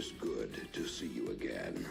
is good to see you again.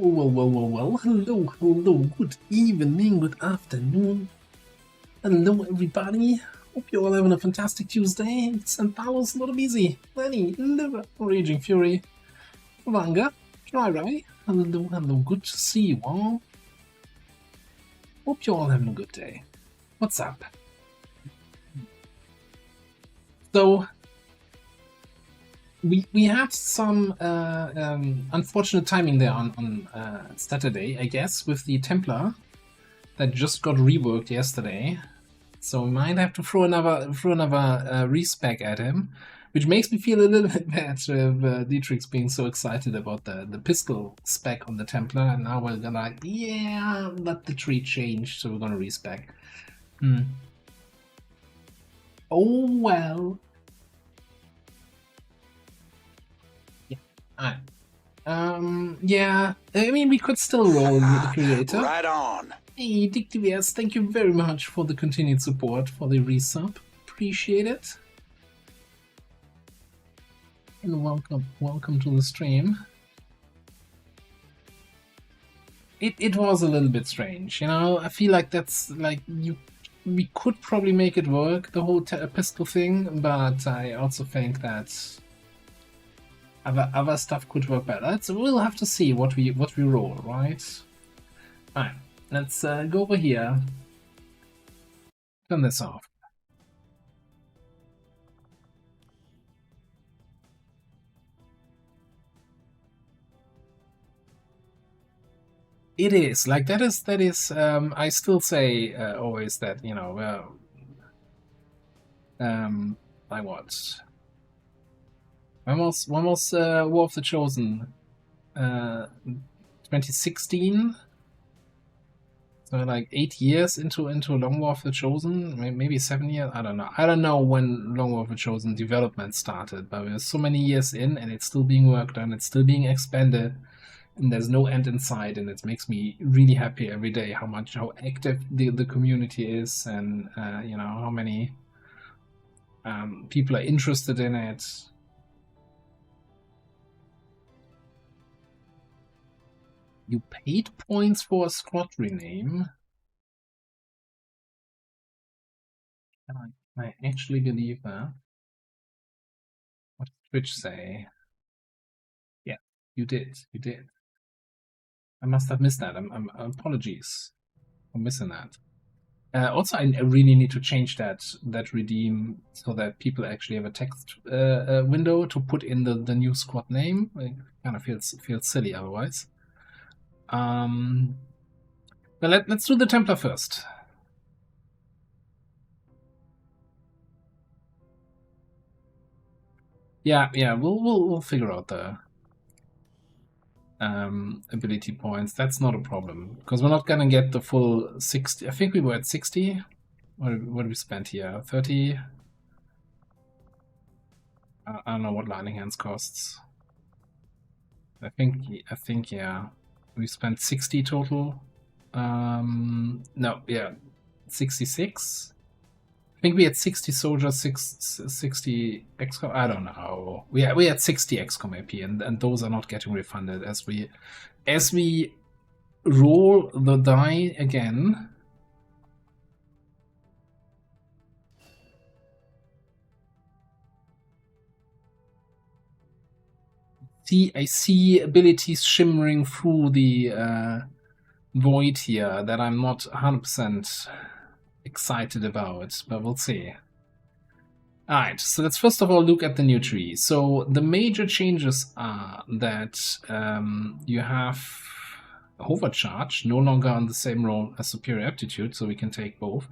Well. Hello. Good evening, good afternoon. Hello, everybody. Hope you're all having a fantastic Tuesday. It's San Paolo's a little busy. Lenny, Liver, Raging Fury, Vanga, Rai. Hello. Good to see you all. Hope you're all having a good day. What's up? So, we had some unfortunate timing there on Saturday, I guess, with the Templar that just got reworked yesterday. So we might have to throw another respec at him, which makes me feel a little bit bad with Dietrich's being so excited about the pistol spec on the Templar, and now we're gonna but the tree changed, so we're gonna respec. Oh well. Alright. Yeah, I mean, we could still roll with the creator. Right on. Hey, Dick DVS, thank you very much for the continued support, for the resub. Appreciate it. And welcome to the stream. It was a little bit strange, you know. I feel like that's like we could probably make it work, the whole pistol thing, but I also think that other stuff could work better. So we'll have to see what we roll, right? Alright, let's go over here. Turn this off. It is like that is I still say always that, you know, like what? When was War of the Chosen? 2016. So like 8 years into Long War of the Chosen, maybe 7 years. I don't know. I don't know when Long War of the Chosen development started, but there's so many years in, and it's still being worked on. It's still being expanded. And there's no end in sight, and it makes me really happy every day how active the community is, and you know, how many people are interested in it. You paid points for a squad rename? Can I actually believe that? What did Twitch say? Yeah, you did. You did. I must have missed that. Apologies for missing that. Also, I really need to change that redeem so that people actually have a text window to put in the new squad name. It kind of feels silly otherwise. But let's do the Templar first. Yeah, we'll figure out the ability points. That's not a problem because we're not gonna get the full 60. I think we were at 60. What did we spend here? 30. I don't know what lining hands costs. I think yeah, we spent 60 total. No, yeah, 66. I think we had 60 soldiers, 60 XCOM. I don't know. We had 60 XCOM AP, and those are not getting refunded as we roll the die again. I see abilities shimmering through the void here that I'm not 100% excited about, but we'll see. Alright, so let's first of all look at the new tree. So the major changes are that you have Overcharge, no longer on the same roll as Superior Aptitude, so we can take both.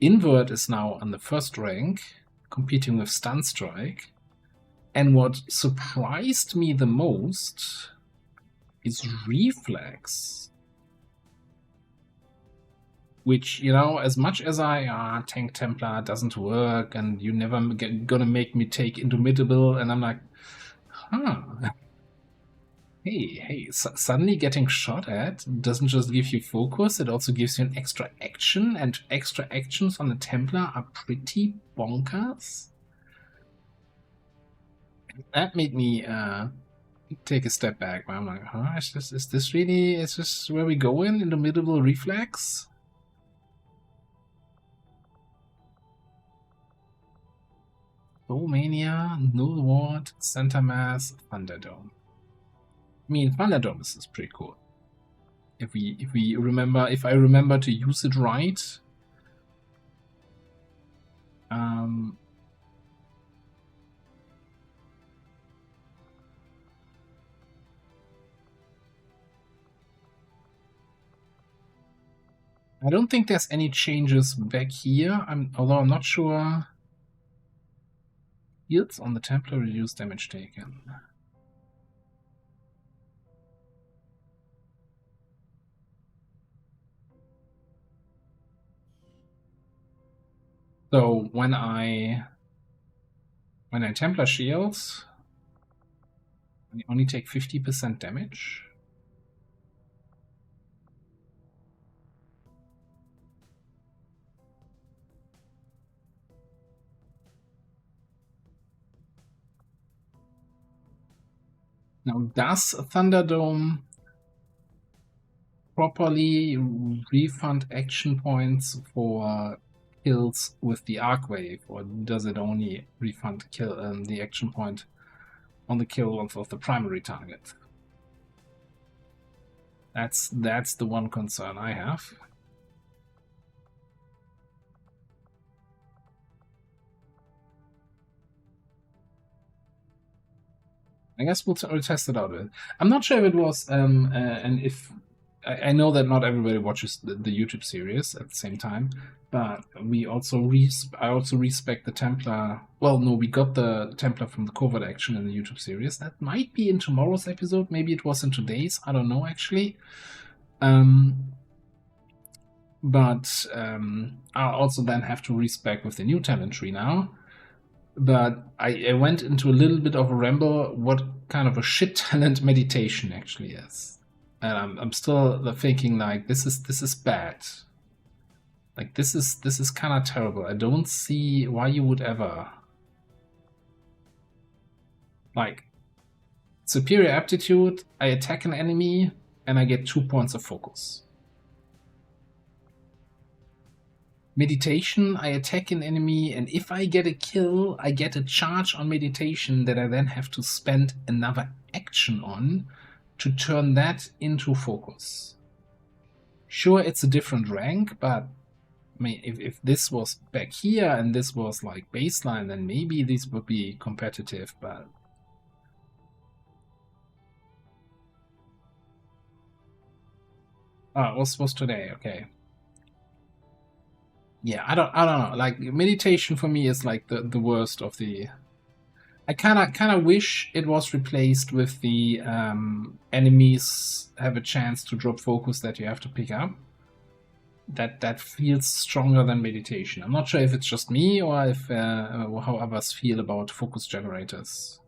Invert is now on the first rank, competing with Stun Strike. And what surprised me the most is Reflex. Which, you know, as much as Tank Templar doesn't work, and you never gonna make me take Indomitable, and I'm like, huh. Hey, suddenly getting shot at doesn't just give you focus, it also gives you an extra action, and extra actions on the Templar are pretty bonkers. That made me take a step back. I'm like, huh, is this where we go in the middle reflex? Mania, Null Ward, Center Mass, Thunderdome. I mean, Thunderdome is pretty cool. If I remember to use it right. I don't think there's any changes back here. Although I'm not sure. Yields on the Templar reduce damage taken. So when I Templar shields, I only take 50% damage. Now, does Thunderdome properly refund action points for kills with the arc wave, or does it only refund the action point on the kill of the primary target? That's the one concern I have. I guess we'll test it out. I'm not sure if it was, and if I know that not everybody watches the YouTube series at the same time, but I also respect the Templar. Well, no, we got the Templar from the covert action in the YouTube series. That might be in tomorrow's episode. Maybe it was in today's. I don't know actually. But I'll also then have to respec with the new talent tree now. But I went into a little bit of a ramble what kind of a shit talent meditation actually is. And I'm still thinking like this is bad. Like this is kind of terrible. I don't see why you would ever like superior aptitude. I attack an enemy and I get 2 points of focus. Meditation, I attack an enemy, and if I get a kill, I get a charge on meditation that I then have to spend another action on to turn that into focus. Sure, it's a different rank, but I mean, if this was back here and this was like baseline, then maybe these would be competitive, but... Oh, it was today, okay. Yeah, I don't know. Like meditation for me is like the worst of the. I kind of wish it was replaced with the enemies have a chance to drop focus that you have to pick up. That feels stronger than meditation. I'm not sure if it's just me or if how others feel about focus generators.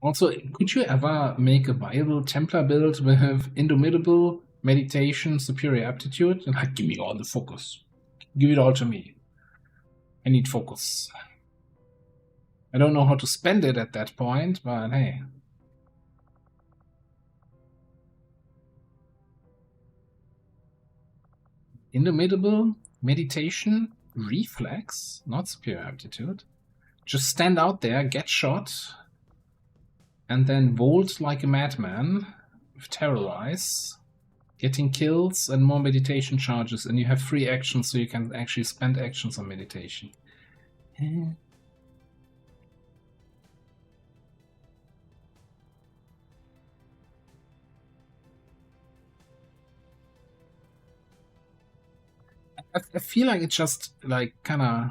Also, could you ever make a viable Templar build with Indomitable, Meditation, Superior Aptitude? And like, give me all the focus. Give it all to me. I need focus. I don't know how to spend it at that point, but hey. Indomitable, Meditation, Reflex, not Superior Aptitude. Just stand out there, get shot, and then volt like a madman with Terrorize, getting kills and more meditation charges, and you have free actions so you can actually spend actions on meditation. I feel like it's just like kind of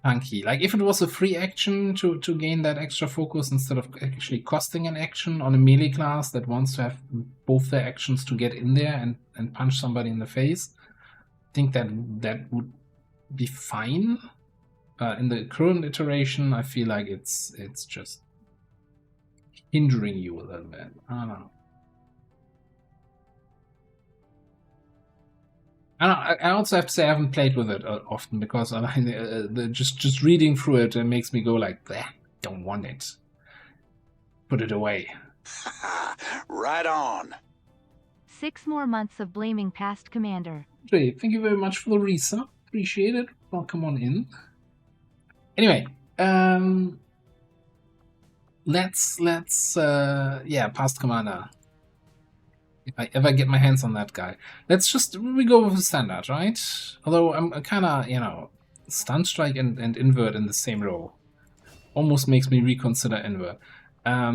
clunky. Like if it was a free action to gain that extra focus instead of actually costing an action on a melee class that wants to have both their actions to get in there and punch somebody in the face, I think that would be fine. In the current iteration, I feel like it's just hindering you a little bit. I don't know. I also have to say I haven't played with it often because just reading through it makes me go like, don't want it. Put it away. Right on. 6 more months of blaming past commander. Great, thank you very much for the resub. Appreciate it. Welcome on in. Anyway, let's past commander. If I ever get my hands on that guy. We go with the standard, right? Although I'm kind of, stun strike and invert in the same row. Almost makes me reconsider invert. I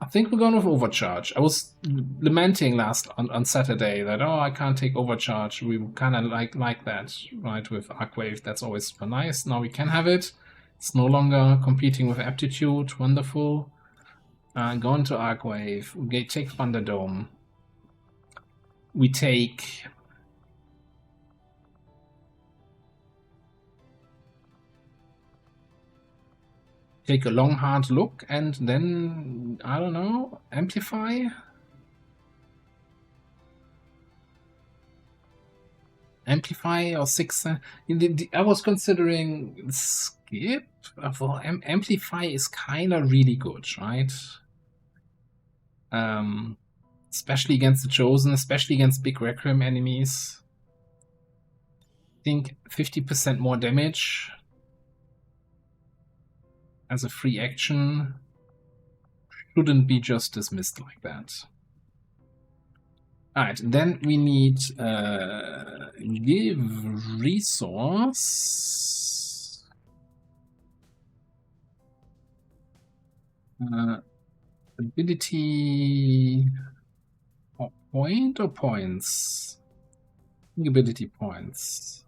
think we're going with overcharge. I was lamenting on Saturday that, I can't take overcharge. We kind of like that, right? With Arcwave, that's always super nice. Now we can have it. It's no longer competing with aptitude. Wonderful. Go into Arcwave. We take Thunderdome. We take... take a long, hard look, and then, I don't know, amplify? Amplify or 6? I was considering skip. For amplify is kind of really good, right? Especially against the Chosen, especially against big Requiem enemies. I think 50% more damage as a free action shouldn't be just dismissed like that. Alright, then we need give resource. Ability point or points? I think ability points.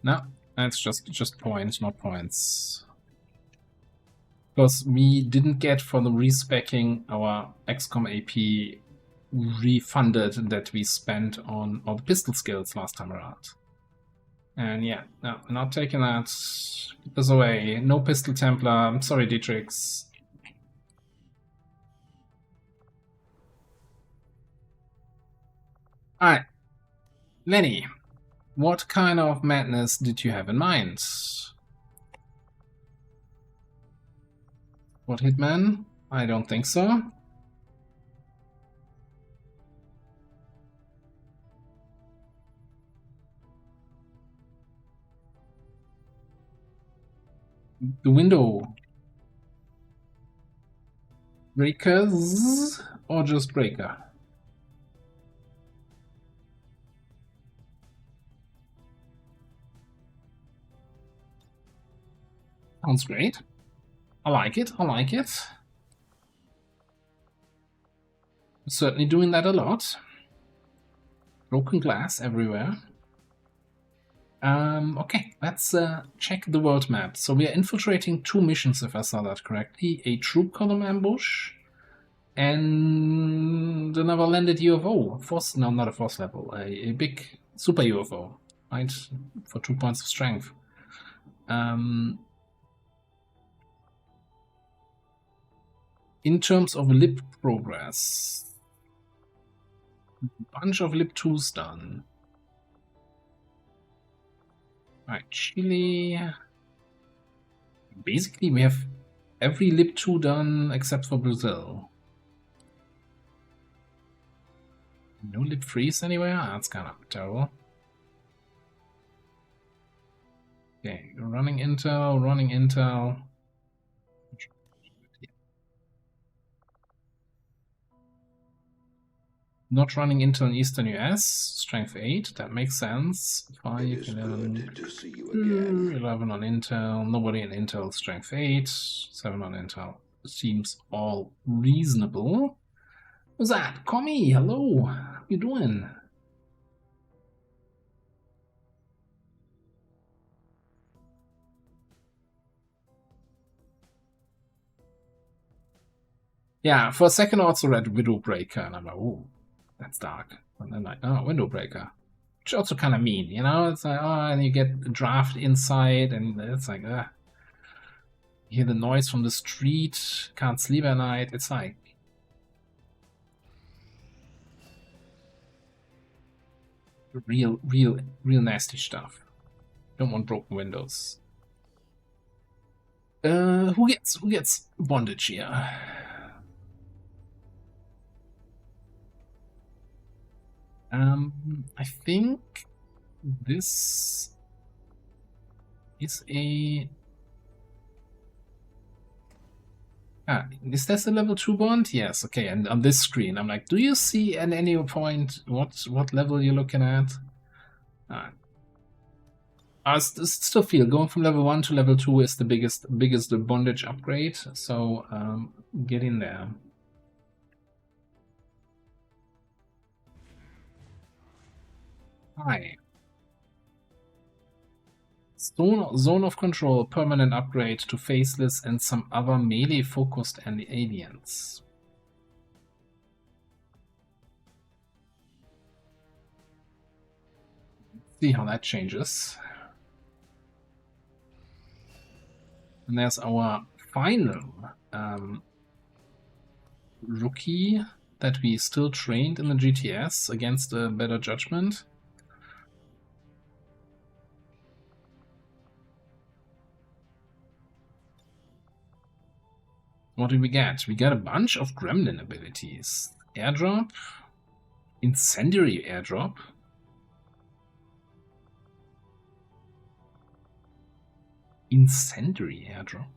No, that's just points, not points. Because we didn't get for the respecking our XCOM AP refunded that we spent on all the pistol skills last time around. And yeah, no, not taking that. Keep this away. No pistol Templar. I'm sorry, Dietrichs. Alright. Lenny, what kind of madness did you have in mind? What, Hitman? I don't think so. The window breakers or just breaker? Sounds great. I like it. I like it. Certainly doing that a lot. Broken glass everywhere. Okay, let's check the world map. So we are infiltrating 2 missions, if I saw that correctly. A troop column ambush and another landed UFO. No, not a force level. A big super UFO, right? For 2 points of strength. In terms of lib progress, a bunch of lib 2s done. Alright, Chile. Basically, we have every lib 2 done except for Brazil. No lib 3s anywhere? That's kind of terrible. Okay, running intel, running intel. Not running intel in Eastern US, strength 8, that makes sense. 5, 11, 11 on intel, nobody in intel, strength 8, 7 on intel. Seems all reasonable. What's that? Commie, hello, how you doing? Yeah, for a second I also read Widowbreaker, and I'm like, oh, that's dark. And then like, oh, Windowbreaker. Which also kind of mean, you know? It's like, oh, and you get a draft inside, and it's like, you hear the noise from the street, can't sleep at night. It's like, real nasty stuff. Don't want broken windows. Who gets bondage here? I think this is a... is this a level 2 bond? Yes, okay, and on this screen, I'm like, do you see at any point what level you're looking at? I still feel going from level 1 to level 2 is the biggest bondage upgrade, so get in there. Hi. Zone of Control, permanent upgrade to Faceless and some other melee-focused aliens. See how that changes. And there's our final rookie that we still trained in the GTS against a better judgment. What did we get? We got a bunch of gremlin abilities. Airdrop, incendiary airdrop, incendiary airdrop.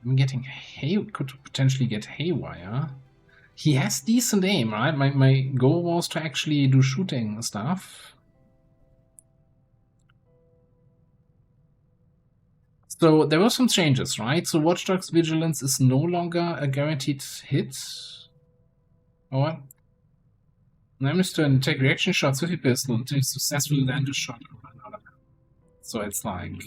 I'm getting could potentially get haywire. He has decent aim, right? My goal was to actually do shooting stuff. So there were some changes, right? So Watchdog's Vigilance is no longer a guaranteed hit. Or what? Damage turn, take reaction shots with your pistol until you successfully land a shot. So it's like...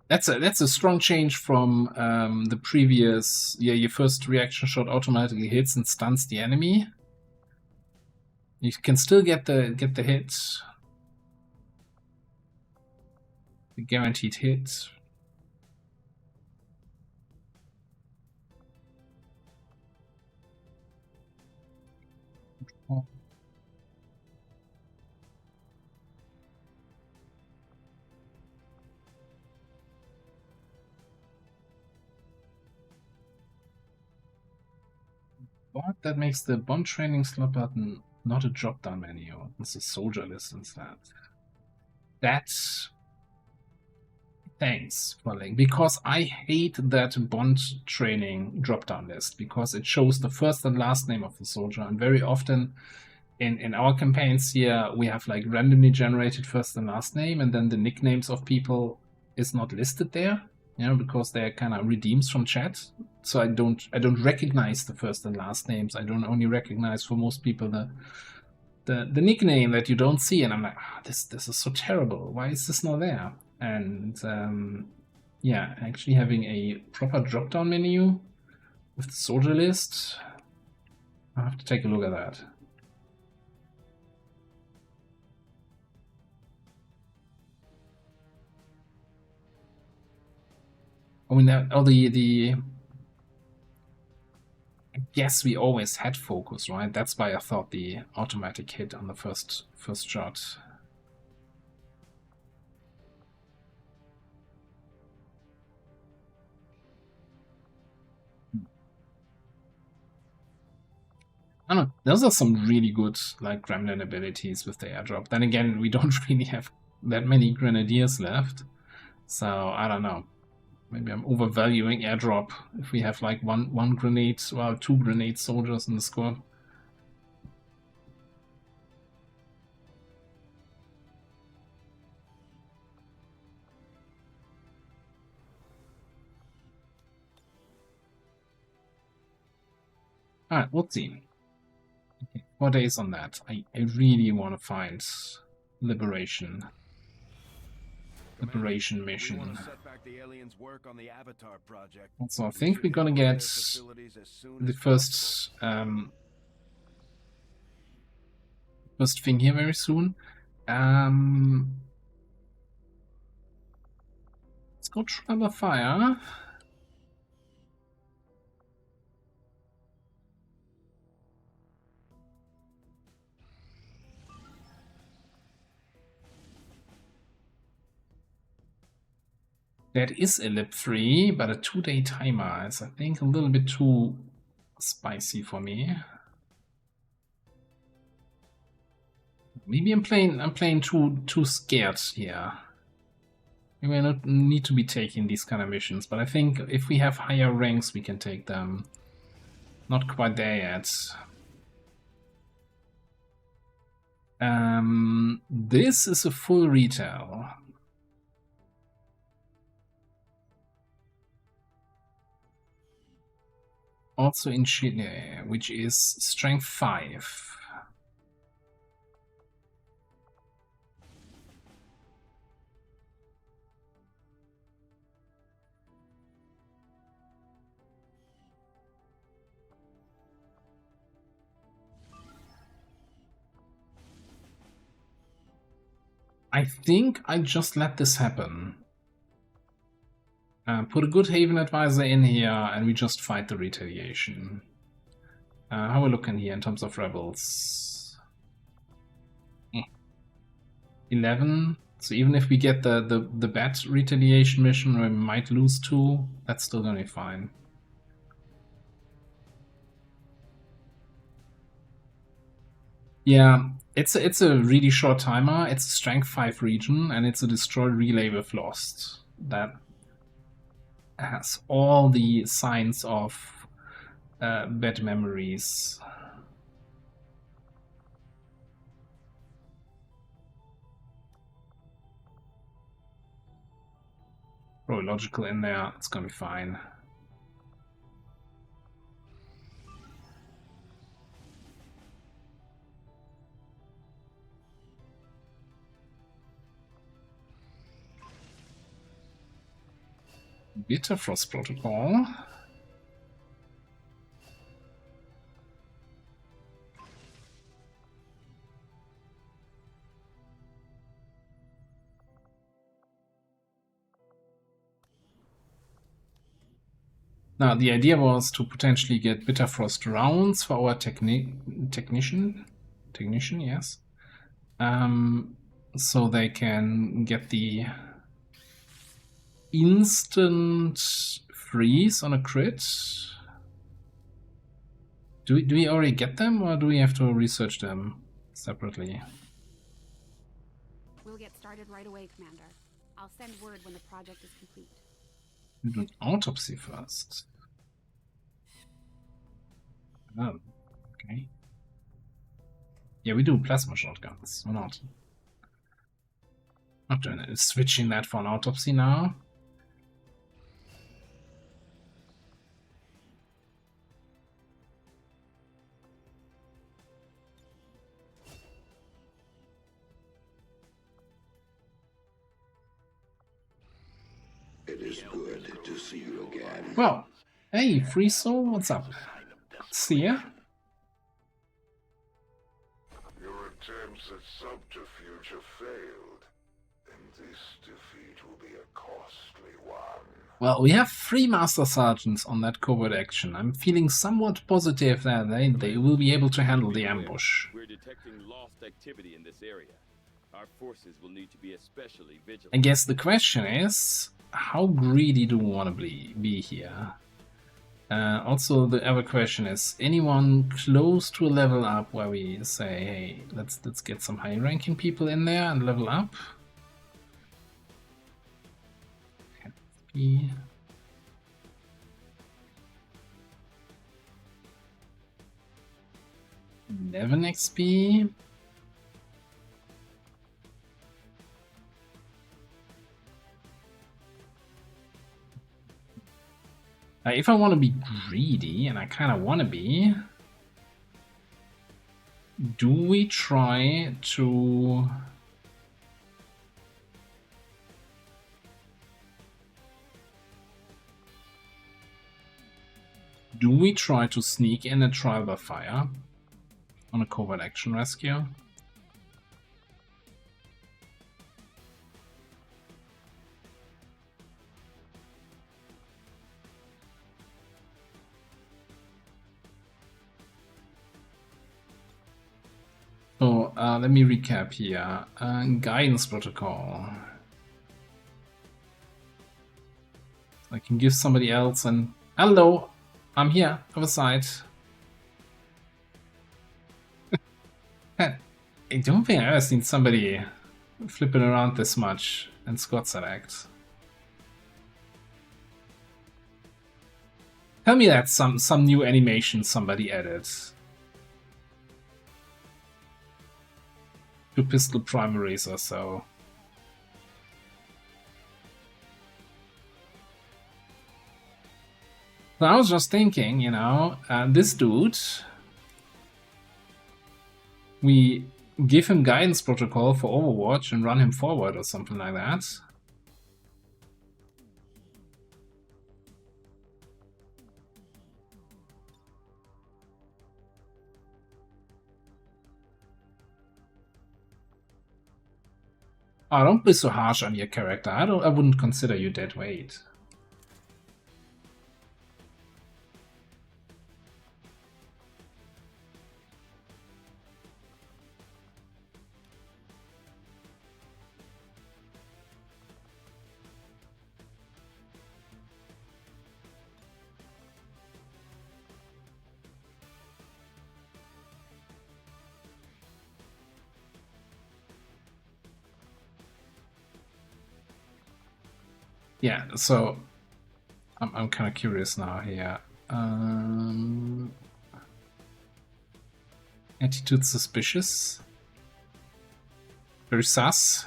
That's a strong change from the previous. Yeah, your first reaction shot automatically hits and stuns the enemy. You can still get the hit, the guaranteed hit. But that makes the bond training slot button not a drop down menu. It's a soldier list instead. That's thanks, Falling, because I hate that bond training drop down list because it shows the first and last name of the soldier, and very often in our campaigns here we have like randomly generated first and last name, and then the nicknames of people is not listed there, you know, because they're kind of redeems from chat. So I don't recognize the first and last names. I don't only recognize for most people the nickname that you don't see, and I'm like, this is so terrible. Why is this not there? And yeah, actually having a proper drop down menu with the soldier list, I'll have to take a look at that. I mean, I guess we always had focus, right? That's why I thought the automatic hit on the first shot. I don't know. Those are some really good like gremlin abilities with the airdrop. Then again, we don't really have that many grenadiers left, so I don't know. Maybe I'm overvaluing airdrop if we have like one grenade, well, 2 grenade soldiers in the squad. Alright, we'll see. Okay, 4 days on that. I really want to find Liberation mission. Also, I think we're gonna get the first thing here very soon. Let's go Trevor Fire. That is a lip 3, but a 2-day timer is, I think, a little bit too spicy for me. Maybe I'm playing too scared here. Maybe I don't need to be taking these kind of missions, but I think if we have higher ranks, we can take them. Not quite there yet. This is a full retail. Also in Chile, which is strength 5. I think I just let this happen. Put a good Haven Advisor in here, and we just fight the retaliation. How are we looking here in terms of rebels? 11. So even if we get the bat retaliation mission, we might lose 2. That's still gonna be fine. Yeah, it's a really short timer. It's a strength 5 region, and it's a destroy relay with lost. That has all the signs of bad memories. Throw logical in there, it's gonna be fine. Bitterfrost Protocol. Now, the idea was to potentially get Bitterfrost rounds for our technician, yes. So they can get the instant freeze on a crit. Do we already get them, or do we have to research them separately? We'll get started right away, Commander. I'll send word when the project is complete. We do an autopsy first. Oh, okay. Yeah, we do plasma shotguns. Or not? Not doing it. Switching that for an autopsy now. It is good to see you again. Well, hey, Free Soul, what's up? See ya. Your attempts at subterfuge have failed, and this defeat will be a costly one. Well, we have 3 Master Sergeants on that covert action. I'm feeling somewhat positive that they will be able to handle the ambush. We're detecting lost activity in this area. Our forces will need to be especially vigilant. I guess the question is, how greedy do we want to be here? Also, the other question is, anyone close to a level up where we say, hey, let's get some high-ranking people in there and level up? XP. $11 XP. If I want to be greedy, and I kind of want to be, do we try to... Do we try to sneak in a trial by fire on a covert action rescue? So let me recap here. Guidance protocol. I can give somebody else an hello, I'm here, other side. I don't think I've ever seen somebody flipping around this much in squad select. Tell me that's some new animation somebody added. 2 pistol primaries or so. So I was just thinking, you know, this dude, we give him guidance protocol for Overwatch and run him forward or something like that. Oh, don't be so harsh on your character. I wouldn't consider you dead weight. Yeah, so I'm kind of curious now here. Attitude suspicious. Very sus.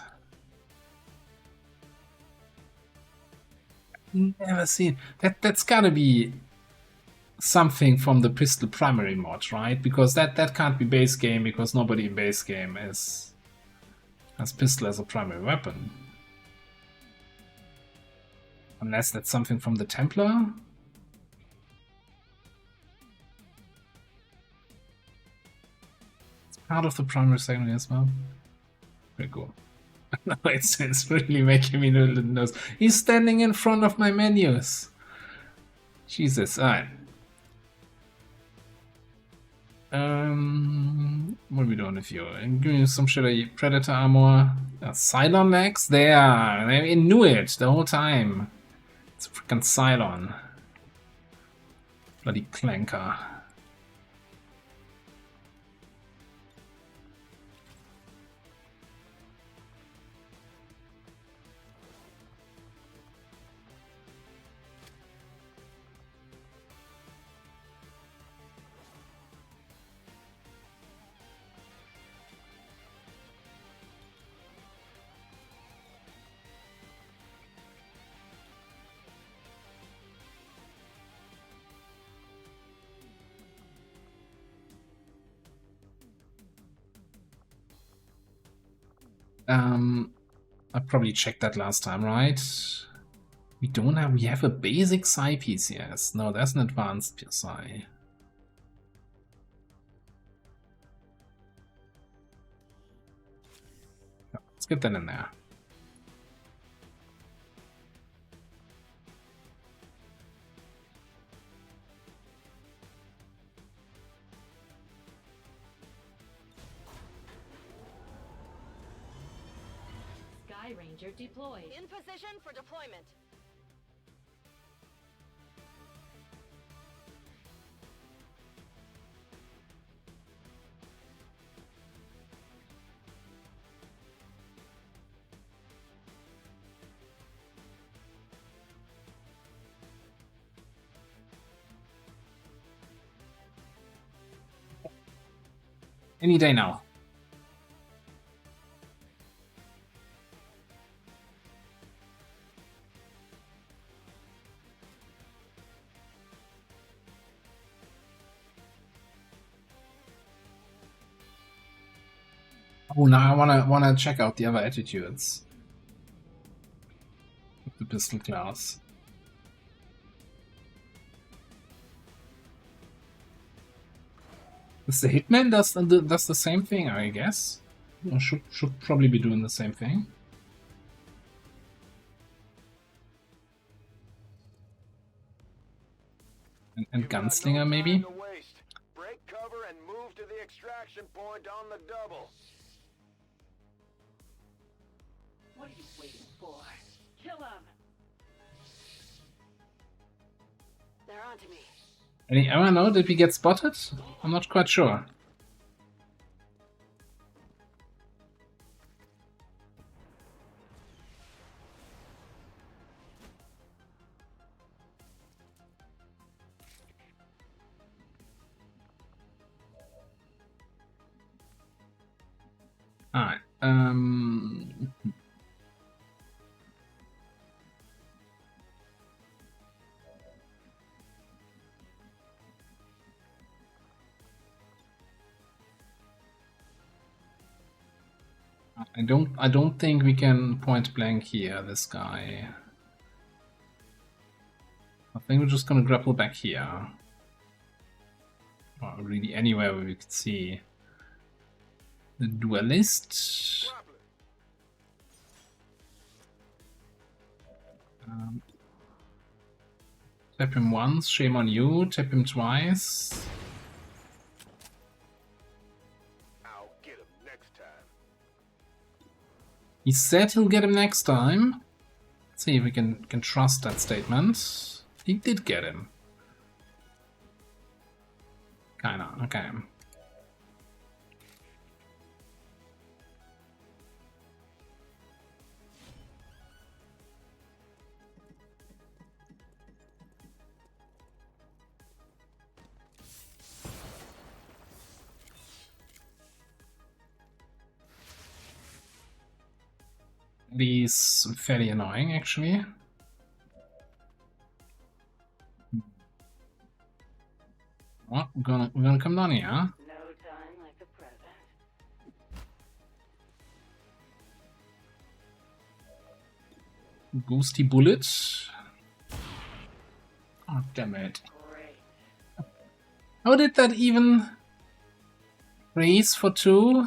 Never seen that's gotta be something from the pistol primary mod, right? Because that can't be base game, because nobody in base game has pistol as a primary weapon. Unless that's something from the Templar. It's part of the primary secondary as well. Very cool. No, it's really making me know the nose. He's standing in front of my menus. Jesus, alright. What are we doing with you? Give me some shitty Predator armor. Cylon legs? There! I knew it the whole time. It's freaking Cylon. Bloody clanker. I probably checked that last time, right? We have a basic Psi PCS. No, that's an advanced Psi. Let's get that in there. Sky Ranger deployed. In position for deployment. Any day now. Oh, now I wanna check out the other attitudes. The pistol class. Is the Hitman does the same thing, I guess? Or should probably be doing the same thing. And Gunslinger maybe? Break cover and move to the extraction point on the double. What are you waiting for? Kill him! They're onto me. Any ever know, did we get spotted? I'm not quite sure. Alright, I don't think we can point blank here this guy. I think we're just gonna grapple back here. Or really anywhere where we could see the duelist. Tap him once, shame on you. Tap him twice. I'll get him next time. He said he'll get him next time. Let's see if we can trust that statement. He did get him. Kinda, okay. He's fairly annoying, actually. Well, we're gonna come down here. No time like the present. Ghosty bullet. Oh, damn it. Great. How did that even raise for 2?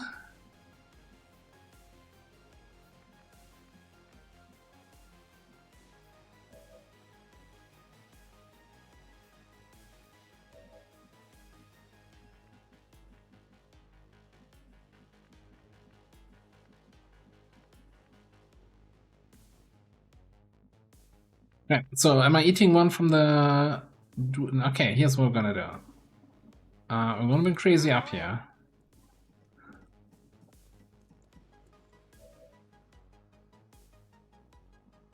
Okay, so am I eating one from the... Okay, here's what we're gonna do. We're gonna be crazy up here.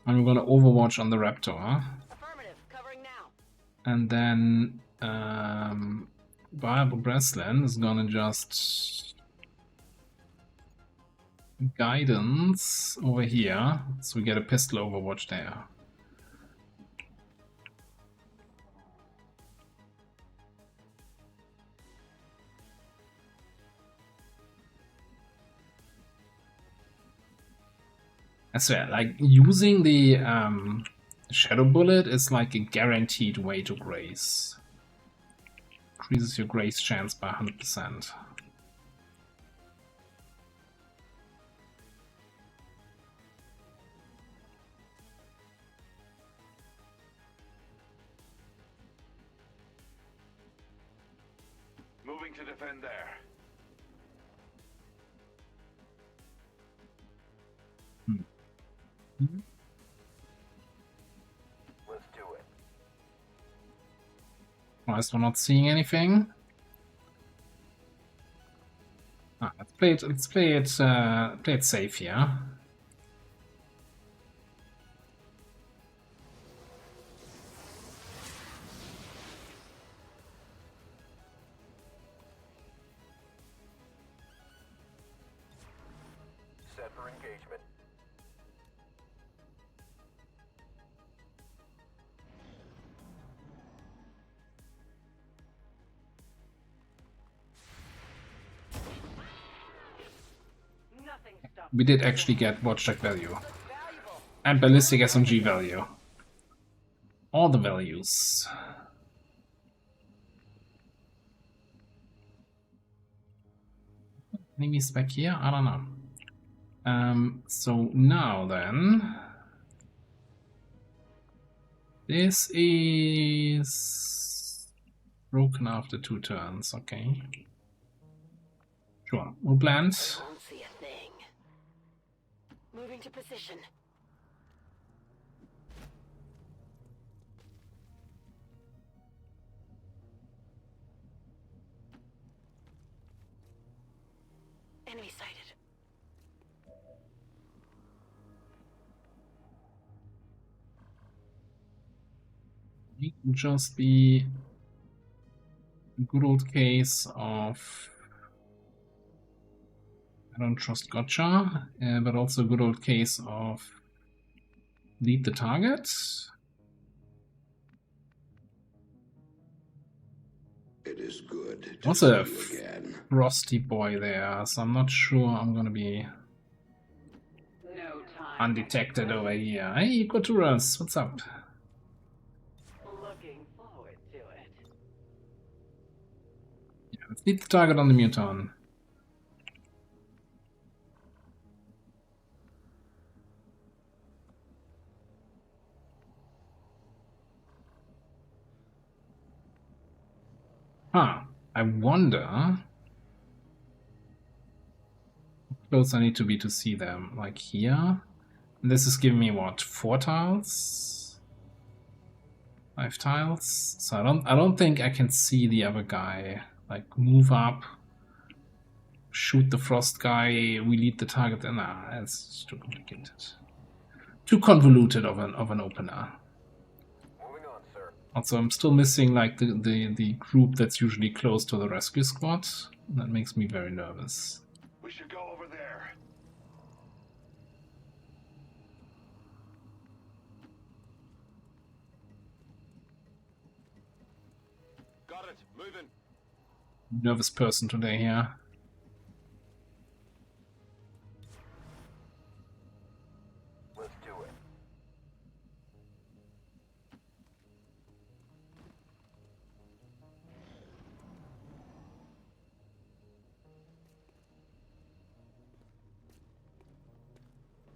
And we're gonna overwatch on the Raptor. Affirmative. Covering now. And then Viable Breastland is gonna just guidance over here, so we get a pistol overwatch there. I swear, like, using the Shadow Bullet is like a guaranteed way to grace. Increases your grace chance by 100%. Moving to defend there. Let's do it. Why is we're not seeing anything? Let's play it safe here. Set for engagement. Nothing stops. We did actually get watchdog value. And ballistic SMG value. All the values. Enemies back here? I don't know. So now then... This is... broken after 2 turns, okay. Sure, we'll plant. Won't see a thing. Moving to position. Enemy sighted. It can just be a good old case of I don't trust gotcha, but also a good old case of lead the target. It is good to Also a see you again. frosty boy there, so I'm not sure I'm gonna be No time. undetected over here. Hey, Koturas, what's up? Looking forward to it. Yeah, let's lead the target on the Muton. Huh. I wonder how close I need to be to see them. Like here. And this is giving me what, 4 tiles? 5 tiles? So I don't think I can see the other guy. Like move up, shoot the frost guy, relieve the target. Nah, it's too complicated. Too convoluted of an opener. Moving on, sir. Also, I'm still missing like the group that's usually close to the rescue squad. That makes me very nervous. We should go over there. Got it. Moving. Nervous person today here. Let's do it.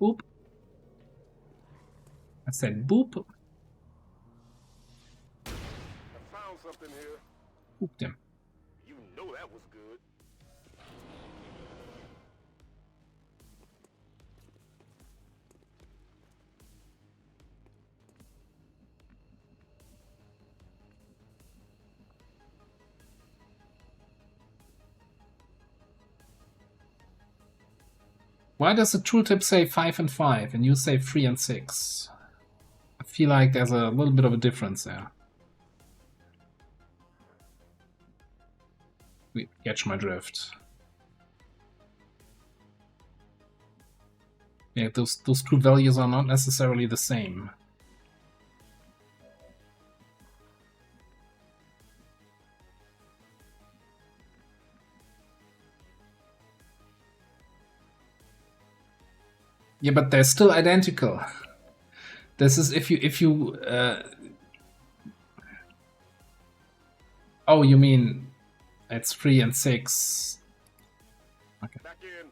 Boop. I said boop. I found something here. Booped him. You know that was good. Why does the tooltip say 5 and 5 and you say 3 and 6? I feel like there's a little bit of a difference there. We catch my drift. Yeah, those two values are not necessarily the same. Yeah, but they're still identical. This is if you oh, you mean it's 3 and 6. Okay. Back in.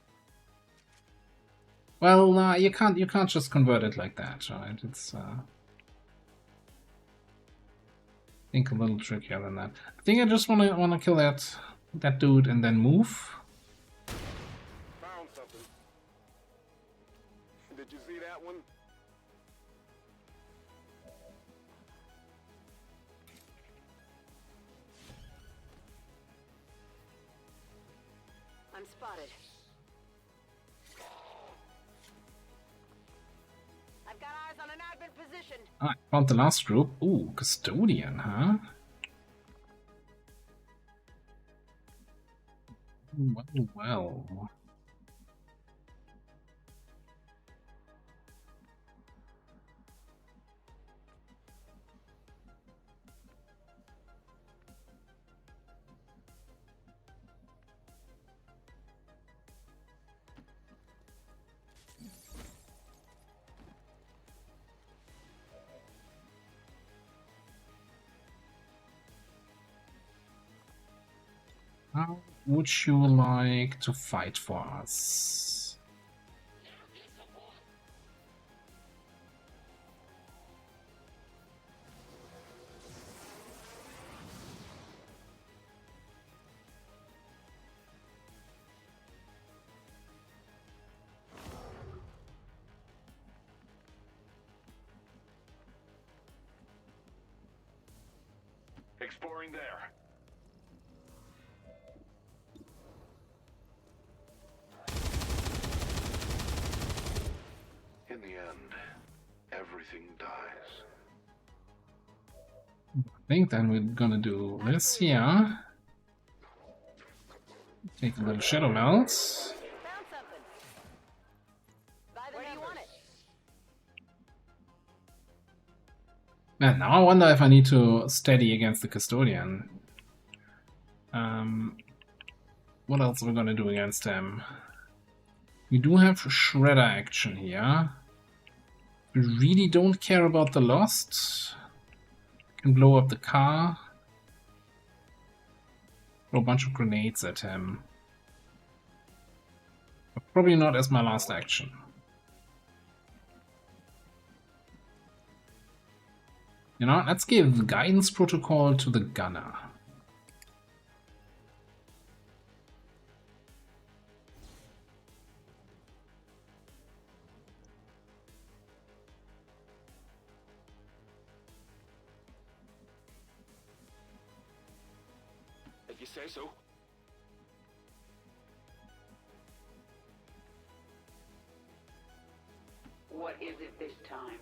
Well, you can't just convert it like that, right? It's think a little trickier than that. I think I just wanna kill that dude and then move. Found something. Did you see that one? I'm spotted. I've got eyes on an advent position. Ah, I found the last group. Ooh, custodian, huh? Well. How would you like to fight for us? Exploring there. In the end, everything dies. I think then we're gonna do this here. Take a little shadow melt. Found something. Where do you want it? Man, now I wonder if I need to steady against the custodian. What else are we gonna do against him? We do have shredder action here. We really don't care about the lost. Can blow up the car. Throw a bunch of grenades at him. But probably not as my last action. You know, let's give guidance protocol to the gunner. you say so. What is it this time?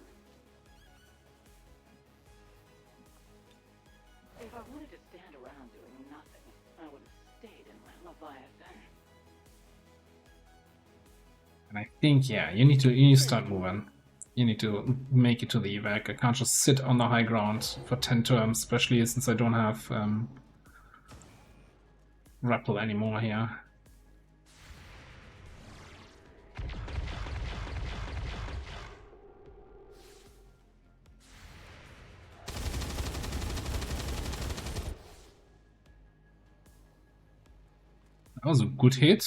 If I wanted to stand around doing nothing, I would have stayed in my Leviathan. And I think, yeah, you need to start moving. You need to make it to the evac. I can't just sit on the high ground for 10 turns, especially since I don't have rappel anymore here. That was a good hit.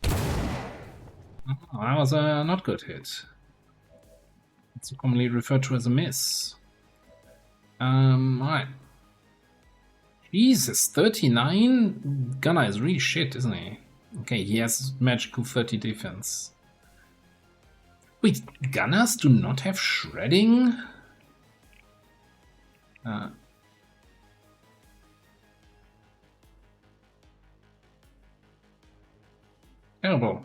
Oh, that was a not good hit. It's commonly referred to as a miss. Alright. Jesus, 39? Gunner is really shit, isn't he? Okay, he has magical 30 defense. Wait, gunners do not have shredding? Terrible.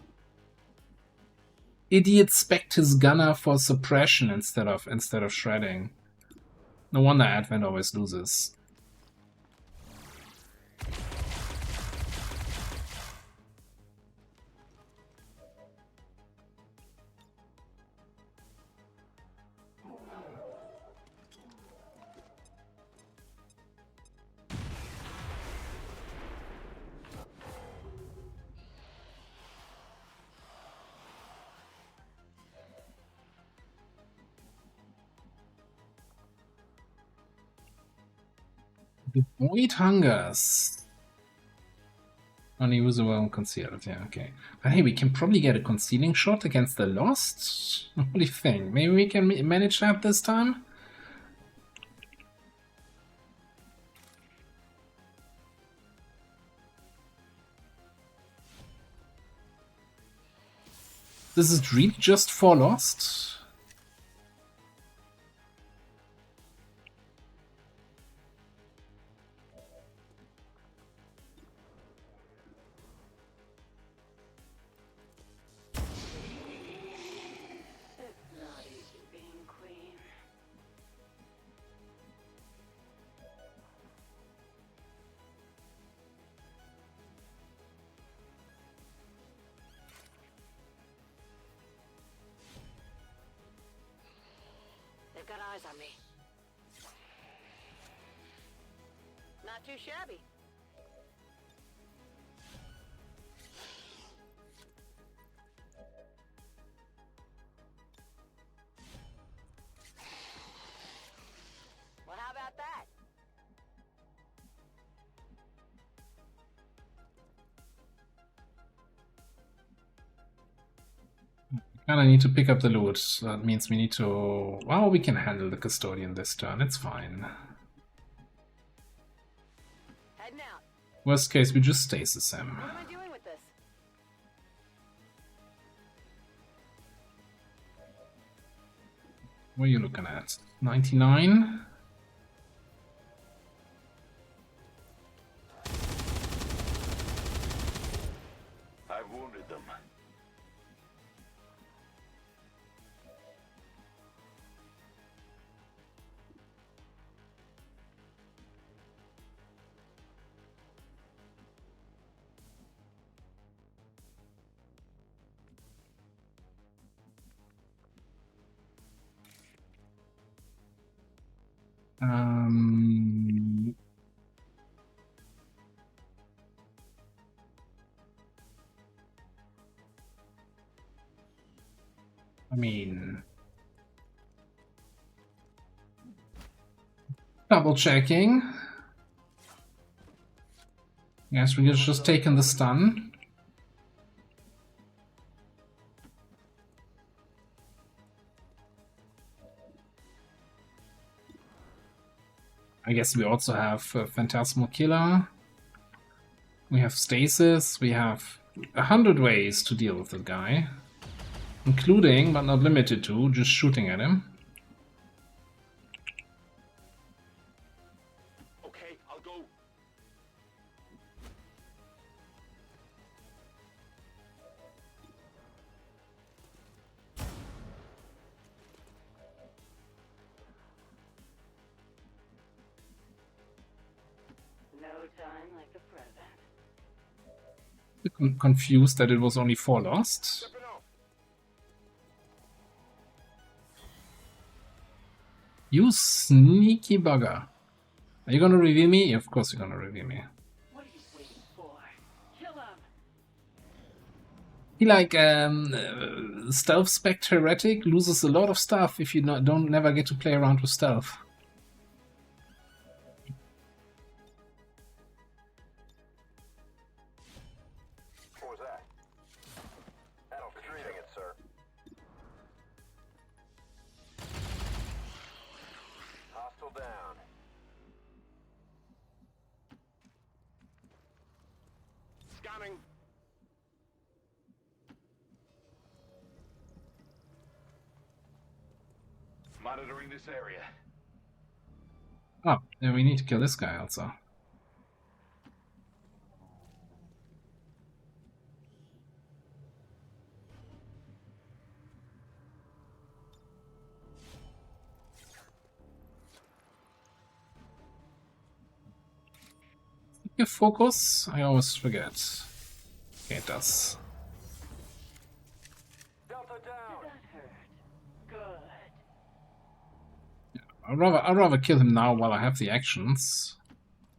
Idiot spec'd his gunner for suppression instead of shredding. No wonder Advent always loses. The void hungers. Unusable and concealed, yeah, okay. But hey, we can probably get a concealing shot against the Lost? What do you think? Maybe we can manage that this time? This is really just for Lost? They've got eyes on me. Not too shabby. Well, how about that? Kinda need to pick up the loot. So that means we need to... Well, we can handle the custodian this turn. It's fine. Heading out. Worst case, we just stasis him. What am I doing with this? What are you looking at? 99? I've wounded them. I mean... Double checking. Yes, we're just taking the stun. I guess we also have Phantasmal Killer. We have Stasis. We have 100 ways to deal with the guy. Including, but not limited to, just shooting at him. Okay, I'll go. regret that. Confused that it was only 4 lost. Stepping off. You sneaky bugger. Are you gonna reveal me? Yeah, of course you're gonna reveal me. What are you waiting for? Kill him! He like stealth spec heretic loses a lot of stuff if you don't never get to play around with stealth. What was that? Retrieving it, sir. Hostile down. Scanning. Monitoring this area. Oh, then we need to kill this guy also. Your focus? I always forget. Okay, it does. Delta down. That hurt. Good. I'd rather kill him now while I have the actions,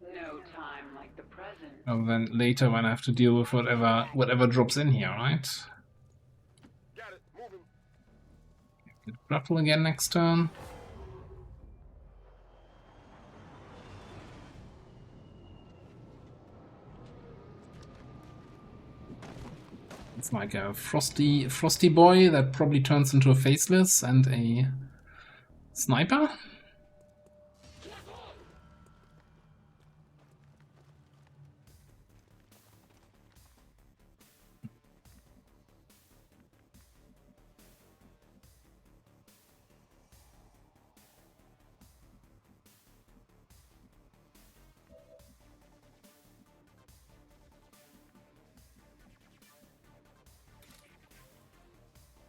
No time like the present. rather than later when I have to deal with whatever drops in here, right? Got it. Moving. Get grapple again next turn. It's like a frosty boy that probably turns into a faceless and a sniper.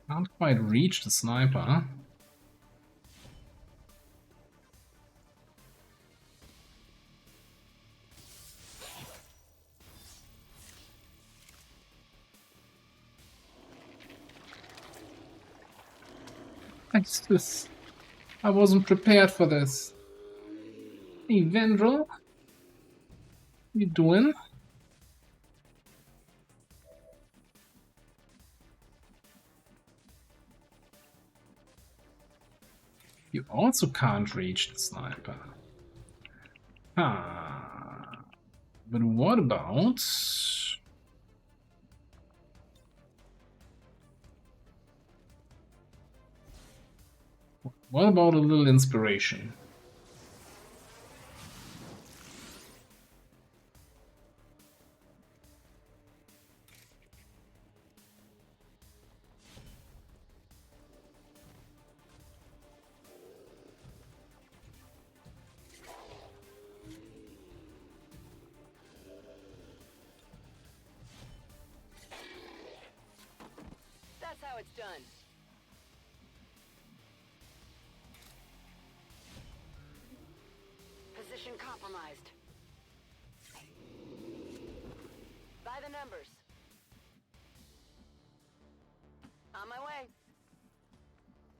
Can't quite reach the sniper. I wasn't prepared for this. Hey, Vendrel, you doing? You also can't reach the sniper. Ah, but what about... What about a little inspiration? That's how it's done. Position compromised. By the numbers. On my way.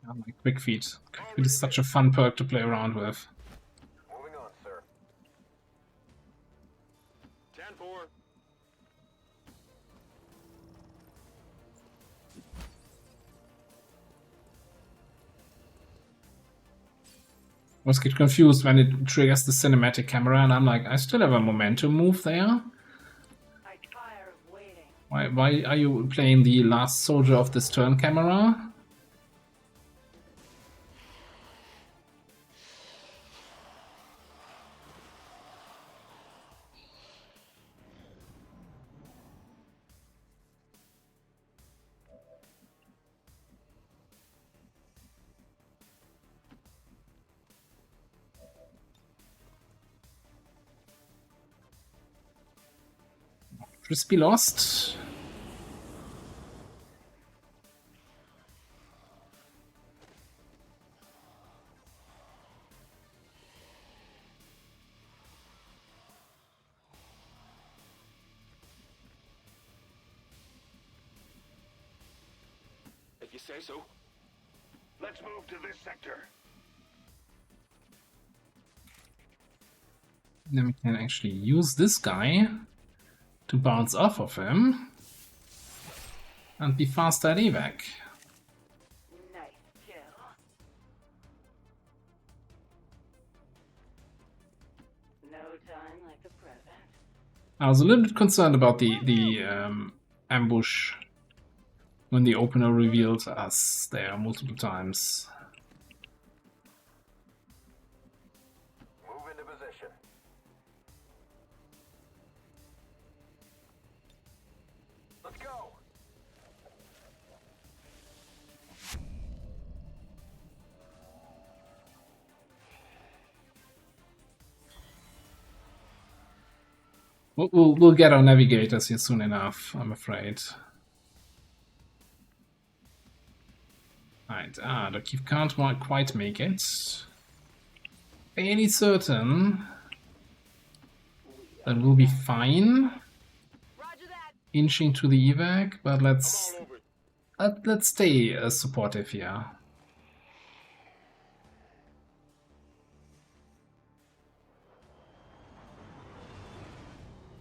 Oh, my quick feet. Quick feet is such a fun perk to play around with. Moving on, sir. 10-4. I always get confused when it triggers the cinematic camera and I'm like, I still have a momentum move there. I tire of waiting. Why are you playing the last soldier of this turn camera? Crispy lost. you say so. Let's move to this sector. Then we can actually use this guy to bounce off of him and be faster at evac. Nice kill. No time like the present. I was a little bit concerned about the ambush when the opener revealed us there multiple times. Move into position. Let's go. We'll get our navigators here soon enough, I'm afraid. Right, the Keith can't quite make it. Fairly certain that we'll be fine. Roger that. Inching to the evac, but let's stay supportive here.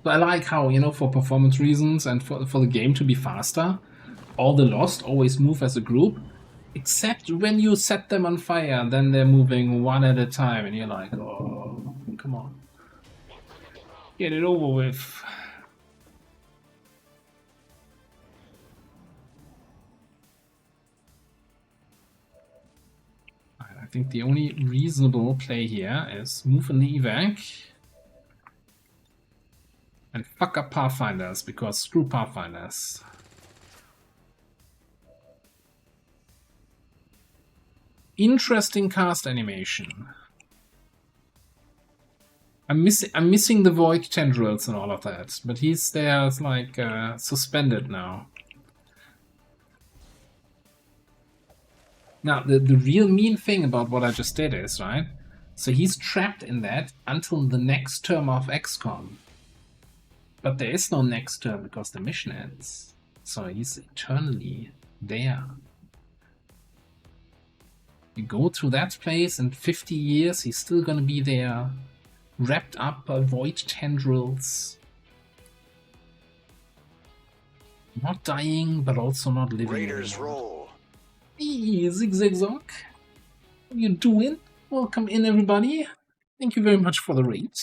I like how, you know, for performance reasons and for the game to be faster, all the Lost always move as a group, except when you set them on fire, then they're moving one at a time, and you're like, oh, come on. Get it over with. I think the only reasonable play here is move in the evac and fuck up Pathfinders, because screw Pathfinders. Interesting cast animation. I'm missing the void tendrils and all of that, but he's there as like suspended now. Now the real mean thing about what I just did is, right, so he's trapped in that until the next term of XCOM. But there is no next term because the mission ends. So he's eternally there. You go to that place in 50 years, he's still gonna be there, wrapped up by void tendrils. Not dying, but also not living. Raiders anymore. roll. Hey, Zigzag. How you doing? Welcome in, everybody. Thank you very much for the raid.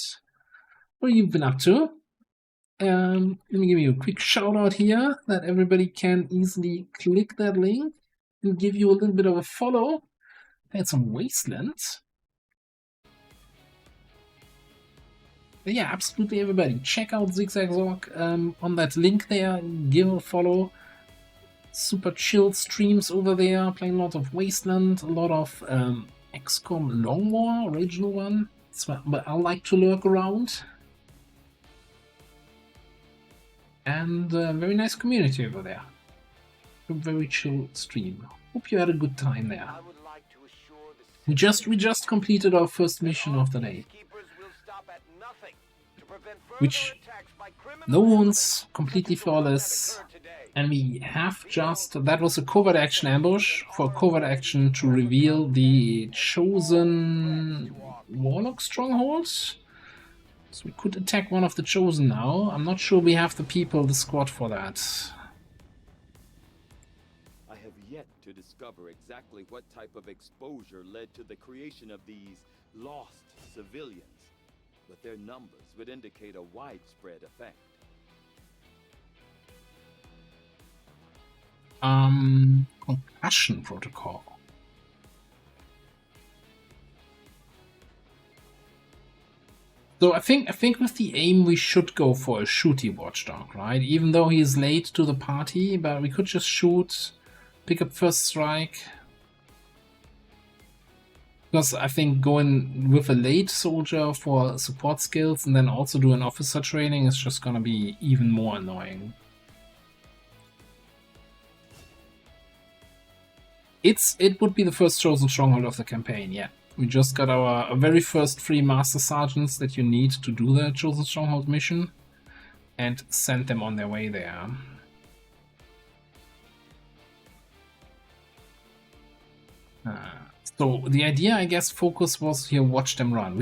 What have you been up to? Let me give you a quick shout out here that everybody can easily click that link and give you a little bit of a follow. Had some Wasteland. But yeah, absolutely everybody. Check out Zigzag on that link there. Give a follow. Super chill streams over there. Playing a lot of Wasteland, a lot of XCOM Long War, original one. That's what I like to lurk around. And very nice community over there. A very chill stream. Hope you had a good time there. We just completed our first mission of the day. Which, no wounds, completely flawless. And we have just, that was a covert action ambush for covert action to reveal the chosen Warlock strongholds. So we could attack one of the chosen now. I'm not sure we have the people, the squad for that. I have yet to discover exactly what type of exposure led to the creation of these lost civilians, but their numbers would indicate a widespread effect. Concussion protocol. So I think with the aim we should go for a shooty watchdog, right? Even though he's late to the party, but we could just shoot, pick up first strike. Because I think going with a late soldier for support skills and then also do an officer training is just gonna be even more annoying. It would be the first chosen stronghold of the campaign, yeah. We just got our very first 3 Master Sergeants that you need to do the Chosen Stronghold mission and send them on their way there. So the idea, I guess, focus was here, watch them run.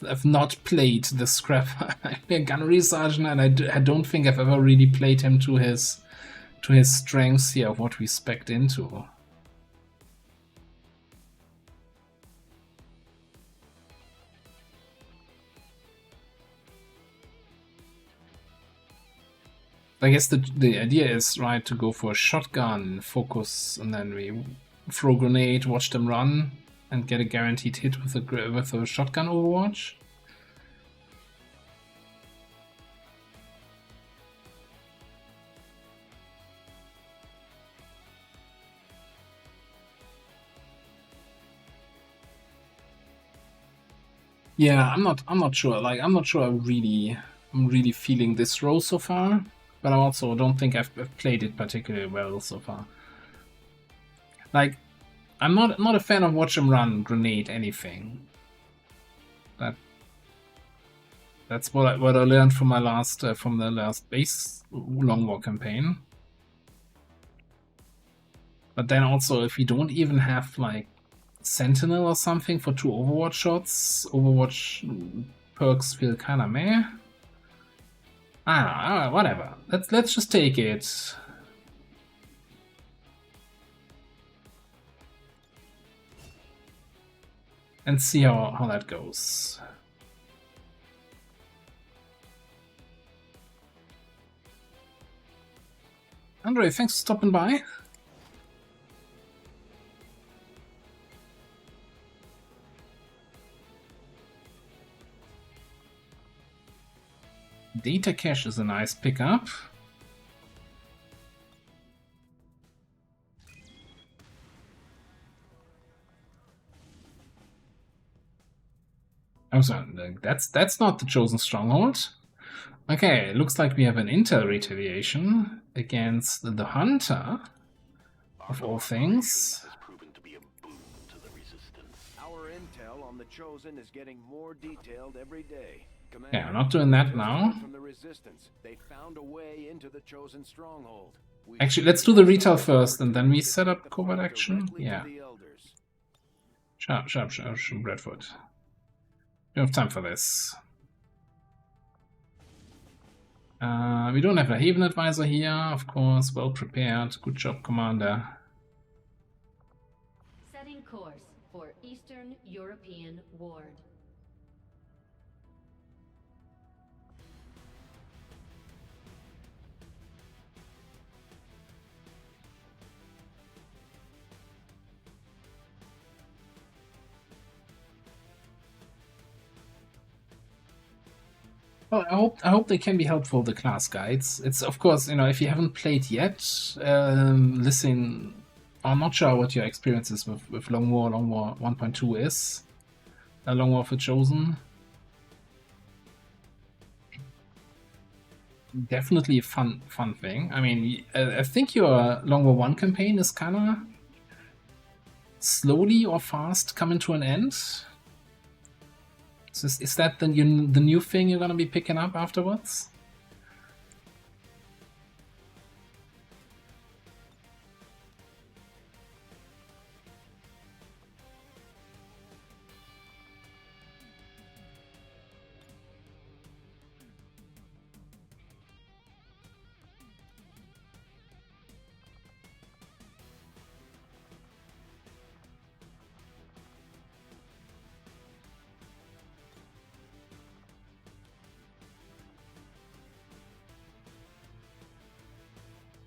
I've not played the scrap. I'm a gunnery sergeant, and I don't think I've ever really played him to his strengths here of what we spec'd into. I guess the idea is, right, to go for a shotgun, focus, and then we throw a grenade, watch them run, and get a guaranteed hit with a shotgun overwatch. Yeah, I'm not sure. Like, I'm not sure I'm really feeling this role so far, but I also don't think I've played it particularly well so far. Like, I'm not a fan of watch them run, grenade, anything. That's what I learned from my last from the last base long war campaign. But then also, if you don't even have like Sentinel or something for 2 Overwatch shots, Overwatch perks feel kinda meh. I don't know, whatever. Let's just take it. And see how that goes. Andre, thanks for stopping by. Data cache is a nice pickup. Oh, sorry, that's not the chosen stronghold. Okay, looks like we have an intel retaliation against the hunter, of all things. Our intel on the chosen is getting more detailed every day. Yeah, I'm not doing that now. From the resistance, they found a way into the chosen stronghold. Actually, let's do the retail first, and then we set up covert action. Yeah. Sharp, Bradford. We have time for this. We don't have a Haven advisor here, of course. Well prepared. Good job, Commander. Setting course for Eastern European Ward. Well, I hope they can be helpful, the class guides. It's, of course, you know, if you haven't played yet, listen. I'm not sure what your experience is with Long War 1.2 is. Long War of the Chosen. Definitely a fun thing. I mean, I think your Long War 1 campaign is kind of slowly or fast coming to an end. So is that the new thing you're gonna be picking up afterwards?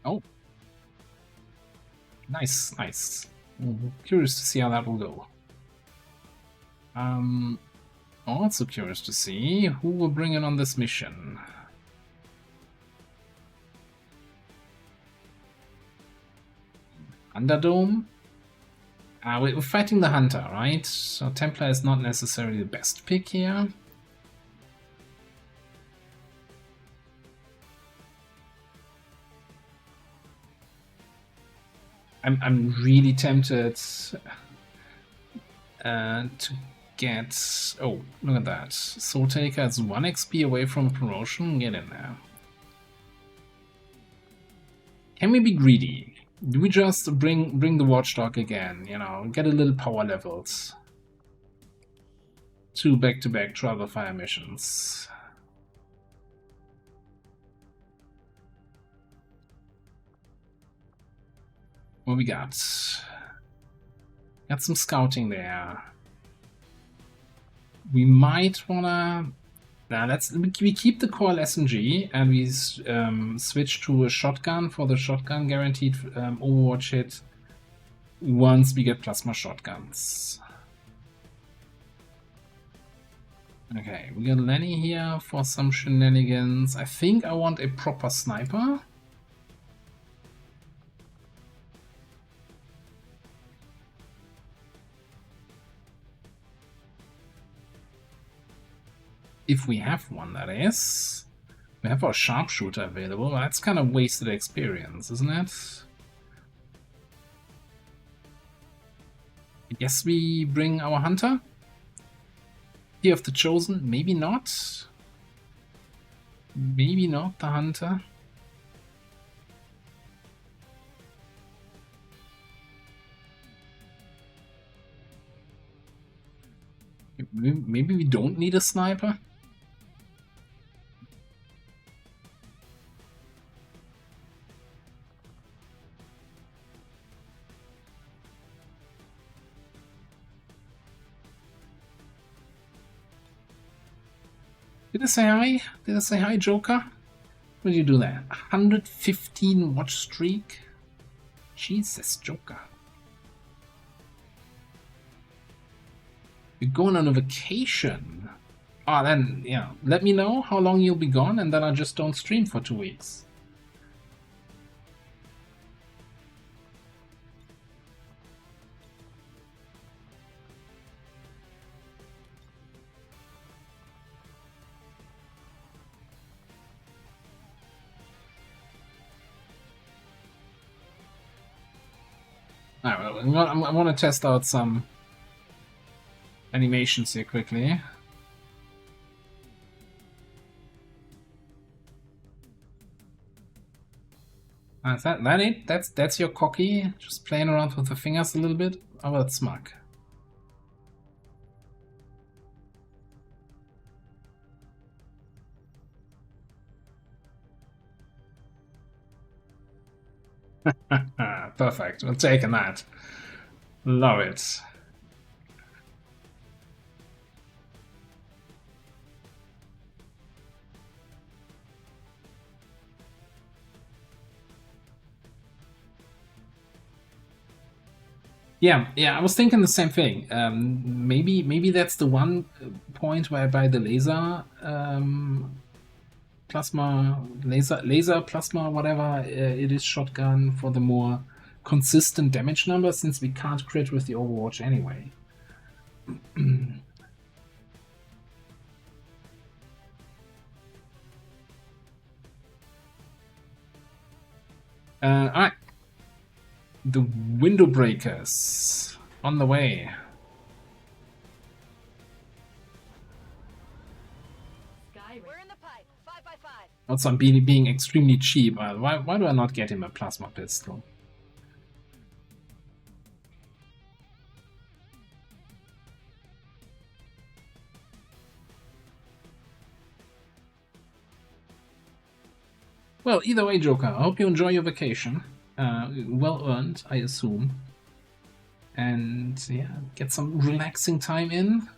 Oh, nice. Curious to see how that will go. Also curious to see who will bring in on this mission. Underdome? We're fighting the Hunter, right? So Templar is not necessarily the best pick here. I'm really tempted to get... Oh, look at that. Soul Taker is 1 XP away from promotion. Get in there. Can we be greedy? Do we just bring the watchdog again? You know, get a little power levels. 2 back-to-back travel fire missions. What we got? Got some scouting there. We might wanna. Now we keep the coil SMG and we switch to a shotgun for the shotgun guaranteed Overwatch hit once we get plasma shotguns. Okay, we got Lenny here for some shenanigans. I think I want a proper sniper. If we have one, that is. We have our sharpshooter available. That's kind of wasted experience, isn't it? I guess we bring our hunter. Year of the Chosen, maybe not. Maybe not the hunter. Maybe we don't need a sniper. Did I say hi? Did I say hi, Joker? What did you do there? 115 watch streak? Jesus, Joker. You're going on a vacation. Ah, then, yeah. Let me know how long you'll be gone, and then I just don't stream for 2 weeks. Alright, well, I want to test out some animations here quickly. Is that it? That's your cocky? Just playing around with the fingers a little bit? How about smug? Perfect. We're taking that. Love it. Yeah, I was thinking the same thing. Maybe that's the one point where I buy the laser plasma, whatever it is, shotgun for the more consistent damage number, since we can't crit with the Overwatch anyway. Alright. The window breakers on the way. We're in the pipe. 5x5. Also, I'm being extremely cheap. Why do I not get him a plasma pistol? Well, either way, Joker, I hope you enjoy your vacation. Well earned, I assume. And yeah, get some relaxing time in.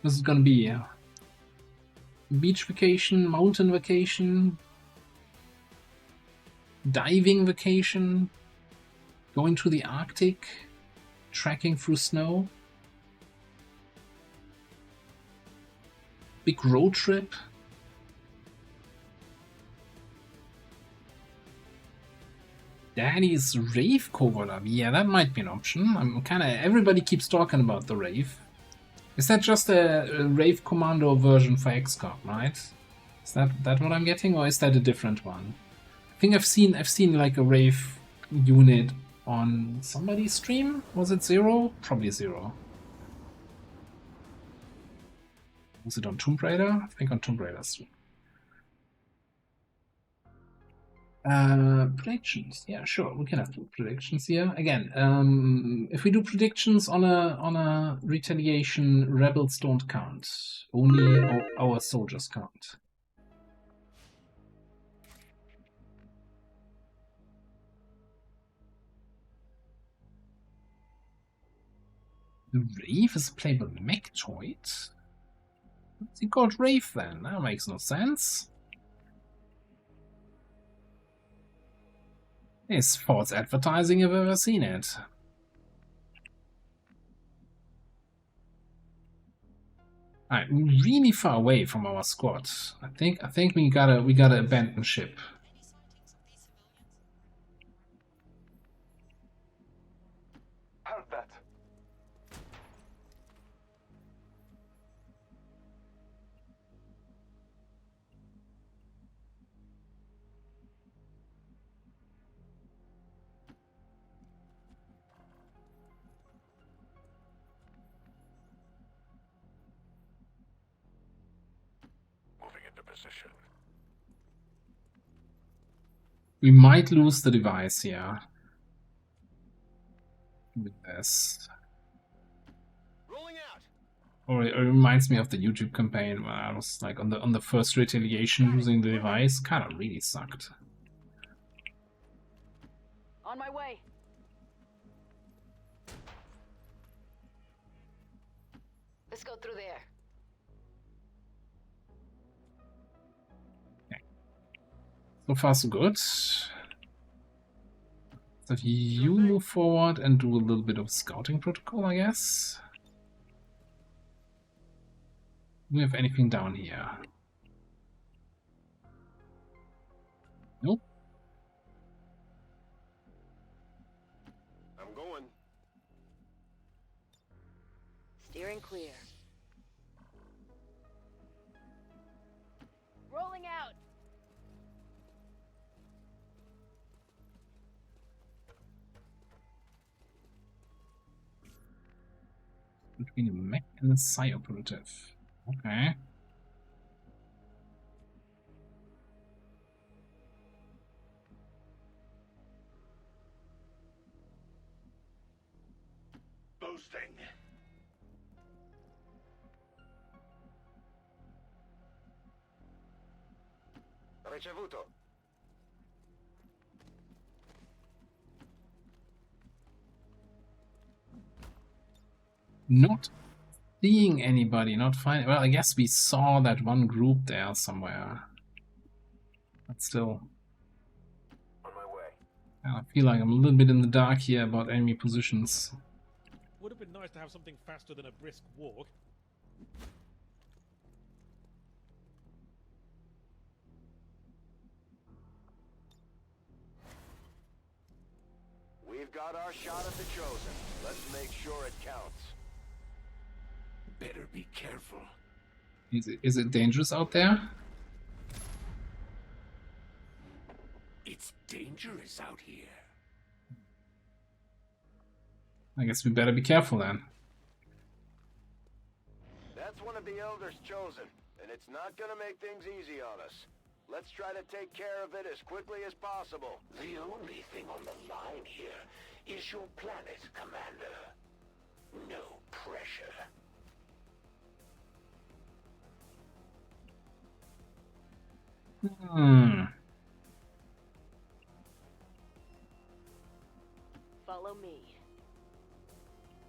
This is gonna be a beach vacation, mountain vacation, diving vacation, going to the Arctic, trekking through snow, big road trip. Daddy's Rave cover. Yeah, that might be an option. I'm kind of. Everybody keeps talking about the Rave. Is that just a Rave Commando version for XCOM, right? Is that what I'm getting, or is that a different one? I think I've seen like a Rave unit on somebody's stream. Was it Zero? Probably Zero. Was it on Tomb Raider? I think on Tomb Raider's stream. Predictions. Yeah, sure. We can have predictions here. Again, if we do predictions on a retaliation, rebels don't count. Only our soldiers count. The Wraith is played by Mechtoid? What's he called Wraith then? That makes no sense. It's false advertising if I've ever seen it. Alright, we're really far away from our squad. I think we gotta abandon ship. How's that? Moving into position. We might lose the device here. With this. Rolling out. Or it reminds me of the YouTube campaign where I was like on the first retaliation losing the device. Kinda really sucked. On my way. Let's go through there. So far so good. So you move forward and do a little bit of scouting protocol, I guess. Do we have anything down here? Nope. I'm going. Steering clear. Rolling out. Between a mech and a psi operative. Okay. Boosting. Ricevuto. Not seeing anybody, not finding. Well, I guess we saw that one group there somewhere. But still. On my way. I feel like I'm a little bit in the dark here about enemy positions. Would have been nice to have something faster than a brisk walk. We've got our shot at the Chosen. Let's make sure it counts. Better be careful. Is it dangerous out there? It's dangerous out here. I guess we better be careful then. That's one of the Elders chosen, and it's not gonna make things easy on us. Let's try to take care of it as quickly as possible. The only thing on the line here is your planet, Commander. No pressure. Follow me.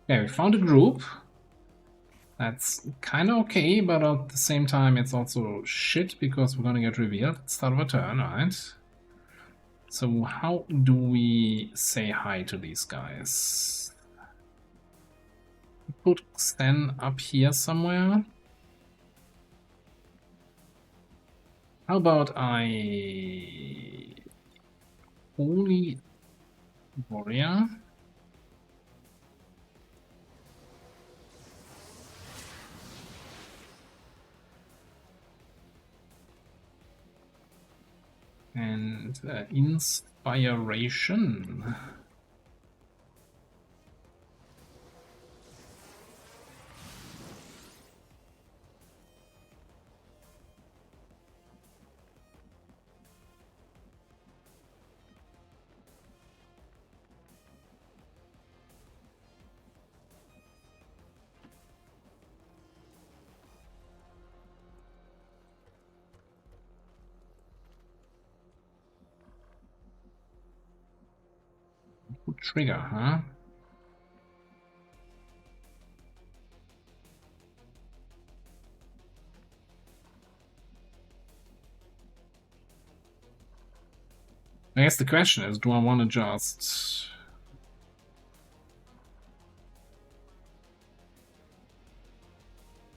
Okay, we found a group. That's kind of okay, but at the same time it's also shit because we're gonna get revealed at the start of a turn, right? So how do we say hi to these guys? Put Sten up here somewhere. How about I... Holy Warrior? And Inspiration. Trigger, huh? I guess the question is, do I want to just...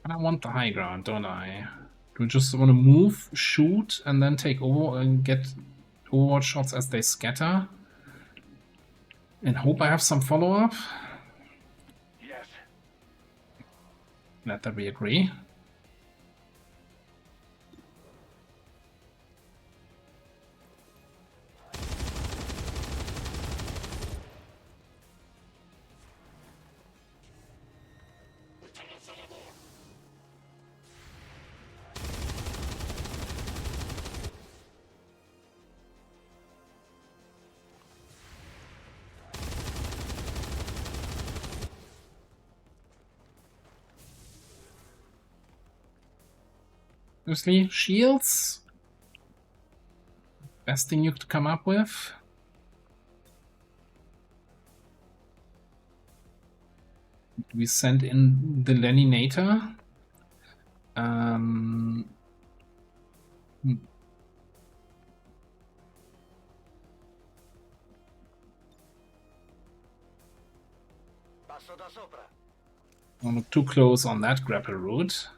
I want the high ground, don't I? Do I just want to move, shoot, and then take over and get Overwatch shots as they scatter? And hope I have some follow-up? Yes. Not that we agree. Seriously, shields? Best thing you could come up with? We send in the Leninator. Don't look too close on that grapple route.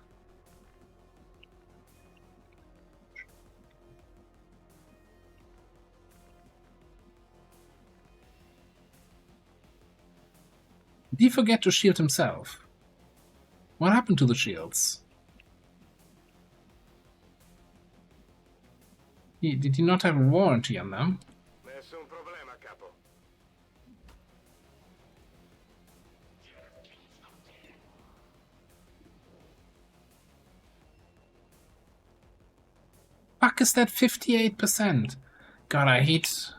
Did he forget to shield himself? What happened to the shields? Did he not have a warranty on them? Nessun problema, capo. Fuck is that 58%? God, I hate...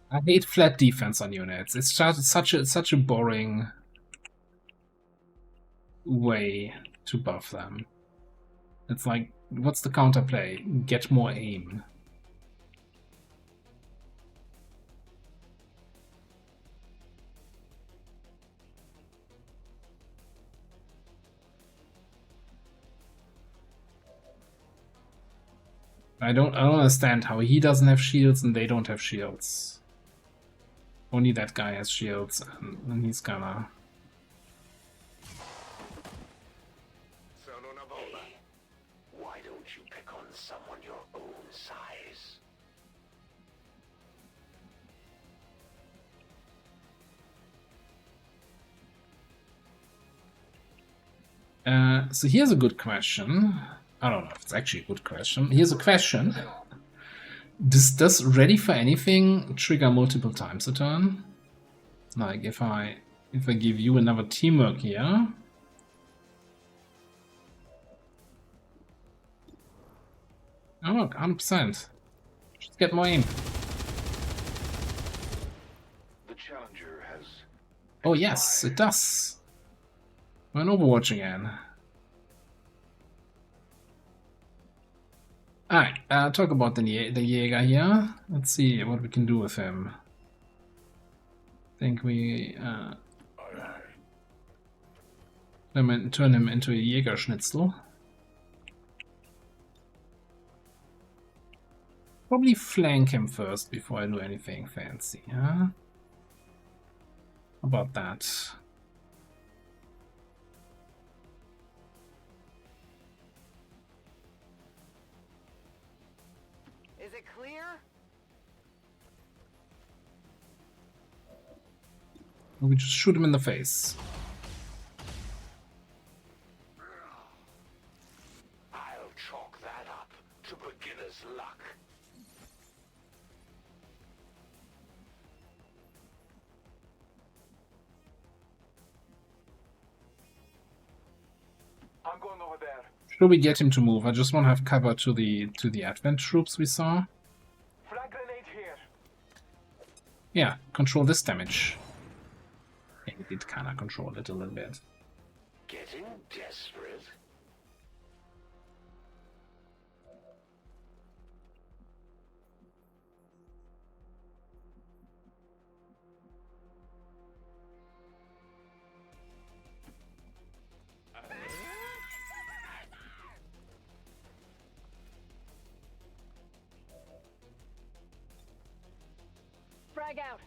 I hate flat defense on units. It's just such a boring way to buff them. It's like, what's the counterplay? Get more aim. I don't understand how he doesn't have shields and they don't have shields. Only that guy has shields, and he's gonna... Hey, why don't you pick on someone your own size? So here's a good question. I don't know if it's actually a good question. Here's a question. Does ready for anything trigger multiple times a turn? Like if I give you another teamwork here. Oh look, 100%. Just get more aim. The Challenger has... Oh yes, it does. We're in Overwatch again. Alright, talk about the Jaeger here. Let's see what we can do with him. I think we turn him into a Jäger Schnitzel. Probably flank him first before I do anything fancy, huh? How about that? Is it clear? Or we just shoot him in the face. I'll chalk that up to beginner's luck. I'm going over there. Should we get him to move? I just want to have cover to the advent troops we saw. Frag grenade here. yeah, control this damage. Yeah, he did kind of control it a little bit. Getting desperate? Frag out.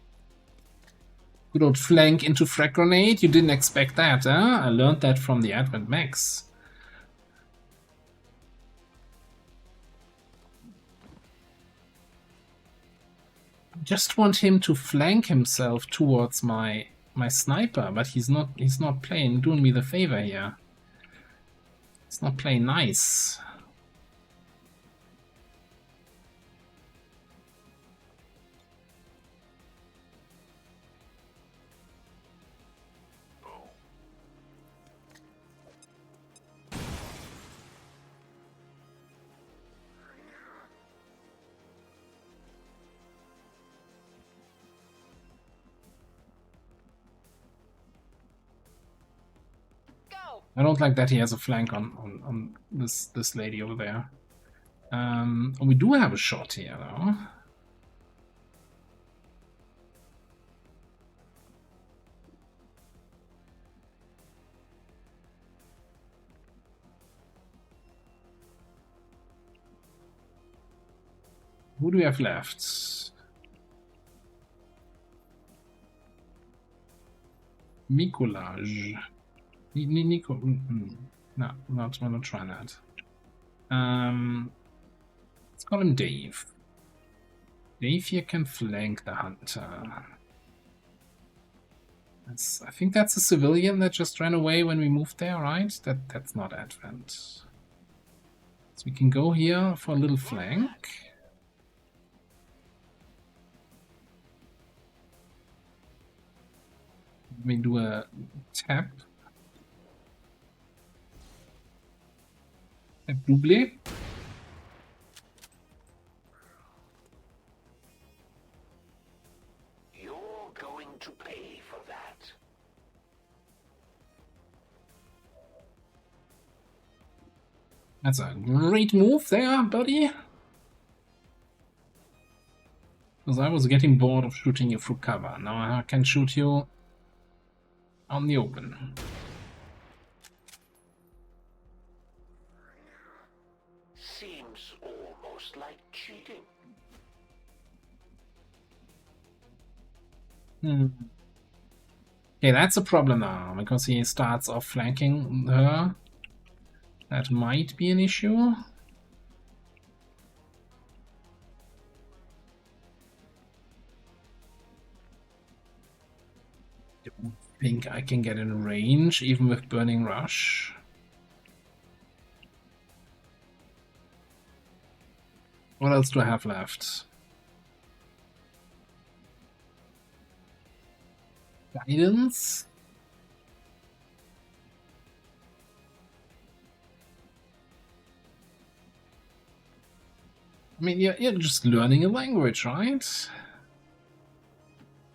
Good old flank into frag grenade. You didn't expect that, huh? I learned that from the Advent Max. I just want him to flank himself towards my sniper, but he's not doing me the favor here. He's not playing nice. I don't like that he has a flank on this lady over there. We do have a shot here though. Who do we have left? Mikolaj. Nico. No, we're not trying that. Let's call him Dave. Dave here can flank the hunter. I think that's a civilian that just ran away when we moved there, right? That's not Advent. So we can go here for a little flank. We do a tap. Tap double. You're going to pay for that. That's a great move there, buddy. Because I was getting bored of shooting you through cover. Now I can shoot you on the open. Seems almost like cheating. Okay, that's a problem now, because he starts off flanking her. That might be an issue. Don't think I can get in range, even with Burning Rush. What else do I have left? Guidance? I mean, you're just learning a language, right?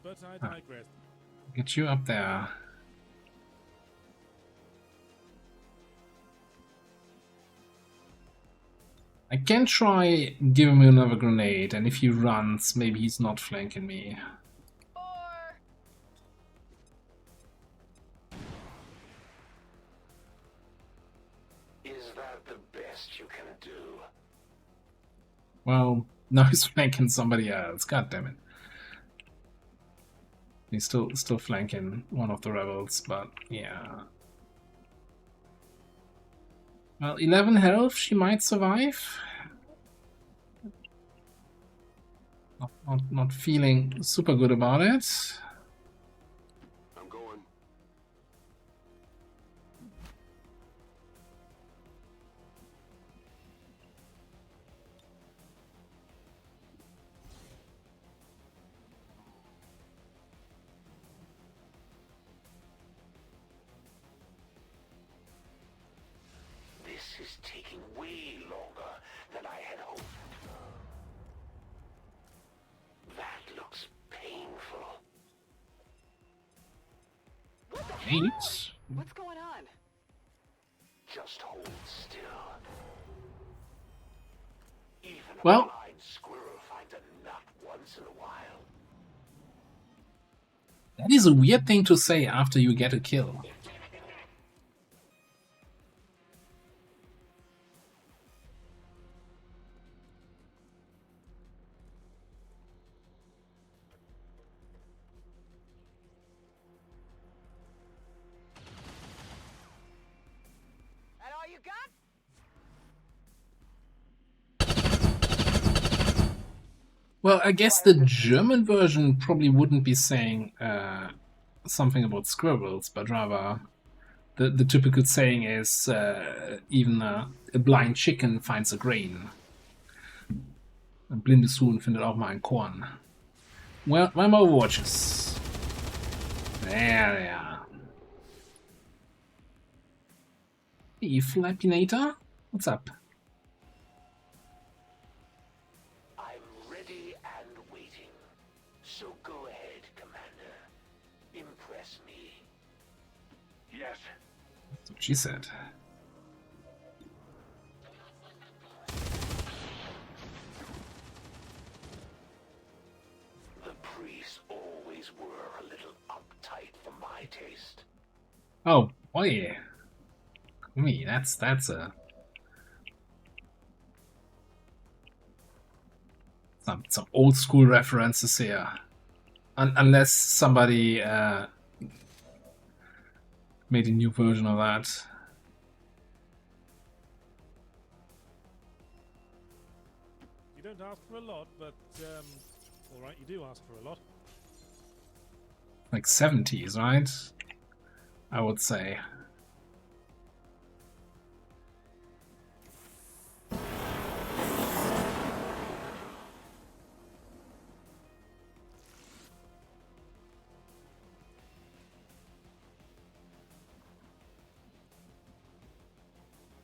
But I digress. Get you up there. I can try give him another grenade, and if he runs, maybe he's not flanking me. Is that the best you can do? Well, now he's flanking somebody else. God damn it. He's still flanking one of the rebels, but yeah. Well, 11 health, she might survive. Not feeling super good about it. I'm going. This is taking way longer than I had hoped. That looks painful. Right. What's going on? Just hold still. Even Well- a blind squirrel finds a nut once in a while. That is a weird thing to say after you get a kill. That all you got? Well, I guess the German version probably wouldn't be saying something about squirrels, but rather the typical saying is even a blind chicken finds a grain. Ein blindes Huhn findet auch mal ein Korn. Well, where are my Overwatches? There they are. Hey, Flappinator? What's up? I'm ready and waiting. So go ahead, Commander. Impress me. Yes. That's what she said. The priests always were a little uptight for my taste. Oh boy, me, that's a some old school references here. Unless somebody made a new version of that. You don't ask for a lot, but alright, you do ask for a lot. Like 70s, right? I would say.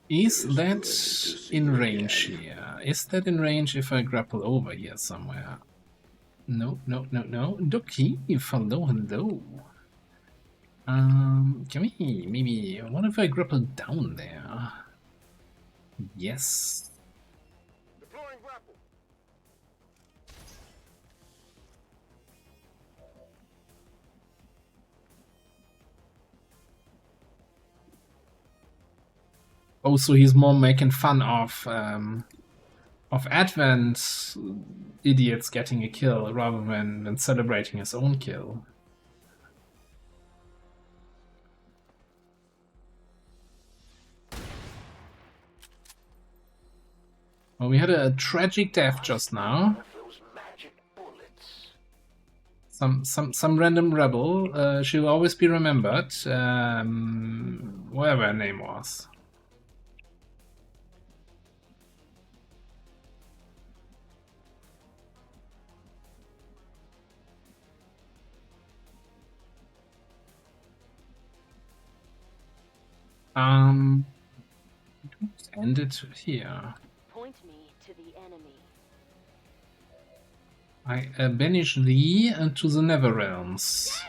Is that in range here? Is that in range if I grapple over here somewhere? No, no, no, no. Doki, hello, hello. Can we maybe... What if I grapple down there? Yes. Deploying grapple. Oh, so he's more making fun of Advent idiots getting a kill rather than celebrating his own kill. Well, we had a tragic death just now. Those magic bullets. Some random rebel. She'll always be remembered. Whatever her name was. End it here. Point me to the enemy. I banish thee to the Nether Realms.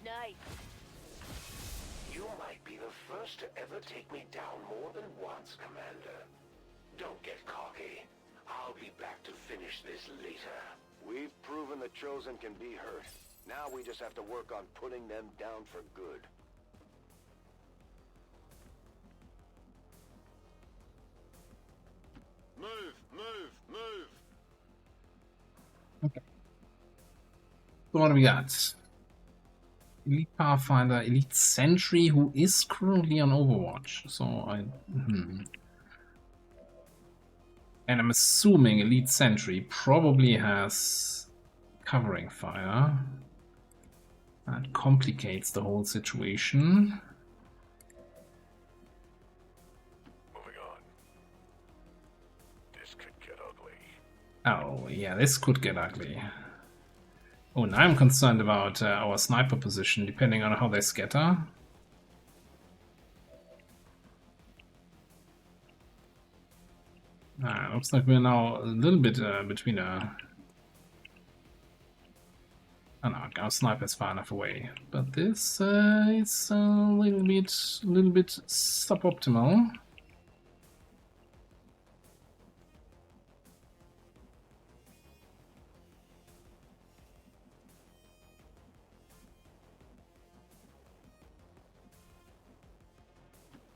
Nice. You might be the first to ever take me down more than once, Commander. Don't get cocky. I'll be back to finish this later. We've proven the Chosen can be hurt. Now we just have to work on putting them down for good. Move, move, move! Okay. So what do we got? Elite Pathfinder, Elite Sentry, who is currently on Overwatch. So And I'm assuming Elite Sentry probably has covering fire. That complicates the whole situation. Moving on. This could get ugly. Oh, yeah, this could get ugly. Oh, and I'm concerned about our sniper position, depending on how they scatter. Looks like we're now a little bit between oh no, our sniper's far enough away. But this is a little bit suboptimal.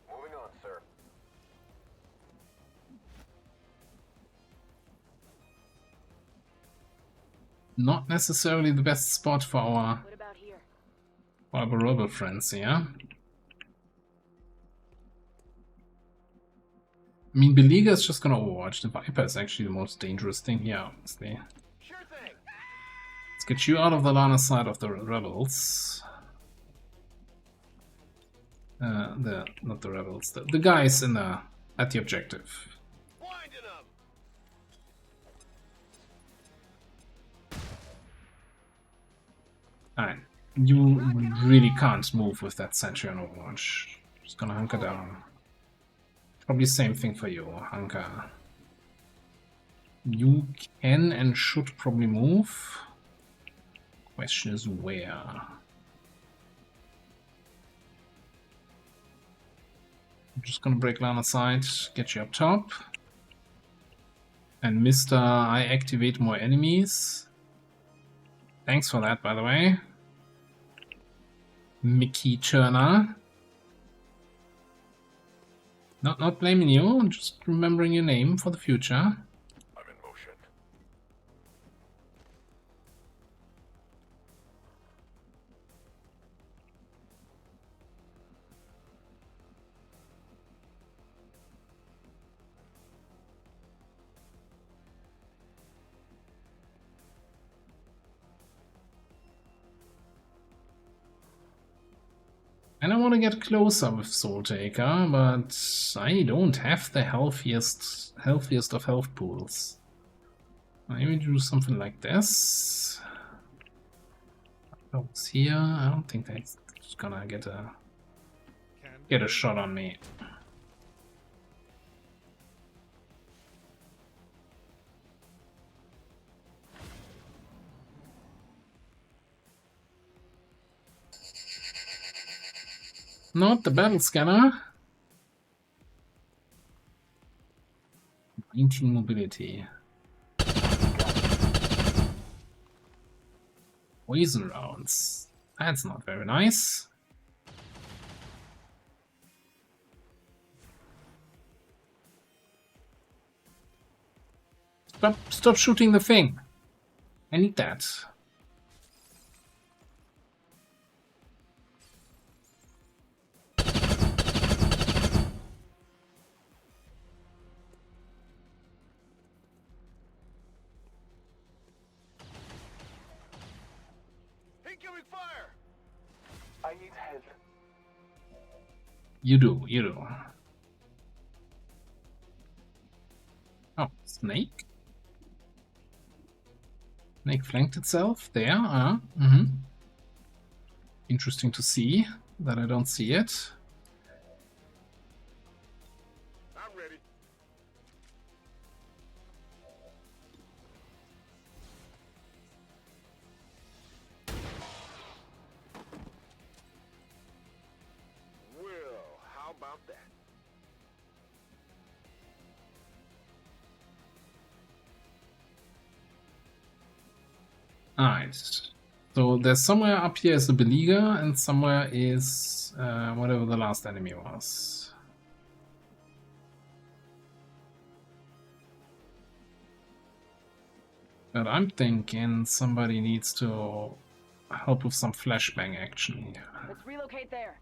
Moving on, sir. Not necessarily the best spot for our What about here? rebel friends here. I mean, Beleaguer is just gonna overwatch. The Viper is actually the most dangerous thing here, honestly. Sure thing. Let's get you out of the line of sight of the rebels. Not the rebels, the guys in the at the objective. Blinding them. Alright, you really can't move with that sentry on Overwatch. Just gonna hunker down. Probably same thing for you, hunker. You can and should probably move. Question is where. I'm just gonna break line of sight, get you up top. And Mr. I activate more enemies. Thanks for that, by the way. Mickey Turner. Not blaming you, just remembering your name for the future. I'm in motion. And I want to get closer with Soul Taker, but I don't have the healthiest of health pools. Maybe do something like this. What's here? I don't think that's gonna get a shot on me. Not the battle scanner. 19 mobility. Poison rounds. That's not very nice. Stop shooting the thing. I need that. Incoming fire! I need help. You do. Oh, snake? Snake flanked itself there. Interesting to see that I don't see it. I'm ready. Well, how about that? Alright. So there's somewhere up here is the Beleaguer, and somewhere is whatever the last enemy was. But I'm thinking somebody needs to help with some flashbang action here. Let's relocate there.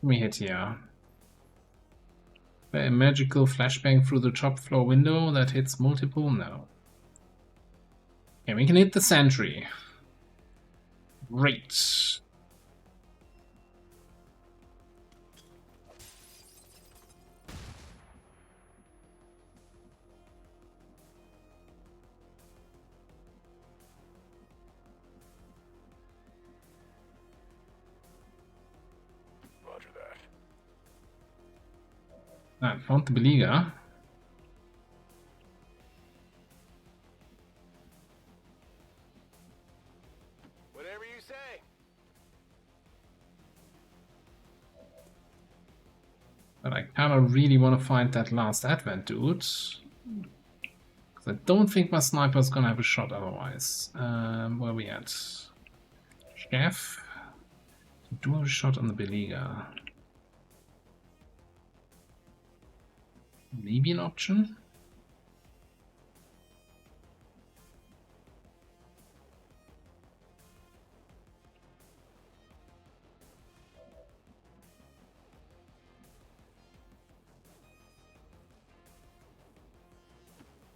Let me hit here. A magical flashbang through the top floor window that hits multiple? No. Okay, we can hit the sentry. Great. I found the beleaguer. Whatever you say. But I kind of really want to find that last advent dude. Because I don't think my sniper's gonna have a shot otherwise. Where are we at? Chef. Do have a shot on the beleaguer. Maybe an option?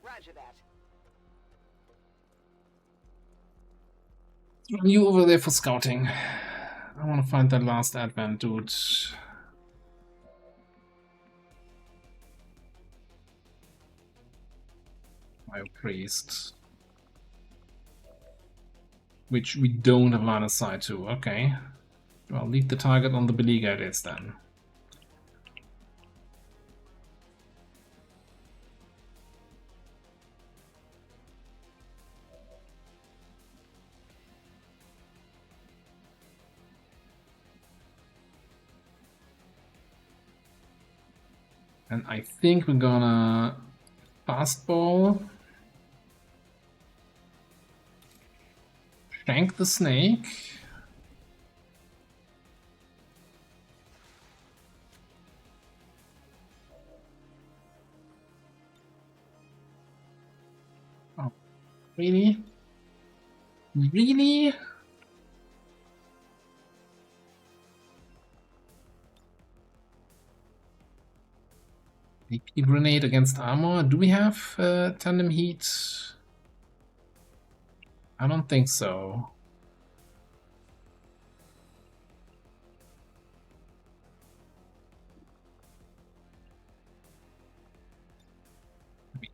Roger that. Run you over there for scouting. I want to find that last advent dude. Bio priest. Which we don't have line of sight to. Okay. Well, leave the target on the beleaguer it is then. And I think we're gonna fastball, shank the snake, oh, really? Really? AP grenade against armor. Do we have tandem heat? I don't think so.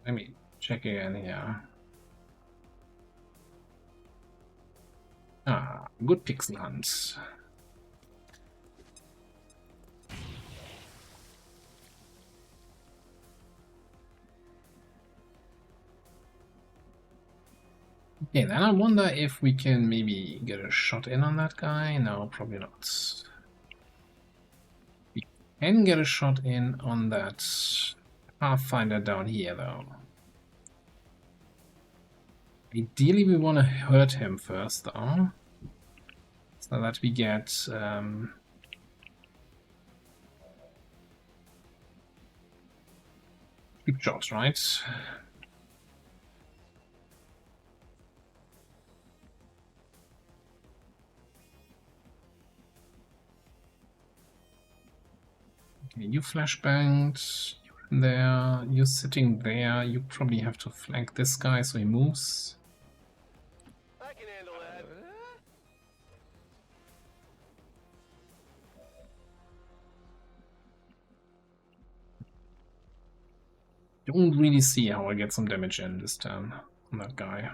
Let me check again here. Ah, good pixel hunt. Okay, then I wonder if we can maybe get a shot in on that guy. No, probably not. We can get a shot in on that Pathfinder down here, though. Ideally, we want to hurt him first, though, so that we get cheap shots, right? Okay, you flashbanged. You're in there. You're sitting there. You probably have to flank this guy so he moves. I can handle that. Don't really see how I get some damage in this turn on that guy.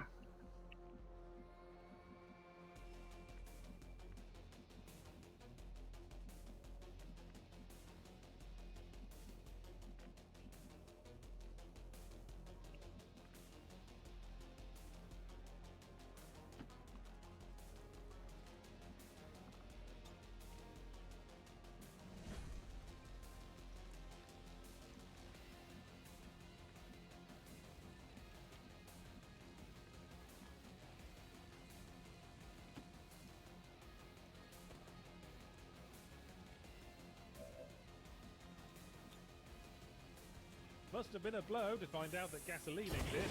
Must have been a blow to find out that gasoline exists.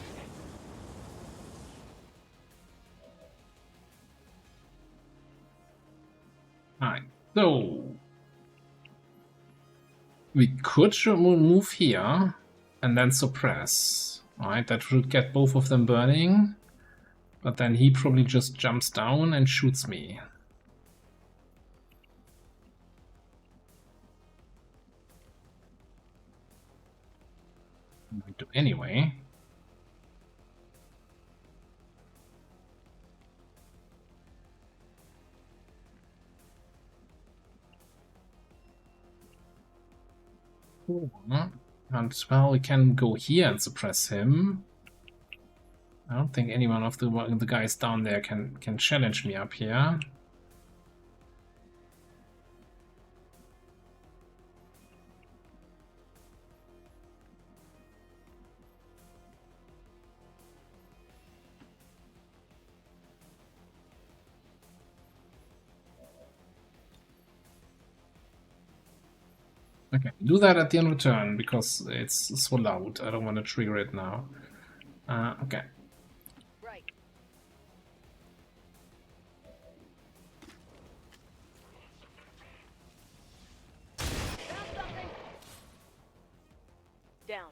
Alright, so we could move here and then suppress. Alright, that should get both of them burning, but then he probably just jumps down and shoots me. I do anyway. And well, we can go here and suppress him. I don't think anyone of the guys down there can challenge me up here. Okay, do that at the end of the turn because it's so loud. I don't want to trigger it now. Okay. Right. Found something. Down.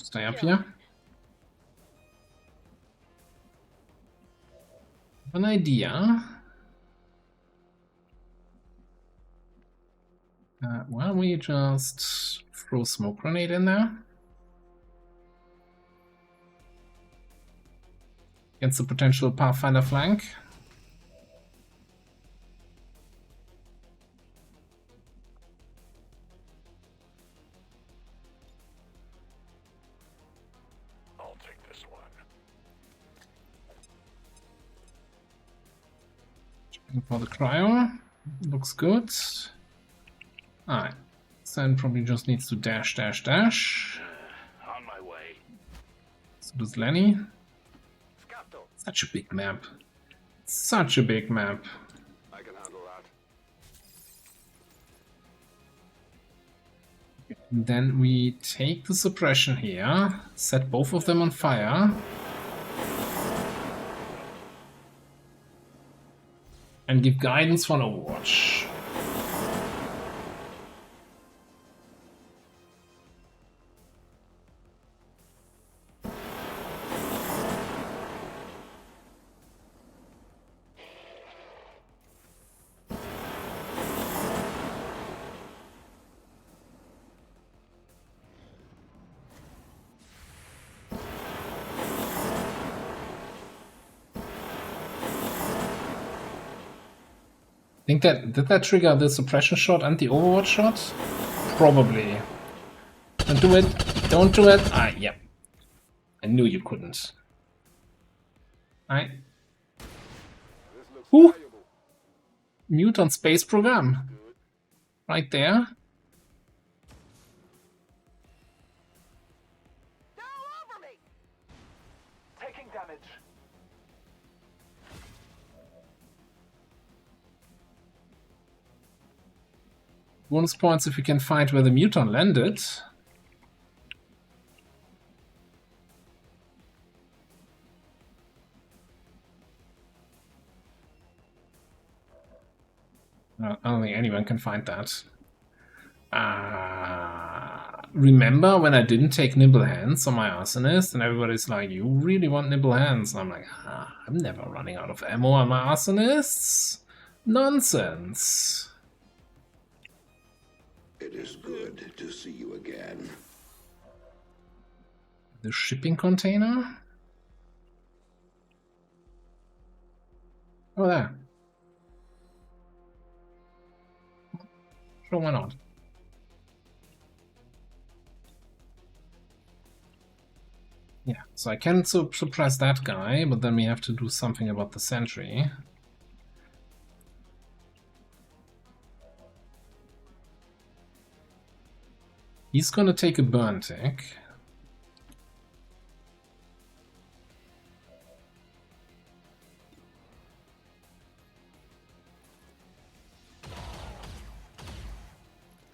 Stay up here. An idea. Why don't we just throw a smoke grenade in there? Against the potential Pathfinder flank. I'll take this one. Checking for the cryo. Looks good. Alright. Sen probably just needs to dash, dash, dash. On my way. So does Lenny. Scapto. Such a big map. Such a big map. I can handle that. Then we take the suppression here, set both of them on fire. And give guidance for an Overwatch. Think that did that trigger the suppression shot and the Overwatch shot? Probably. Don't do it. Don't do it. Ah, yeah. I knew you couldn't. Alright. Ooh. Mute on space program. Right there. Taking damage. Bonus points if you can find where the muton landed. I don't think anyone can find that. Remember when I didn't take Nimble Hands on my Arsonist and everybody's like, you really want Nimble Hands? And I'm like, I'm never running out of ammo on my Arsonists. Nonsense. It is good to see you again. The shipping container? Oh, there. Sure, why not? Yeah, so I can suppress that guy, but then we have to do something about the sentry. He's gonna take a burn tick.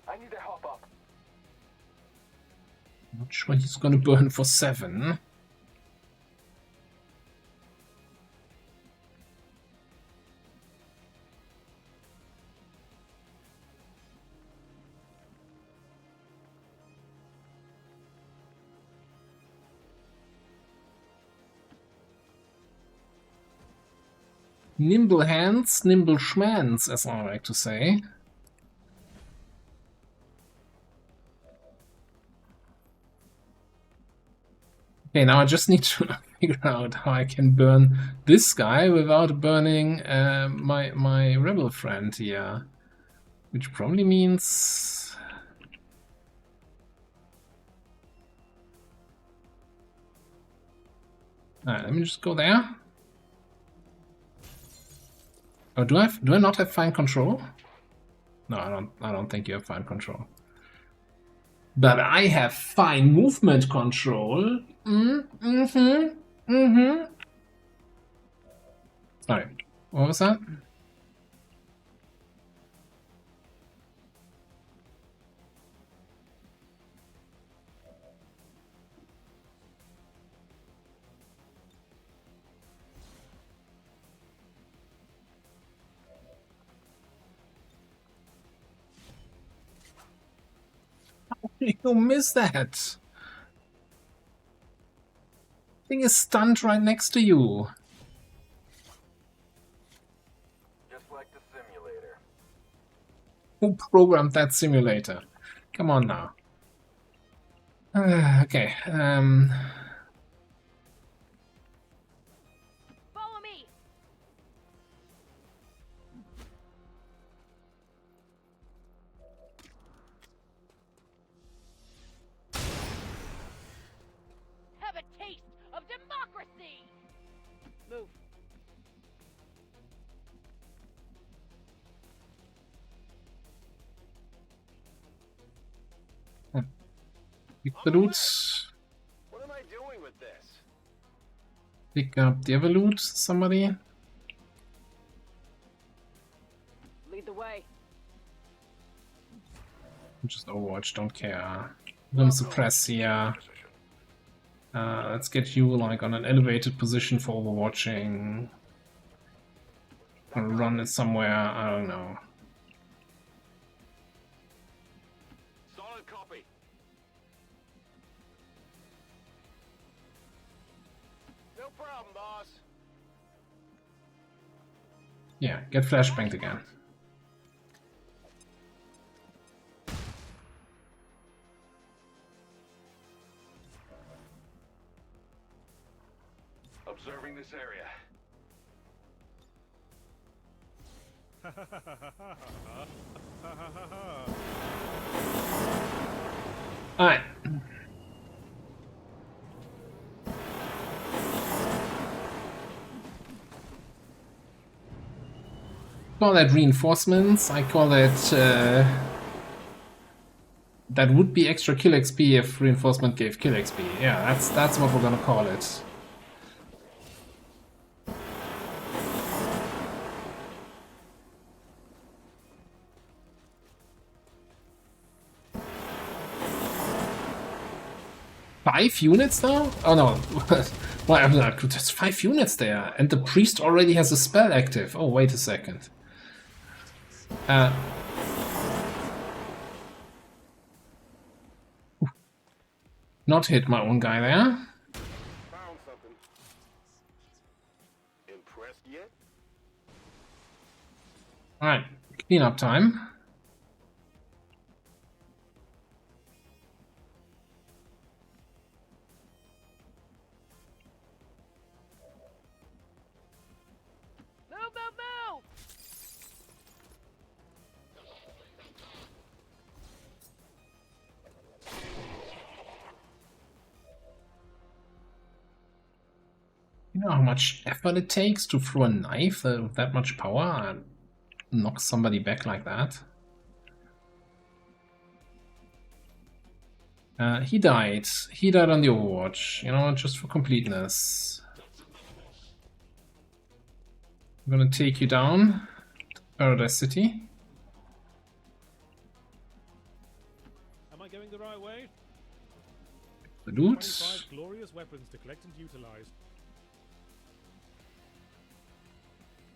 I need to hop up. Not sure he's gonna burn for 7. Nimble hands, nimble schmans, as I like to say. Okay, now I just need to figure out how I can burn this guy without burning my rebel friend here. Which probably means... Alright, let me just go there. Oh, do I not have fine control? No, I don't think you have fine control. But I have fine movement control. Sorry, what was that? How did you miss that? Thing is stunned right next to you. Just like the simulator. Who programmed that simulator? Come on now. Okay. Follow me. Have a taste of democracy. Move. Pick the loot. What am I doing with this? Pick up the other loot, somebody. Lead the way. Just Overwatch, don't care. I'm gonna suppress here. Let's get you like on an elevated position for overwatching. Gonna run it somewhere, I don't know. Solid copy. No problem, boss. Yeah, get flashbanged again. Observing this area. Alright. Call that reinforcements. I call that that would be extra kill XP if reinforcement gave kill XP. Yeah, that's what we're gonna call it. Five units now? Oh no. Well, there's 5 units there, and the priest already has a spell active. Oh, wait a second. Not hit my own guy there. Found something. Impressed yet? Alright, cleanup time. Move! You know how much effort it takes to throw a knife with that much power and knock somebody back like that? He died. He died on the Overwatch, you know, just for completeness. I'm gonna take you down to Paradise City. Am I going the right way? The loot. 25 glorious weapons to collect and utilize.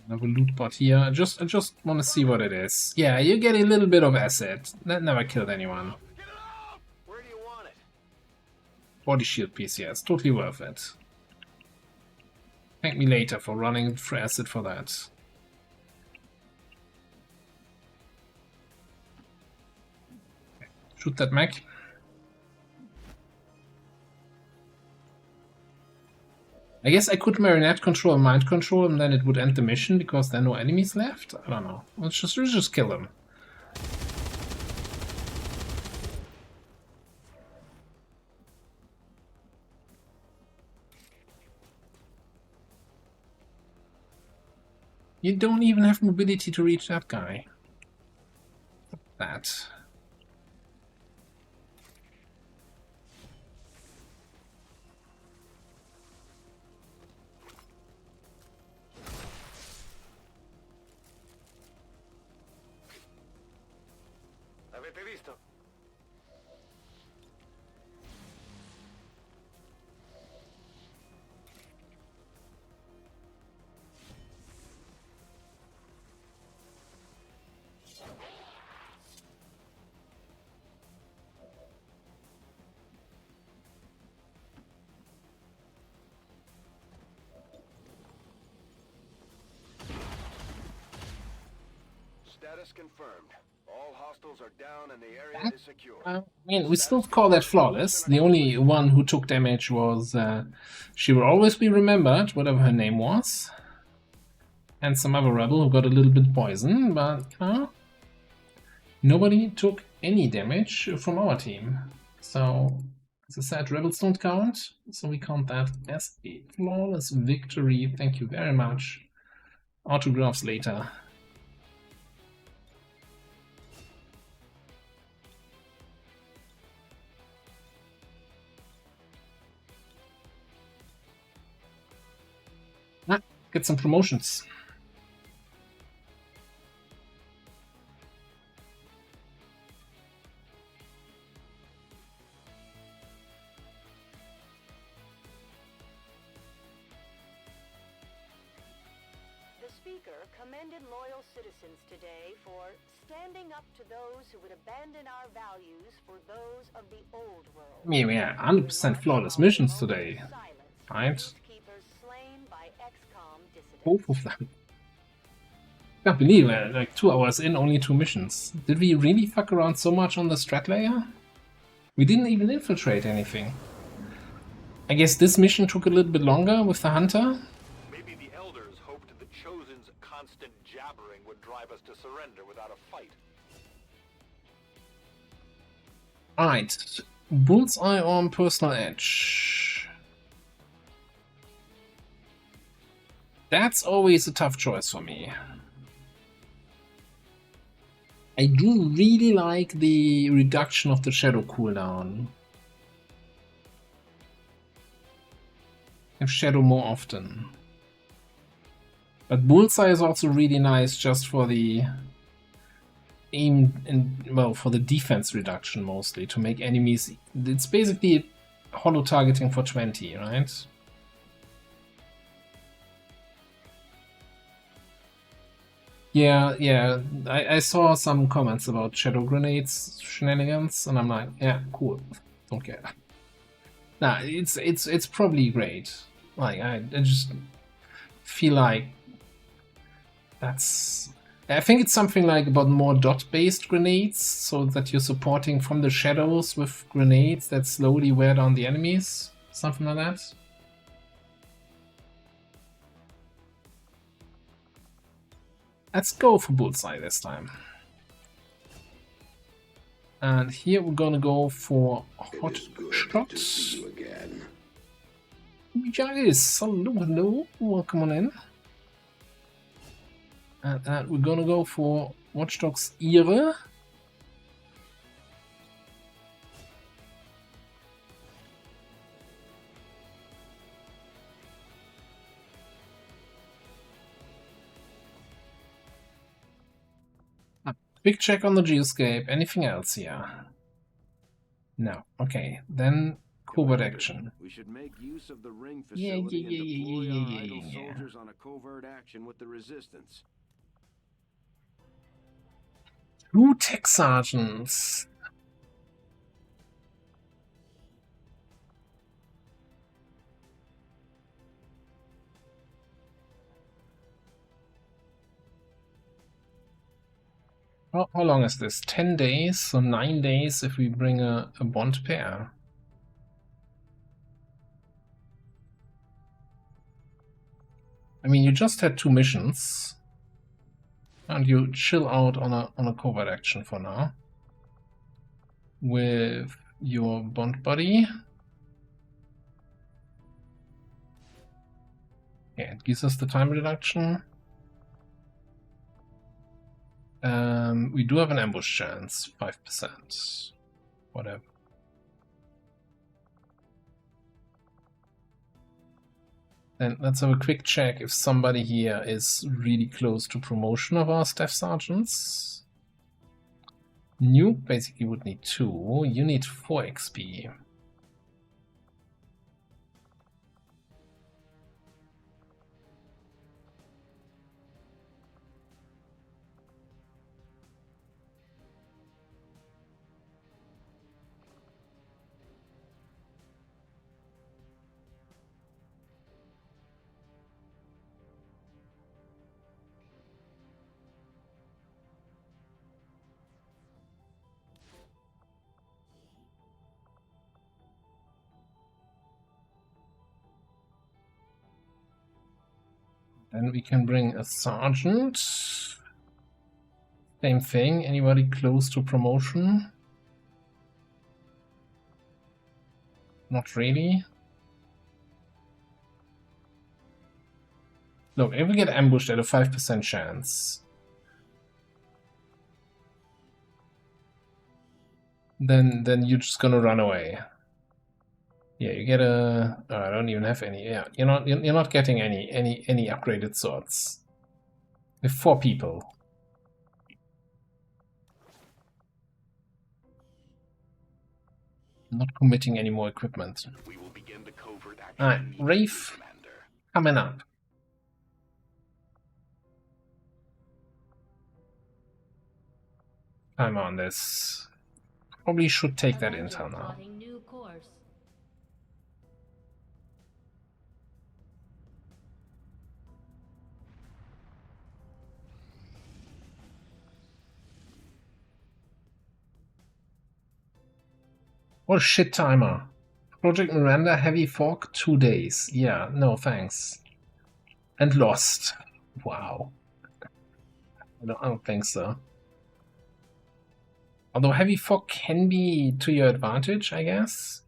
Another loot bot here. I just want to see what it is. Yeah, you get a little bit of asset. That never killed anyone. Get it off! Where do you want it? Body shield piece, yeah, it's totally worth it. Thank me later for running for acid for that. Shoot that mech. I guess I could marionette control and mind control, and then it would end the mission because there are no enemies left. I don't know. Let's just kill them. You don't even have mobility to reach that guy. That. Avete visto? Status confirmed. All hostiles are down and the area is secure. I mean, we still call that flawless. The only one who took damage was... she will always be remembered, whatever her name was. And some other rebel who got a little bit poisoned, but, you know, nobody took any damage from our team. So, as I said, rebels don't count, so we count that as a flawless victory. Thank you very much. Autographs later. Get some promotions. The speaker commended loyal citizens today for standing up to those who would abandon our values for those of the old world. I mean, we had 100% flawless missions today, right? Both of them. Can't believe it, like 2 hours in, only 2 missions. Did we really fuck around so much on the strat layer? We didn't even infiltrate anything. I guess this mission took a little bit longer with the hunter. Maybe the elders hoped the Chosen's constant jabbering would drive us to surrender without a fight. Alright, bullseye on personal edge. That's always a tough choice for me. I do really like the reduction of the shadow cooldown. Have shadow more often. But bullseye is also really nice just for the aim and, well, for the defense reduction mostly, to make enemies... It's basically hollow targeting for 20, right? Yeah, I saw some comments about shadow grenades shenanigans, and I'm like, yeah, cool, don't care. Nah, it's probably great. Like, I just feel like that's... I think it's something like about more dot-based grenades, so that you're supporting from the shadows with grenades that slowly wear down the enemies, something like that. Let's go for bullseye this time. And here we're gonna go for hot shots. Yes, hello, welcome on in. And we're gonna go for Watch Dogs Ire. Quick check on the geoscape. Anything else here? No. Okay, then covert action. We should make use of the ring facility and deploy our idle soldiers on a covert action with the resistance. 2 tech sergeants. How long is this? 10 days, so 9 days if we bring a bond pair. mean, you just had 2 missions. And you chill out on a covert action for now. With your bond buddy. Yeah, it gives us the time reduction. We do have an ambush chance, 5%. Whatever. Then let's have a quick check if somebody here is really close to promotion of our staff sergeants. Nuke basically would need 2. You need 4 XP. Then we can bring a sergeant. Same thing. Anybody close to promotion? Not really. Look, if we get ambushed at a 5% chance, then you're just gonna run away. Yeah, you get a. Oh, I don't even have any. Yeah, you're not getting any upgraded swords. With 4 people. Not committing any more equipment. We will begin the covert action. Alright, Rafe coming up. I'm on this. Probably should take that intel now. New course. What a shit timer. Project Miranda, Heavy Fog, 2 days. Yeah, no thanks. And lost. Wow. I don't think so. Although Heavy Fog can be to your advantage, I guess.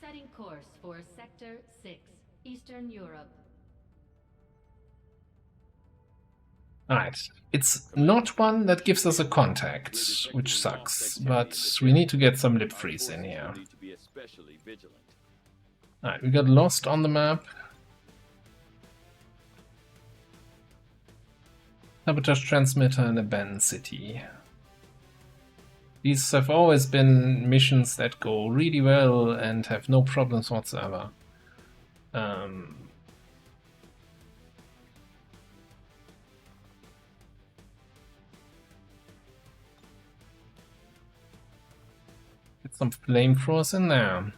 Setting course for Sector 6, Eastern Europe. Alright, it's not one that gives us a contact, which sucks, but we need to get some lip freeze in here. Alright, we got lost on the map. Sabotage transmitter and abandoned city. These have always been missions that go really well and have no problems whatsoever. Get some flamethrowers in there.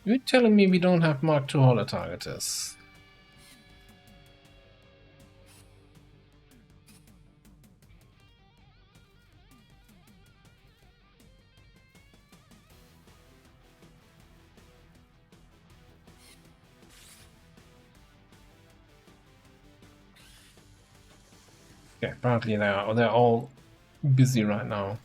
You're telling me we don't have Mark II holo targeters? Okay, apparently they're all busy right now.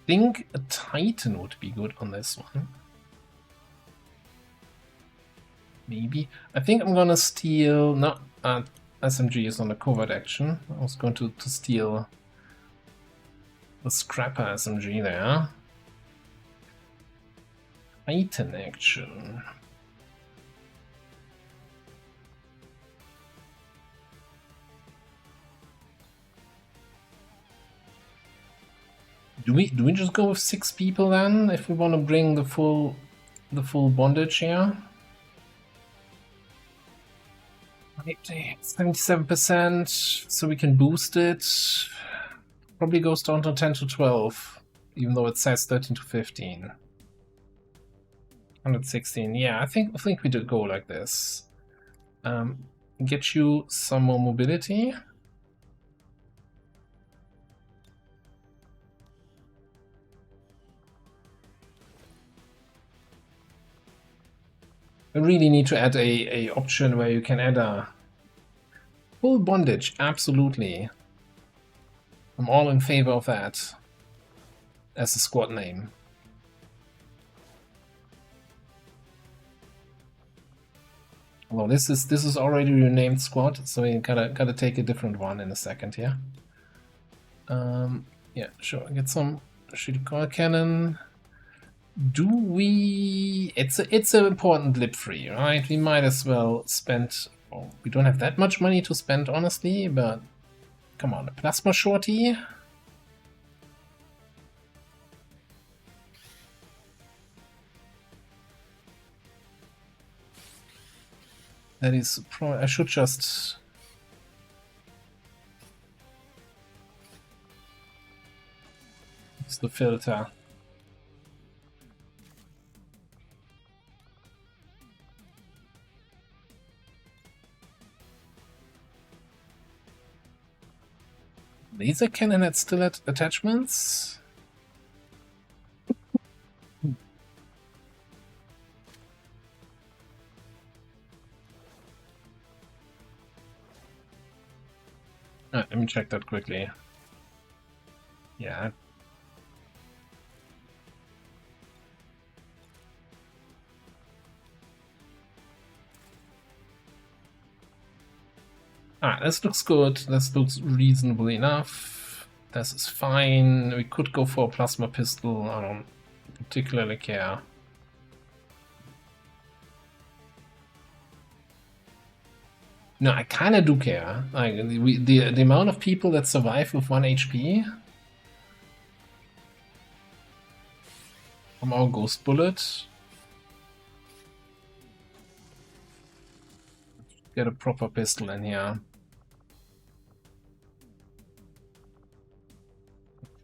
I think a Titan would be good on this one. Maybe. I think I'm gonna steal... No, SMG is on the covert action. I was going to steal the Scrapper SMG there. Titan action. Do we just go with 6 people then, if we want to bring the full bondage here? 77%, so we can boost it. Probably goes down to 10 to 12, even though it says 13 to 15. 116. Yeah, I think we did go like this. Get you some more mobility. I really need to add a option where you can add a full bondage. Absolutely. I'm all in favor of that as a squad name. Well, this is already renamed squad, so we gotta take a different one in a second here. Yeah, sure. Get some shield core cannon. Do we? It's an important lip free, right? We might as well spend. Oh, we don't have that much money to spend, honestly, but come on, a plasma shorty. That is probably. I should just. Use the filter. Laser cannon had still had attachments. Let me check that quickly. Yeah. This looks good. This looks reasonable enough. This is fine. We could go for a plasma pistol. I don't particularly care. No, I kind of do care. Like the amount of people that survive with 1 HP from our ghost bullet. Get a proper pistol in here.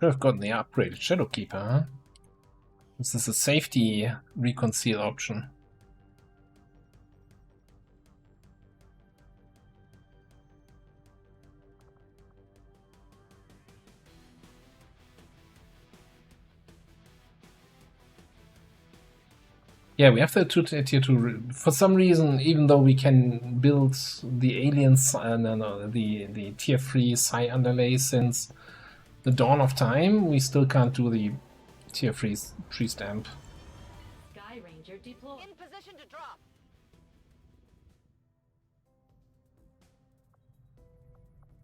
Should have gotten the upgraded Shadowkeeper, huh? This is a safety reconceal option. Yeah, we have the tier 2. For some reason, even though we can build the aliens, the tier 3 psi underlay since the dawn of time, we still can't do the tier 3 tree stamp. Sky Ranger deployed. In position to drop.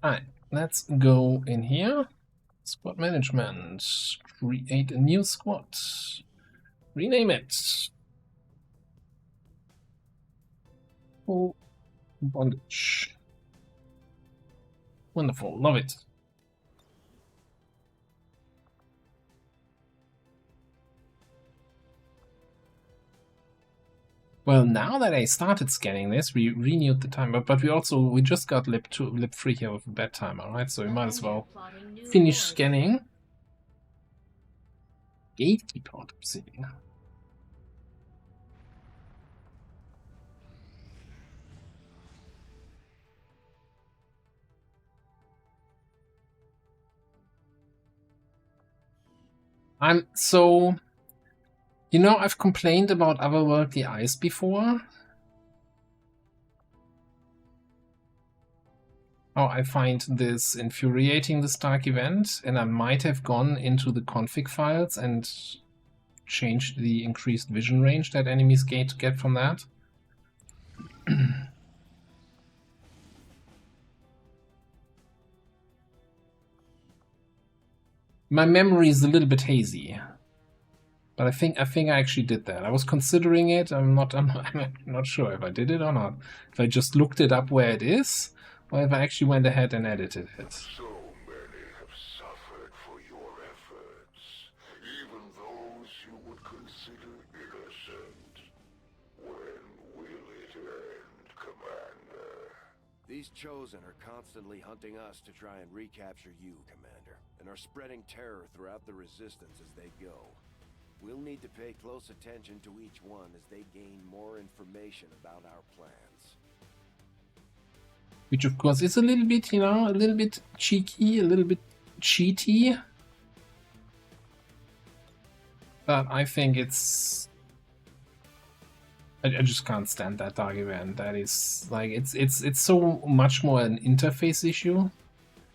Alright, let's go in here. Squad management. Create a new squad. Rename it. Full bondage. Wonderful, love it. Well, now that I started scanning this, we renewed the timer, but we just got lip 3 here with a bad timer, right? So we might as well finish scanning. Gatekeeper autopsy. So, you know, I've complained about otherworldly eyes before. Oh, I find this infuriating, this dark event, and I might have gone into the config files and changed the increased vision range that enemies get from that. My memory is a little bit hazy, but I think I actually did that. I was considering it. I'm not sure if I did it or not. If I just looked it up where it is, or if I actually went ahead and edited it. So many have suffered for your efforts, even those you would consider innocent. When will it end, Commander? These Chosen are constantly hunting us to try and recapture you, Commander, and are spreading terror throughout the Resistance as they go. We'll need to pay close attention to each one as they gain more information about our plans. Which of course is a little bit, you know, a little bit cheeky, a little bit cheaty. But I think it's... I just can't stand that argument. That is like it's so much more an interface issue,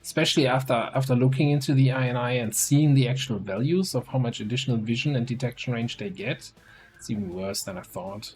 especially after looking into the INI and seeing the actual values of how much additional vision and detection range they get. It's even worse than I thought.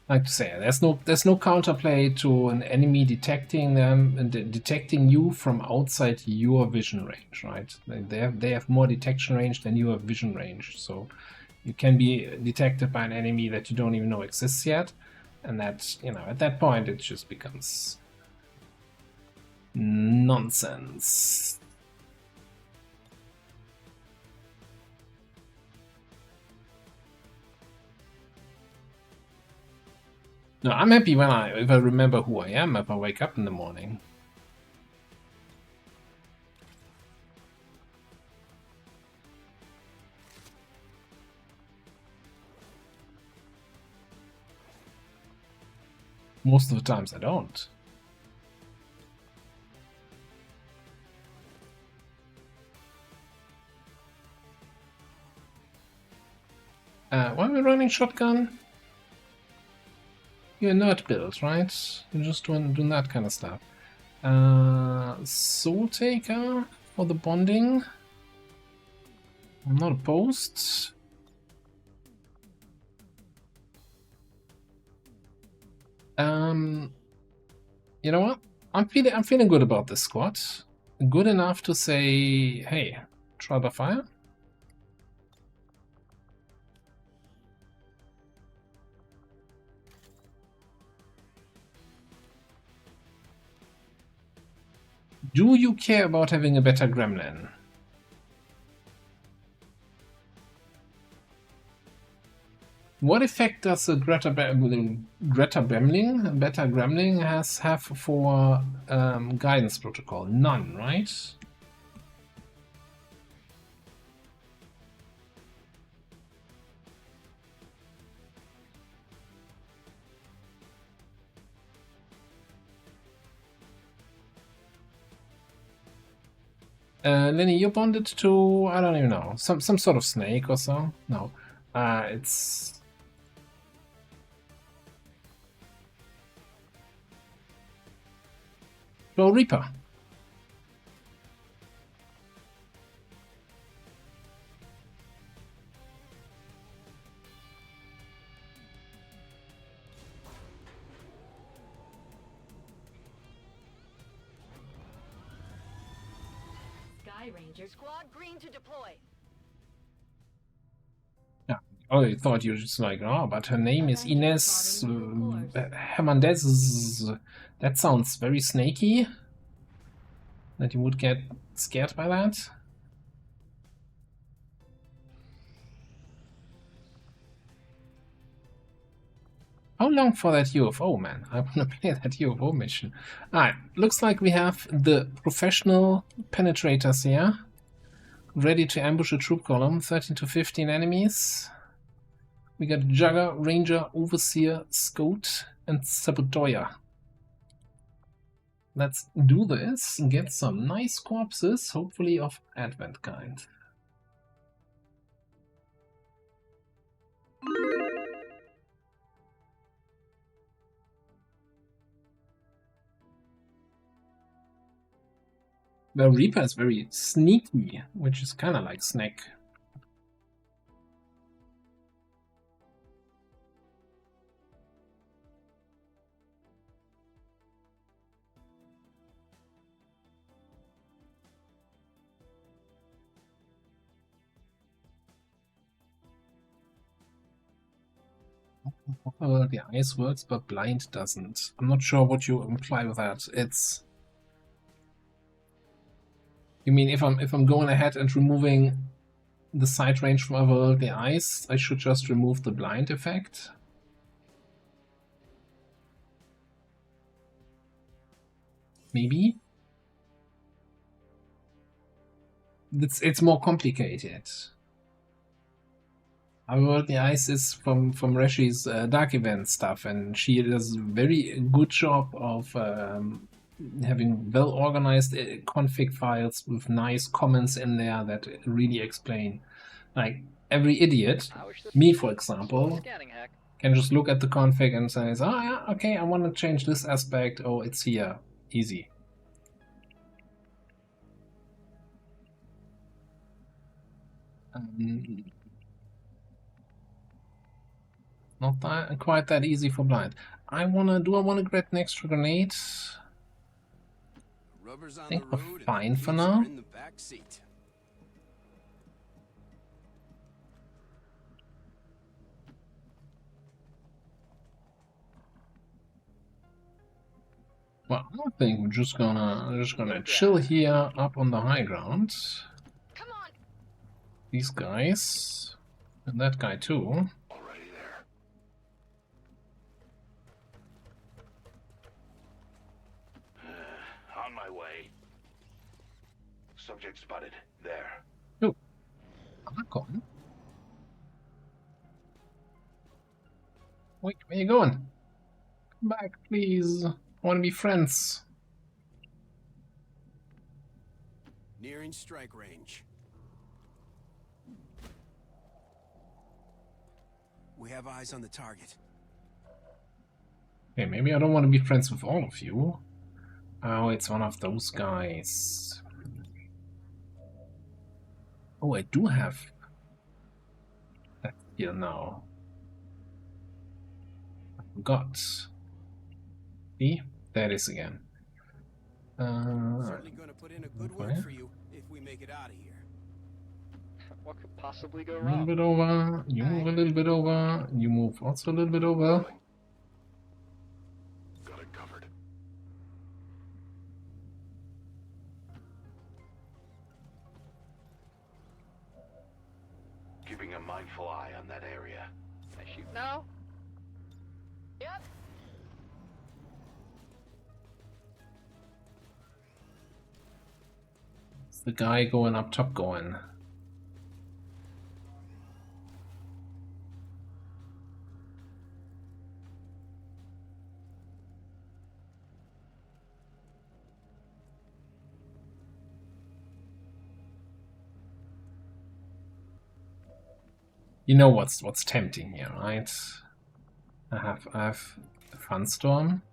Like to say, there's no counterplay to an enemy detecting them and detecting you from outside your vision range, right? They have more detection range than you have vision range, so you can be detected by an enemy that you don't even know exists yet, and that, you know, at that point it just becomes nonsense. No, I'm happy if I remember who I am if I wake up in the morning. Most of the times I don't. Why are we running shotgun? You're not built, right? You're just doing that kind of stuff. Soul Taker for the bonding. I'm not opposed. You know what? I'm feeling good about this squad. Good enough to say, hey, try the fire. Do you care about having a better gremlin? What effect does a better gremlin have for guidance protocol? None, right? Lenny, you're bonded to, I don't even know, some sort of snake or so? No. It's... Well, Reaper. Sky Ranger. Squad green to deploy. Yeah. Oh, I thought you were just like, oh, but her name is Ines Hernandez. That sounds very snaky. That you would get scared by that. How long for that UFO, man? I want to play that UFO mission. Alright, looks like we have the professional penetrators here. Ready to ambush a troop column. 13 to 15 enemies. We got Jugger, Ranger, Overseer, Scout, and Saboteur. Let's do this and get some nice corpses, hopefully of Advent kind. The Reaper is very sneaky, which is kind of like Snake. Well, the eyes works, but blind doesn't. I'm not sure what you imply with that. It's... You mean if I'm going ahead and removing the sight range from otherworldly eyes, I should just remove the blind effect? Maybe? It's more complicated. Otherworldly Eyes is from Reshi's Dark Event stuff, and she does a very good job of having well-organized config files with nice comments in there that really explain. Like, every idiot, me for example, can just look at the config and says, oh yeah, okay, I want to change this aspect, oh, it's here. Easy. Not that, quite that easy for blind. Do I want to grab an extra grenade? I think we're fine for now. In the back seat. Well, I think we're just gonna chill here up on the high ground. Come on. These guys and that guy too. Already there. On my way. Subject spotted. There. Oh, back on. Wait, where you going? Come back, please. I want to be friends. Nearing strike range. We have eyes on the target. Okay, maybe I don't want to be friends with all of you. Oh, it's one of those guys. Oh, I do have that here now. I forgot. See? There it is again. Certainly going to put in a good word for you if we make it out of here. What could possibly go A wrong? little bit over. You move a little bit over. You move also a little bit over. Got it covered. Keeping a mindful eye on that area. I shoot now? Yep. It's the guy going up top going. You know what's tempting here, right? I have a fun storm.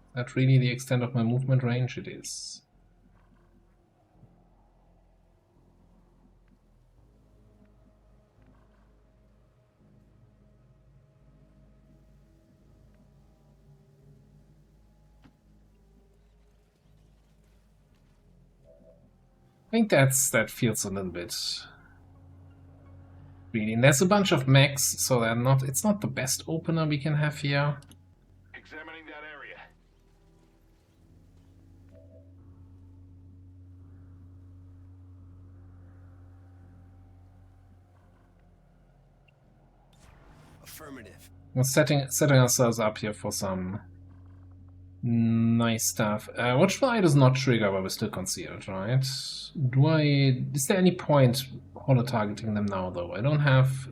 Is that really the extent of my movement range? It is. I think that feels a little bit greedy. And there's a bunch of mechs, so it's not the best opener we can have here. Examining that area. Affirmative. We're setting ourselves up here for some nice stuff. Watchful Eye does not trigger while we're still concealed, right? Is there any point holo-targeting them now, though? I don't have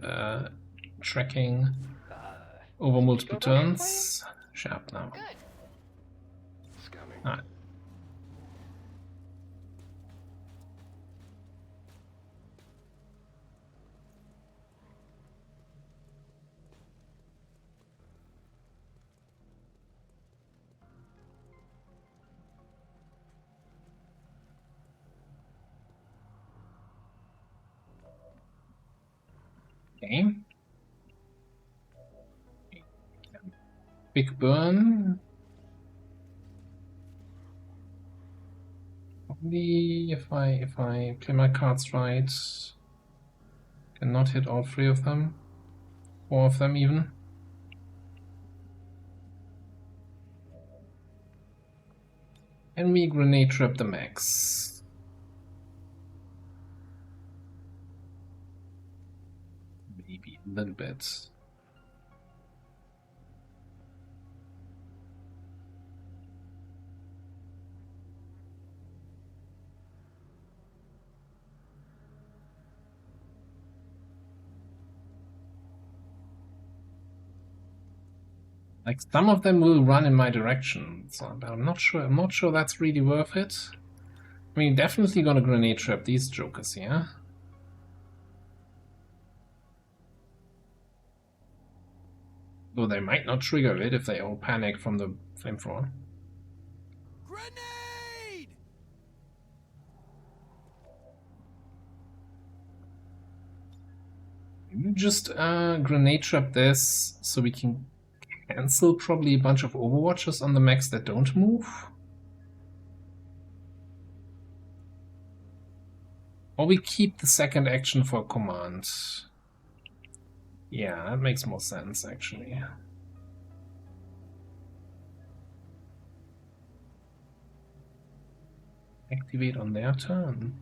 tracking over multiple turns. Sharp now. Scanning. Alright. Okay. Big burn. Only if I play my cards right, cannot hit all three of them. 4 of them even. And we grenade trap the max. Maybe a little bit. Like some of them will run in my direction, so I'm not sure. I'm not sure that's really worth it. I mean, definitely gonna grenade trap these jokers here. Though they might not trigger it if they all panic from the flamethrower. Grenade! Maybe just grenade trap this so we can cancel probably a bunch of overwatches on the mechs that don't move. Or we keep the second action for command. Yeah, that makes more sense actually. Activate on their turn.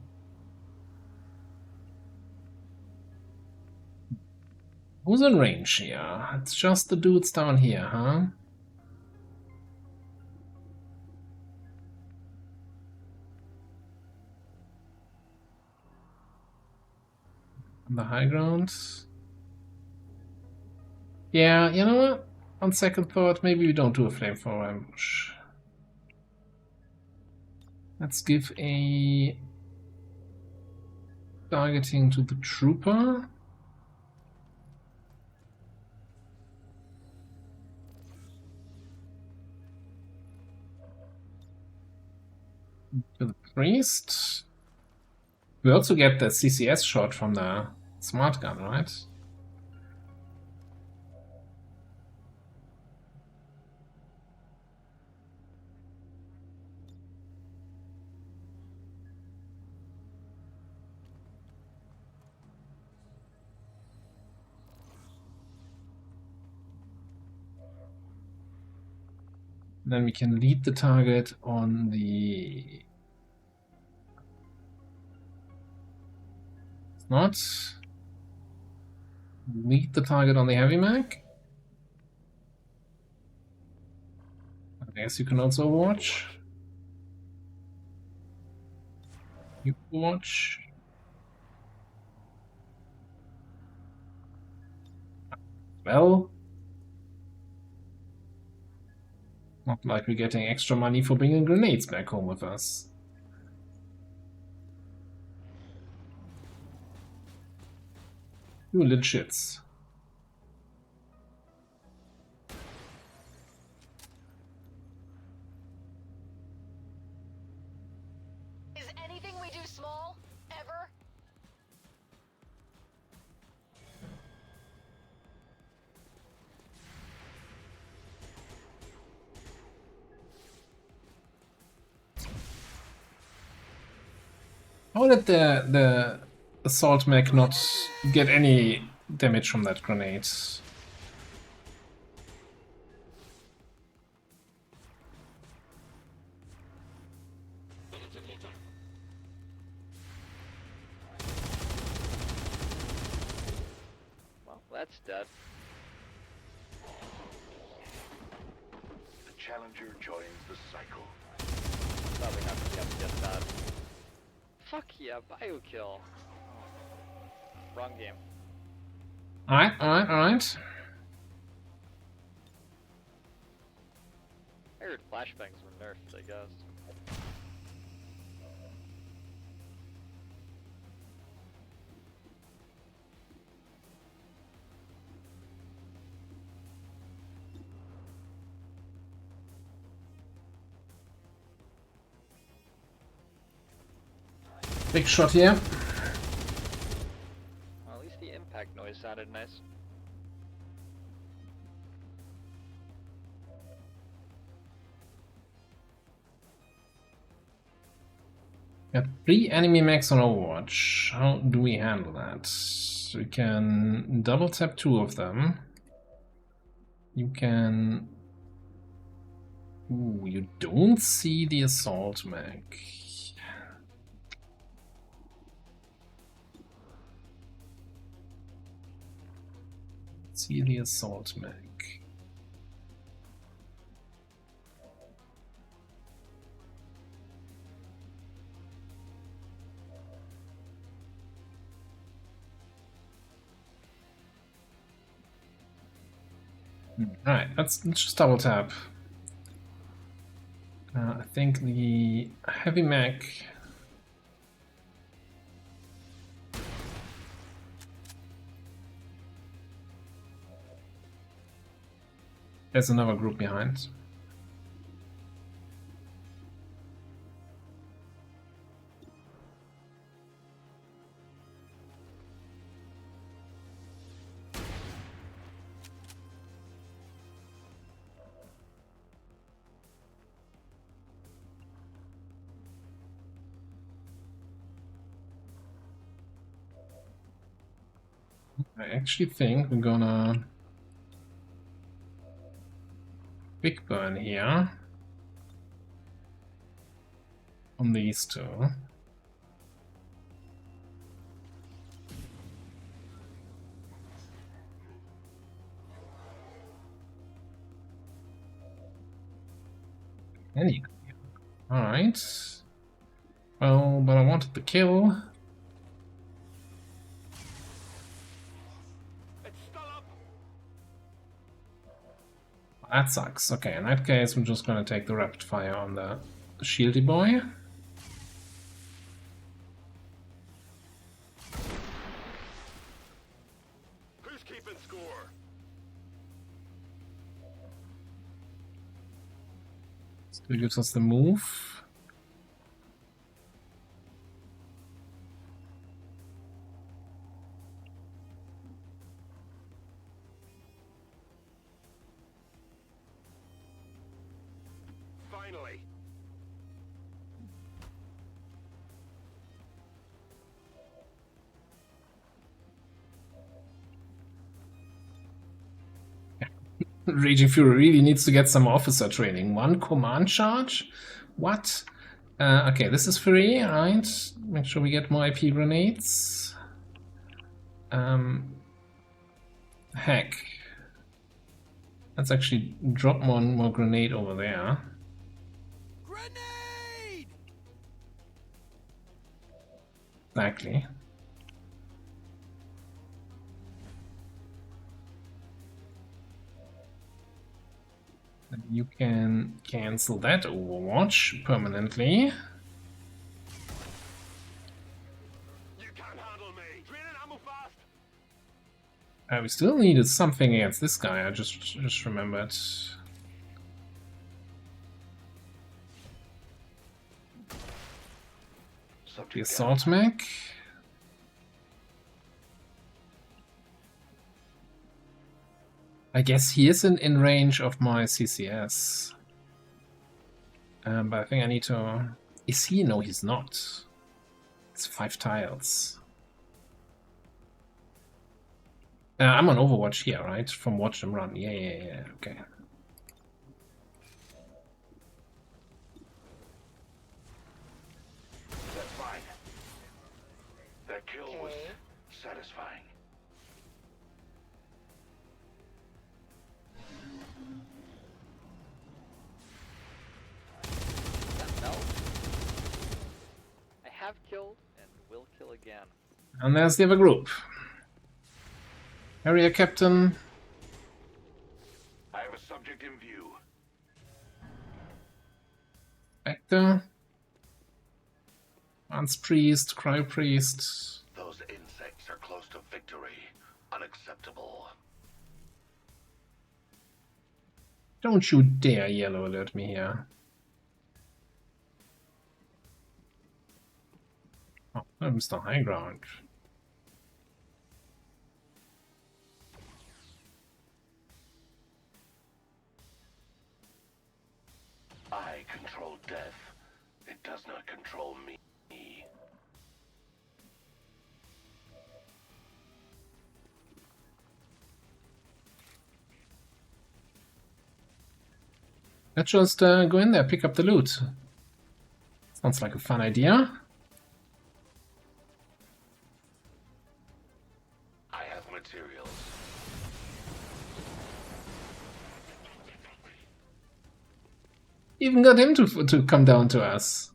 Who's in range here? It's just the dudes down here, huh? On the high ground. Yeah, you know what? On second thought, maybe we don't do a flamethrower ambush. Let's give a targeting to the trooper. To the priest. We also get the CCS shot from the smart gun, right? Then we can lead the target on the... It's not. Lead the target on the heavy mag. I guess you can also overwatch. You watch. Well. Not like we're getting extra money for bringing grenades back home with us. You little shits. Is anything we do small, ever? How did the assault mech not get any damage from that grenade? Well, that's dead. The challenger joins the cycle. Probably not gonna get that. Fuck yeah, bio kill. Wrong game. Alright. I heard flashbangs were nerfed, I guess. Big shot here. Well, at least the impact noise sounded nice. Got 3 enemy mechs on Overwatch. How do we handle that? We can double tap 2 of them. You can... Ooh, you don't see the assault mech. See the assault mech. Alright, let's just double tap. I think the heavy mech there's another group behind. I actually think we're gonna big burn here on these 2. Alright. Well, but I wanted the kill. That sucks. Okay, in that case, we're just gonna take the rapid fire on the shieldy boy. Who's keeping score? Still gives us the move. Finally. Raging Fury really needs to get some officer training. 1 command charge? What? Okay, this is free, right? Make sure we get more IP grenades. Heck. Let's actually drop one more grenade over there. Grenade! Exactly. And you can cancel that Overwatch permanently. You can't handle me. Draining ammo fast. We still needed something against this guy. I just remembered. The assault mech. I guess he is in range of my CCS. But I think I need to... Is he? No, he's not. It's 5 tiles. I'm on Overwatch here, right? From Watch Them Run. Yeah, okay. That's fine. That kill was satisfying. No. I have killed and will kill again. And there's the other group. Area Captain. I have a subject in view. Vector. Lance Priest, Cryo Priest. Those insects are close to victory. Unacceptable. Don't you dare yellow alert me here. Oh, I'm Mr. High Ground. I control death. It does not control me. Let's just go in there, pick up the loot. Sounds like a fun idea. I have materials. Even got him to come down to us.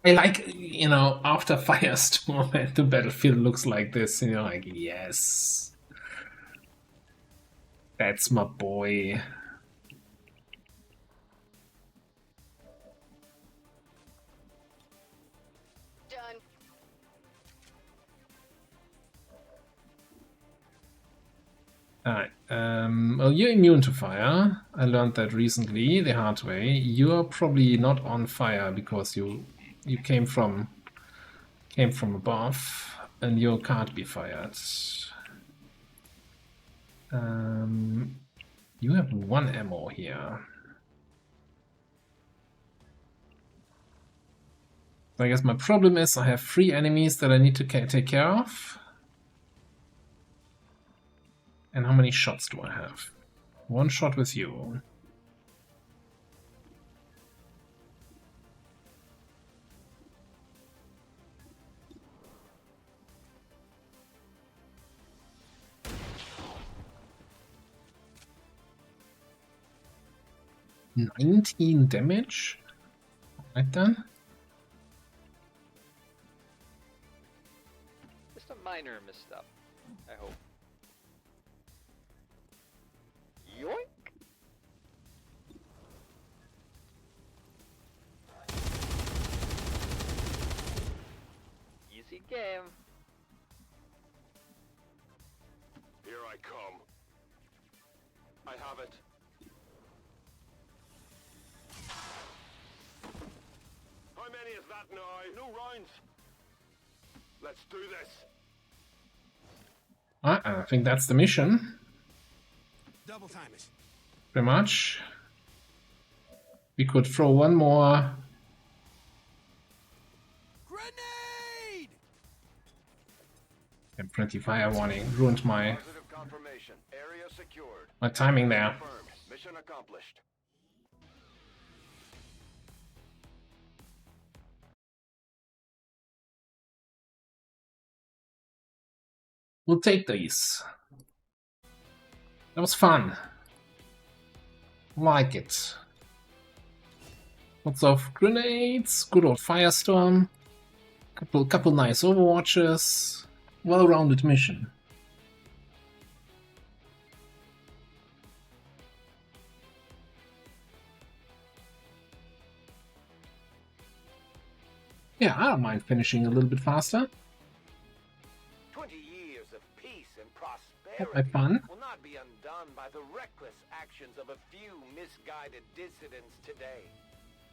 I like, you know, after Firestorm, the battlefield looks like this, and you're like, yes. That's my boy. Done. Alright, well, you're immune to fire. I learned that recently, the hard way. You're probably not on fire because you came from above, and you can't be fired. You have 1 ammo here. So I guess my problem is I have 3 enemies that I need to take care of. And how many shots do I have? 1 shot with you. $19 damage? Right then. Just a minor misstep, I hope. Yoink! Easy game. Here I come. I have it. How many is that now? No rounds. Let's do this. I think that's the mission. Double time it. Pretty much. We could throw 1 more. Grenade! And plenty fire warning. Ruined my Positive confirmation. Area secured. timing there. Confirmed. Mission accomplished. We'll take these. That was fun. Like it. Lots of grenades, good old Firestorm, couple nice Overwatches, well-rounded mission. Yeah, I don't mind finishing a little bit faster. 20 years of peace and Have prosperity fun. will not be undone by the reckless actions of a few misguided dissidents today.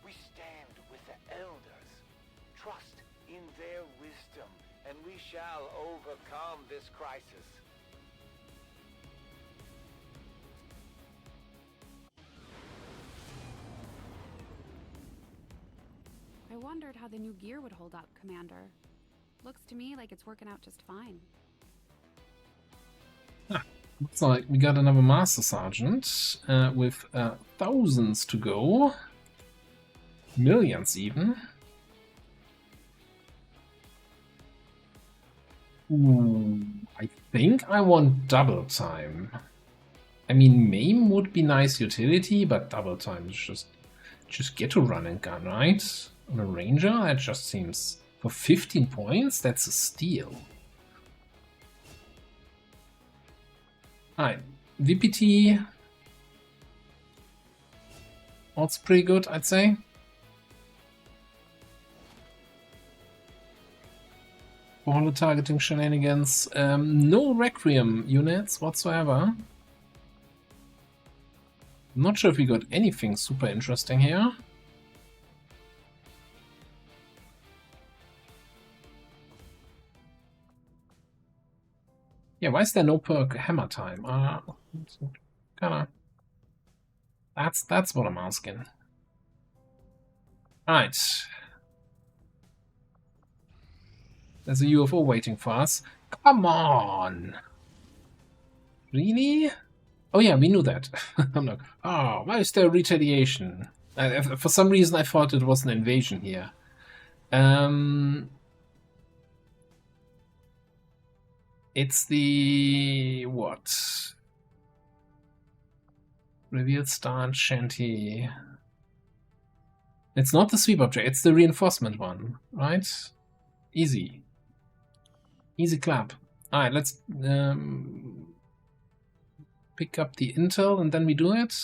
We stand with the elders, trust in their wisdom, and we shall overcome this crisis. I wondered how the new gear would hold up, Commander. Looks to me like it's working out just fine. Looks like we got another Master Sergeant with thousands to go. Millions even. Ooh, I think I want double time. I mean, maim would be nice utility, but double time is just get to run and gun, right? On a ranger, that just seems for 15 points. That's a steal. Alright, VPT. Also pretty good, I'd say. For holo targeting shenanigans. No Requiem units whatsoever. Not sure if we got anything super interesting here. Yeah, why is there no perk hammer time? Kinda. That's what I'm asking. Alright. There's a UFO waiting for us. Come on! Really? Oh yeah, we knew that. I'm like, oh, why is there retaliation? For some reason I thought it was an invasion here. It's the... what? Revealed start shanty. It's not the sweep object, it's the reinforcement one, right? Easy. Easy clap. Alright, let's pick up the intel and then we do it.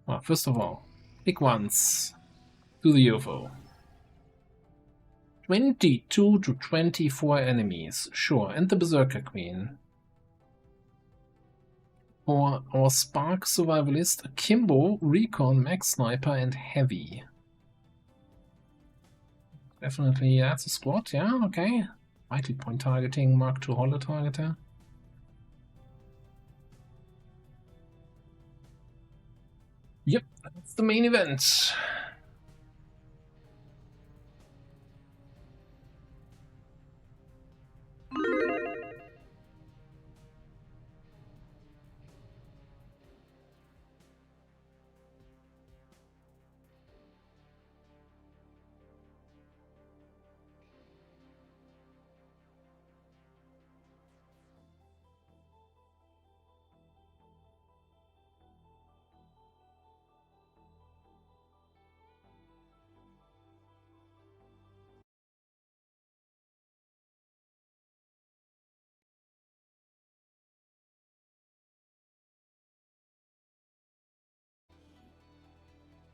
Well, first of all, pick once to the UFO. 22 to 24 enemies, sure, and the Berserker Queen. For our Spark Survivalist, Kimbo, Recon, Max Sniper, and Heavy. Definitely, that's a squad, yeah, okay. Vital Point Targeting, Mark II Holo Targeter. Yep, that's the main event.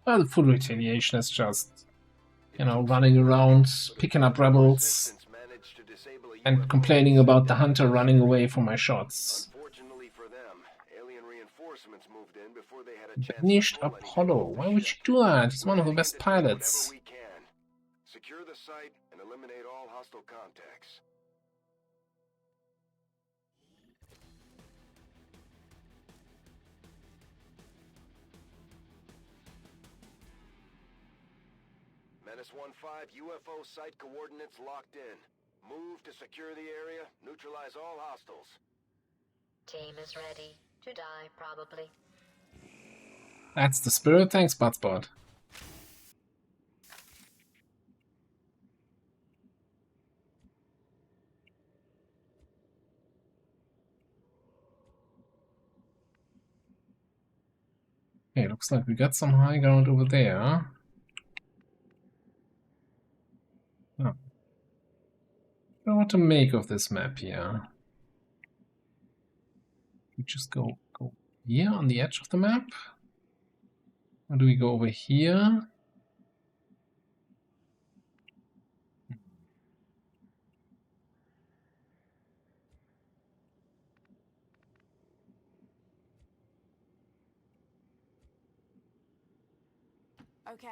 Well, the full retaliation is just, you know, running around, picking up rebels, and complaining about the hunter running away from my shots. Unfortunately for them, alien reinforcements moved in before they had a chance. Banished Apollo. Why would you do that? He's one of the best pilots. Secure the site and eliminate all hostile contacts. Menace 1-5, UFO site coordinates locked in. Move to secure the area, neutralize all hostiles. Team is ready to die, probably. That's the spirit. Thanks, Butspot. Okay, looks like we got some high ground over there. Oh. I don't know what to make of this map here. We just go here on the edge of the map? Or do we go over here? Okay,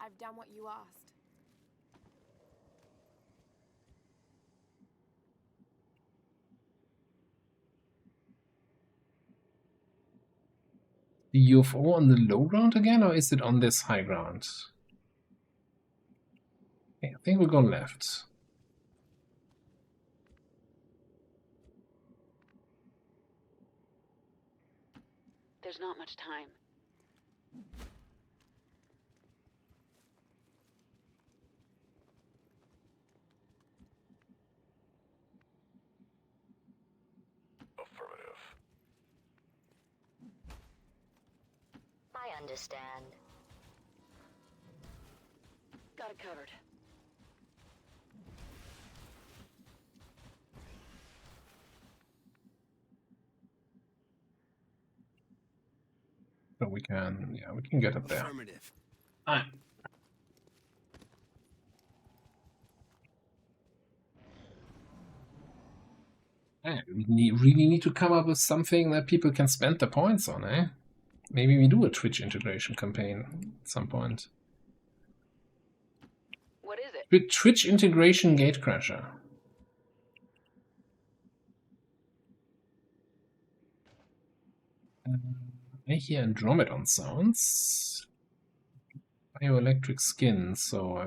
I've done what you asked. The UFO on the low ground again, or is it on this high ground? Okay, I think we'll go left. There's not much time. Affirmative. I understand. Got it covered. So we can, yeah, we can get up there. Affirmative. Alright. Yeah, we really need to come up with something that people can spend the points on, eh? Maybe we do a Twitch integration campaign at some point. What is it? Twitch integration gatecrasher. I hear Andromedon sounds. bioelectric skin, so I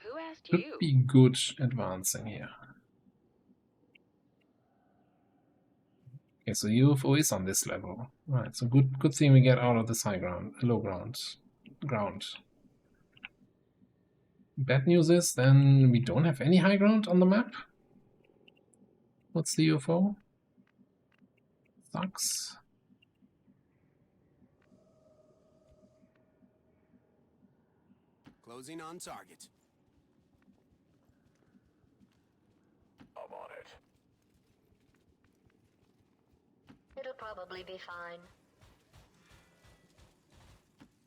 Who asked should you? be good advancing here. Okay, so UFO is on this level. Right, so good thing we get out of this high ground, low ground. Bad news is then we don't have any high ground on the map. What's the UFO? Sucks. Closing on target. I'm on it. It'll probably be fine.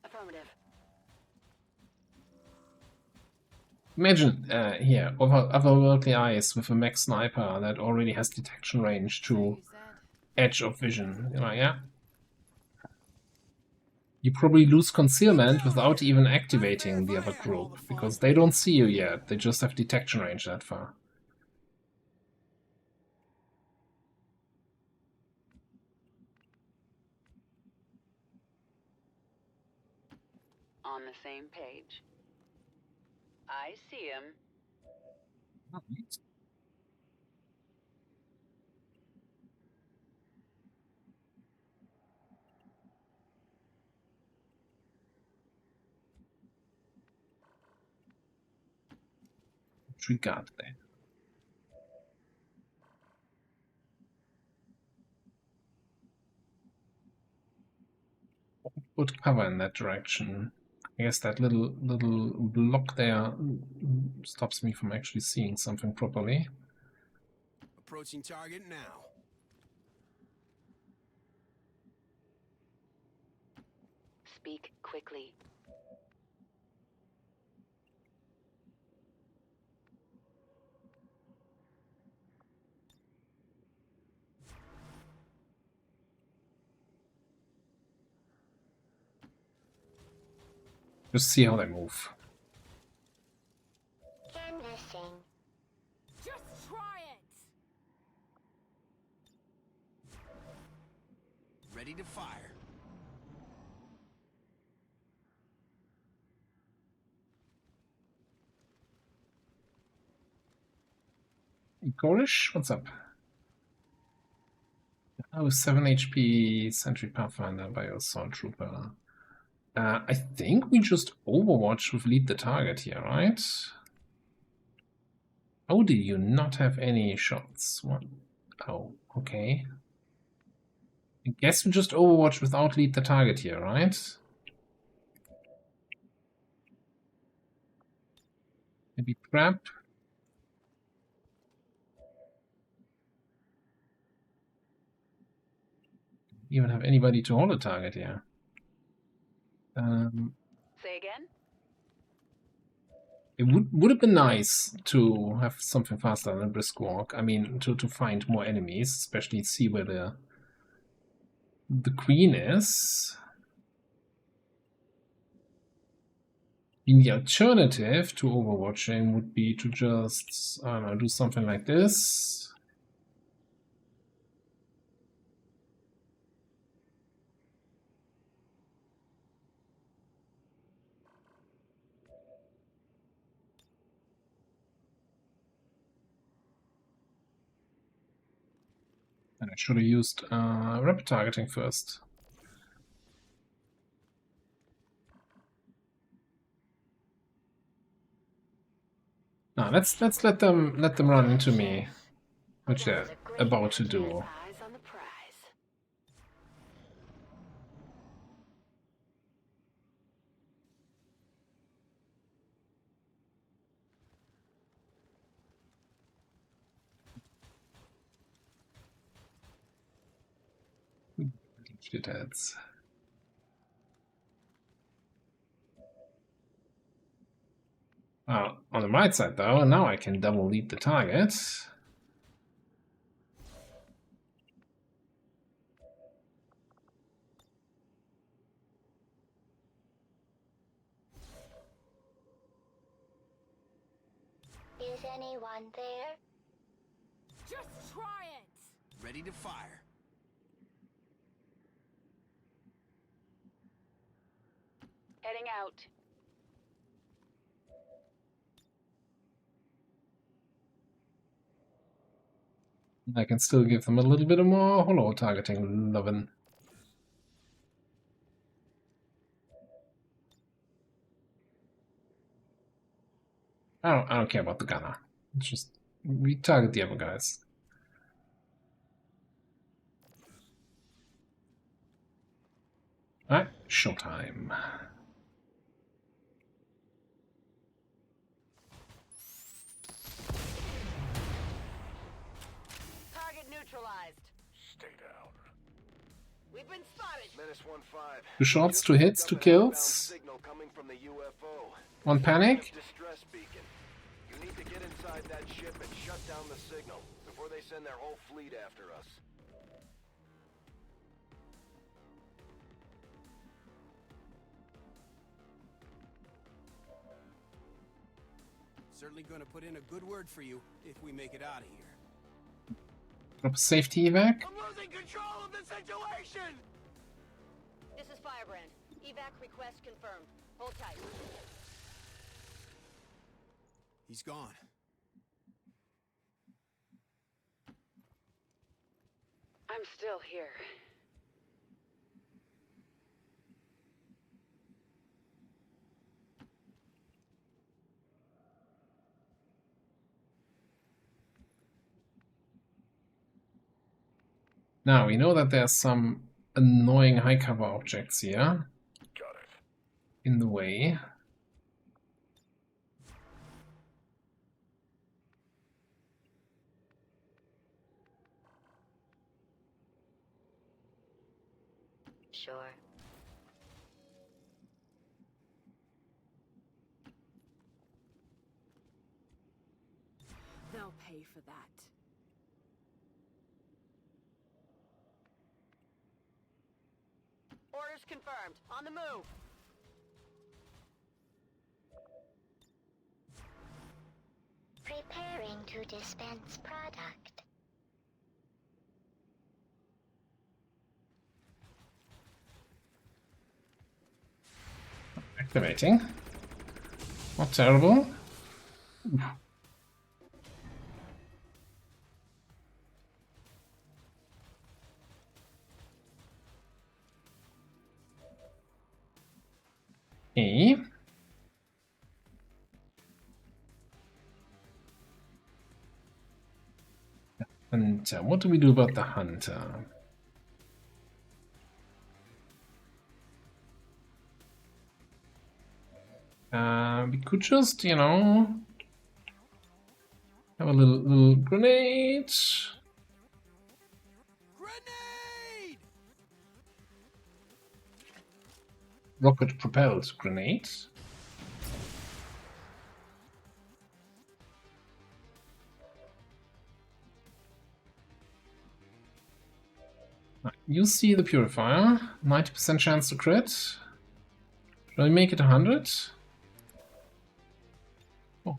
Affirmative. Imagine here, otherworldly eyes with a mech sniper that already has detection range to edge of vision. You know, yeah? You probably lose concealment without even activating the other group, because they don't see you yet, they just have detection range that far. On the same page. I see him. Which we got there. Put cover in that direction. I guess that little block there stops me from actually seeing something properly. Approaching target now. Speak quickly. Just see how they move. Canvassing. Just try it! Ready to fire. Gorish, what's up? Oh, 7 HP Sentry Pathfinder by your Sword Trooper. I think we just Overwatch with Lead the Target here, right? Oh, do you not have any shots? What? Oh, okay. I guess we just Overwatch without Lead the Target here, right? Maybe Trap? Even have anybody to hold a target here. Say again? It would have been nice to have something faster than Brisk Walk. I mean, to find more enemies, especially see where the Queen is. The alternative to Overwatching would be to just, I don't know, do something like this. And I should have used rapid targeting first. Now let's let them run into me, which they're about to do. Eyes on the prize. Shitheads. On the right side though, now I can double lead the target. Is anyone there? Just try it! Ready to fire. Heading out. I can still give them a little bit more hollow targeting lovin'. I don't care about the gunner. It's just we target the other guys. Alright, showtime. Target neutralized. Stay down. We've been spotted. Menace 1-5. 2 shots, 2 hits, 2 kills. Signal coming from the UFO. 1 panic. Distress beacon. You need to get inside that ship and shut down the signal before they send their whole fleet after us. Certainly gonna put in a good word for you if we make it out of here. Drop a safety evac. I'm losing control of the situation! This is Firebrand. Evac request confirmed. Hold tight. He's gone. I'm still here. Now we know that there's some annoying high cover objects here. Got it. In the way. Sure. They'll pay for that. Orders confirmed. On the move. Preparing to dispense product. Activating. Not terrible. Oof. Okay. And what do we do about the hunter? We could just, you know, have a little grenade. Grenade! Rocket-propelled grenade. You see the purifier. 90% chance to crit. Shall we make it 100? Oh.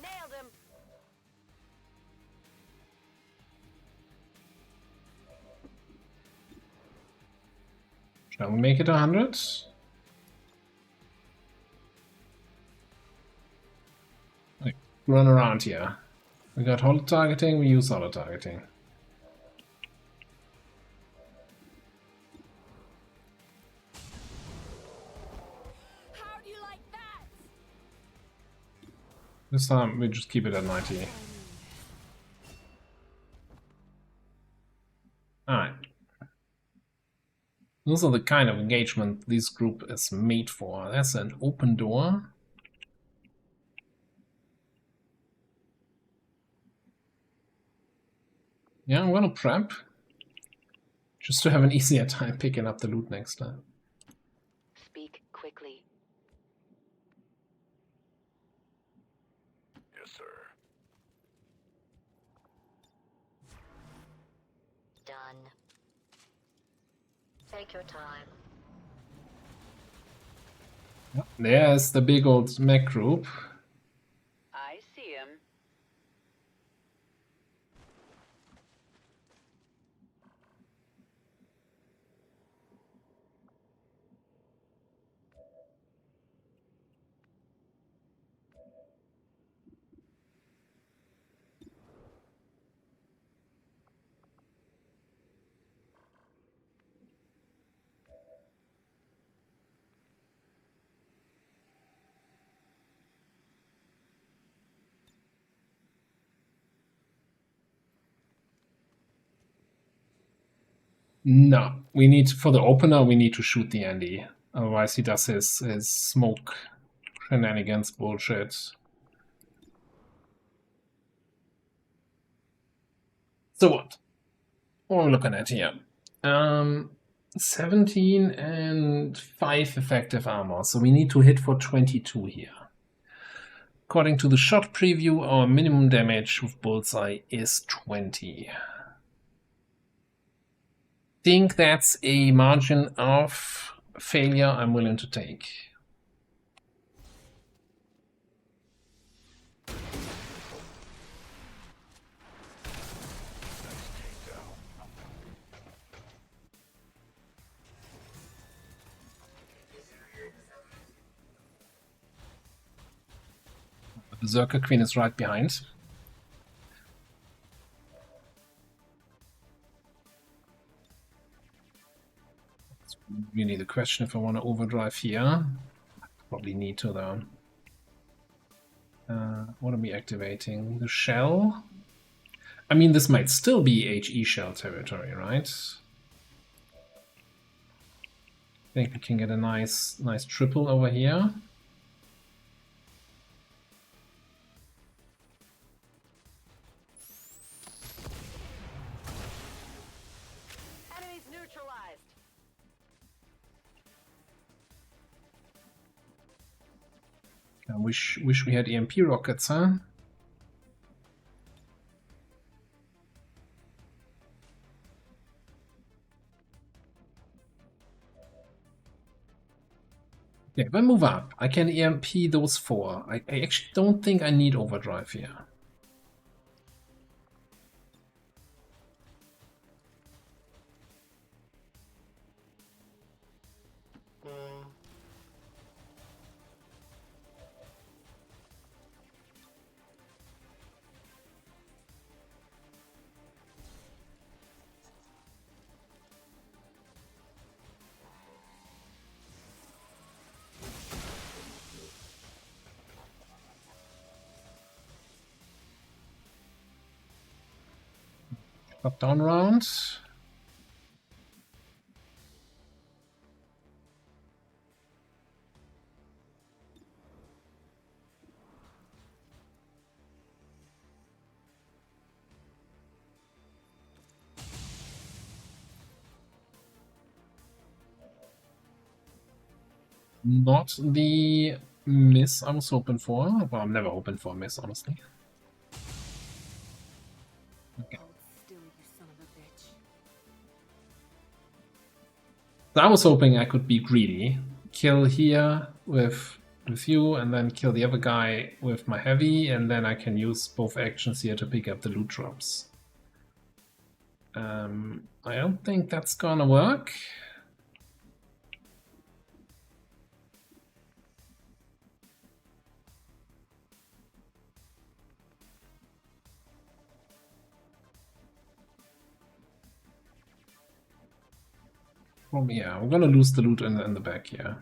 Nailed him. Shall we make it 100? Run around here. We got hollow targeting, we use hollow targeting. How do you like that? This time we just keep it at 90. Alright. Those are the kind of engagement this group is made for. That's an open door. Yeah, I'm gonna prep. Just to have an easier time picking up the loot next time. Speak quickly. Yes, sir. Done. Take your time. There's the big old mech group. I see him. No, we need for the opener. We need to shoot the Andy. Otherwise, he does his smoke shenanigans bullshit. So what are we looking at here? 17 and 5 effective armor. So we need to hit for 22 here. According to the shot preview, our minimum damage with bullseye is 20. Think that's a margin of failure I'm willing to take. The Berserker Queen is right behind. It's really the question if I want to overdrive here. Probably need to though. What are we activating? The shell? I mean, this might still be HE shell territory, right? I think we can get a nice triple over here. Enemies neutralized. I wish we had EMP rockets, huh? Okay, if I move up, I can EMP those 4. I actually don't think I need overdrive here. Top down round. Not the miss I was hoping for. Well, I'm never hoping for a miss, honestly. Okay. So I was hoping I could be greedy. Kill here with you, and then kill the other guy with my heavy, and then I can use both actions here to pick up the loot drops. I don't think that's gonna work. Oh yeah, we're gonna lose the loot in the back here.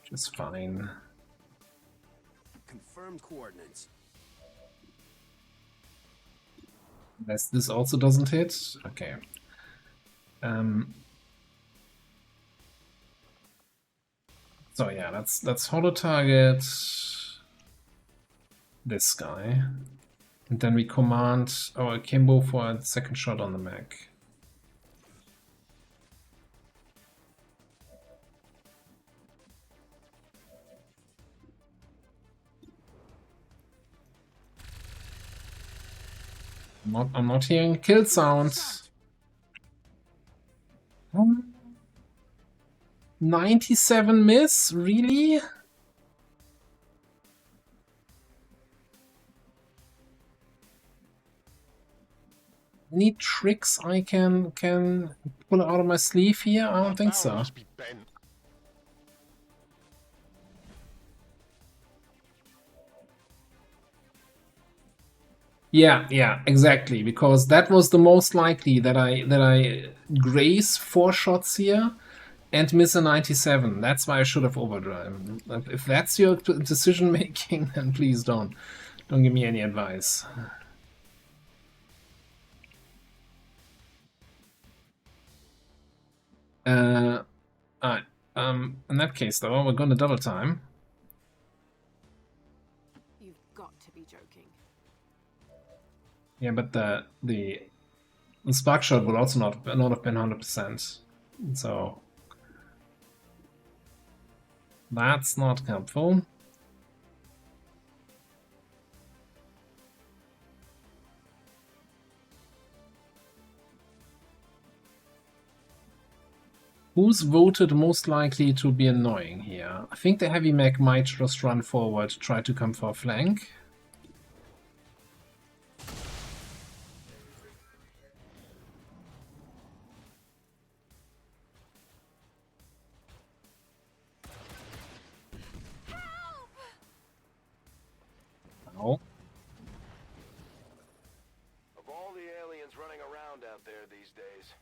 Which is fine. Confirmed coordinates. Unless this also doesn't hit. Okay. So yeah, let's holo target this guy. And then we command our Akimbo for a second shot on the mech. I'm not hearing kill sounds. 97 miss? Really? Any tricks I can pull out of my sleeve here? I don't think so. Yeah, exactly. Because that was the most likely that I graze 4 shots here and miss a 97. That's why I should have overdriven. If that's your decision making, then please don't give me any advice. Alright. In that case, though, we're going to double time. You've got to be joking. Yeah, but the spark shot will also not have been 100%. So that's not helpful. Who's voted most likely to be annoying here? I think the heavy mech might just run forward, try to come for a flank. No. Of all the aliens running around out there these days,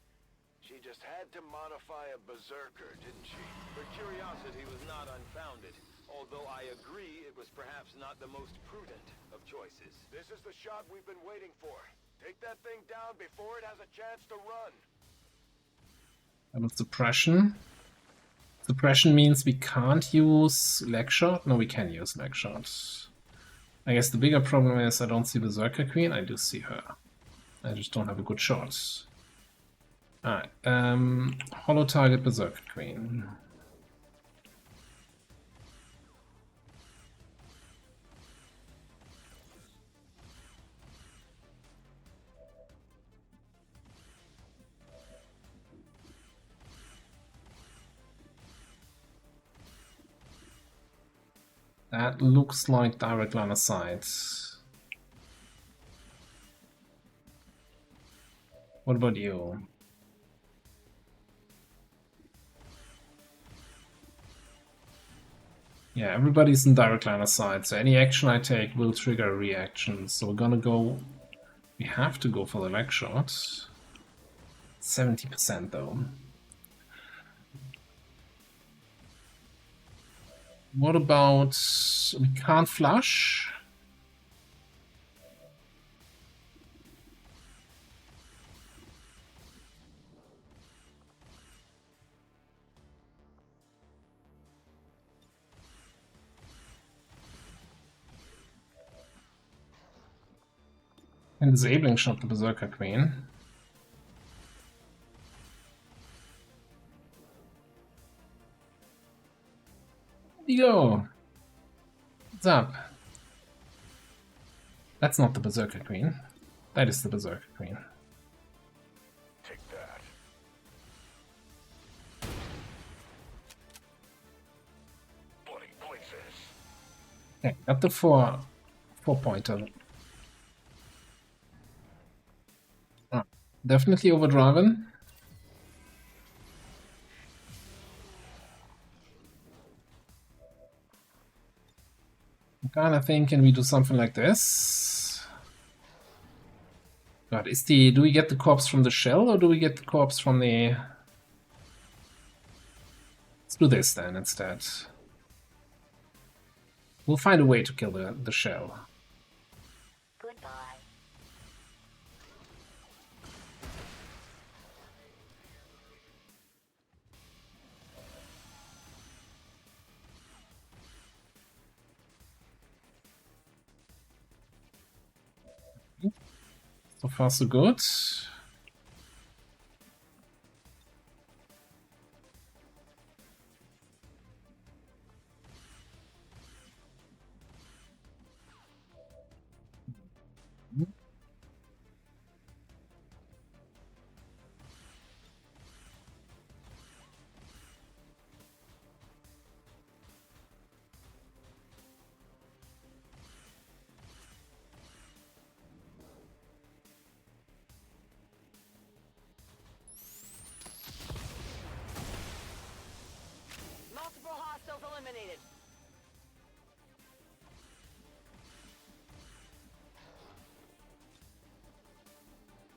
she just had to modify a berserker, didn't she? Her curiosity was not unfounded, although I agree it was perhaps not the most prudent of choices. This is the shot we've been waiting for. Take that thing down before it has a chance to run. And suppression. Suppression means we can't use leg shot? No, we can use leg shot. I guess the bigger problem is I don't see Berserker Queen. I do see her. I just don't have a good shot. Alright, hollow target Berserker Queen. That looks like direct line of sight. What about you? Yeah, everybody's in direct line of sight, so any action I take will trigger a reaction. So we're gonna go... We have to go for the leg shot. 70% though. What about... We can't flush? And disabling shot the Berserker Queen. Yo! What's up? That's not the Berserker Queen. That is the Berserker Queen. Take that. Bloody places. Okay, got the four-pointer. Ah, definitely overdriven. I'm kinda thinking we do something like this. God, do we get the corpse from the shell or do we get the corpse from the... Let's do this then instead. We'll find a way to kill the shell. Goodbye. So far so good.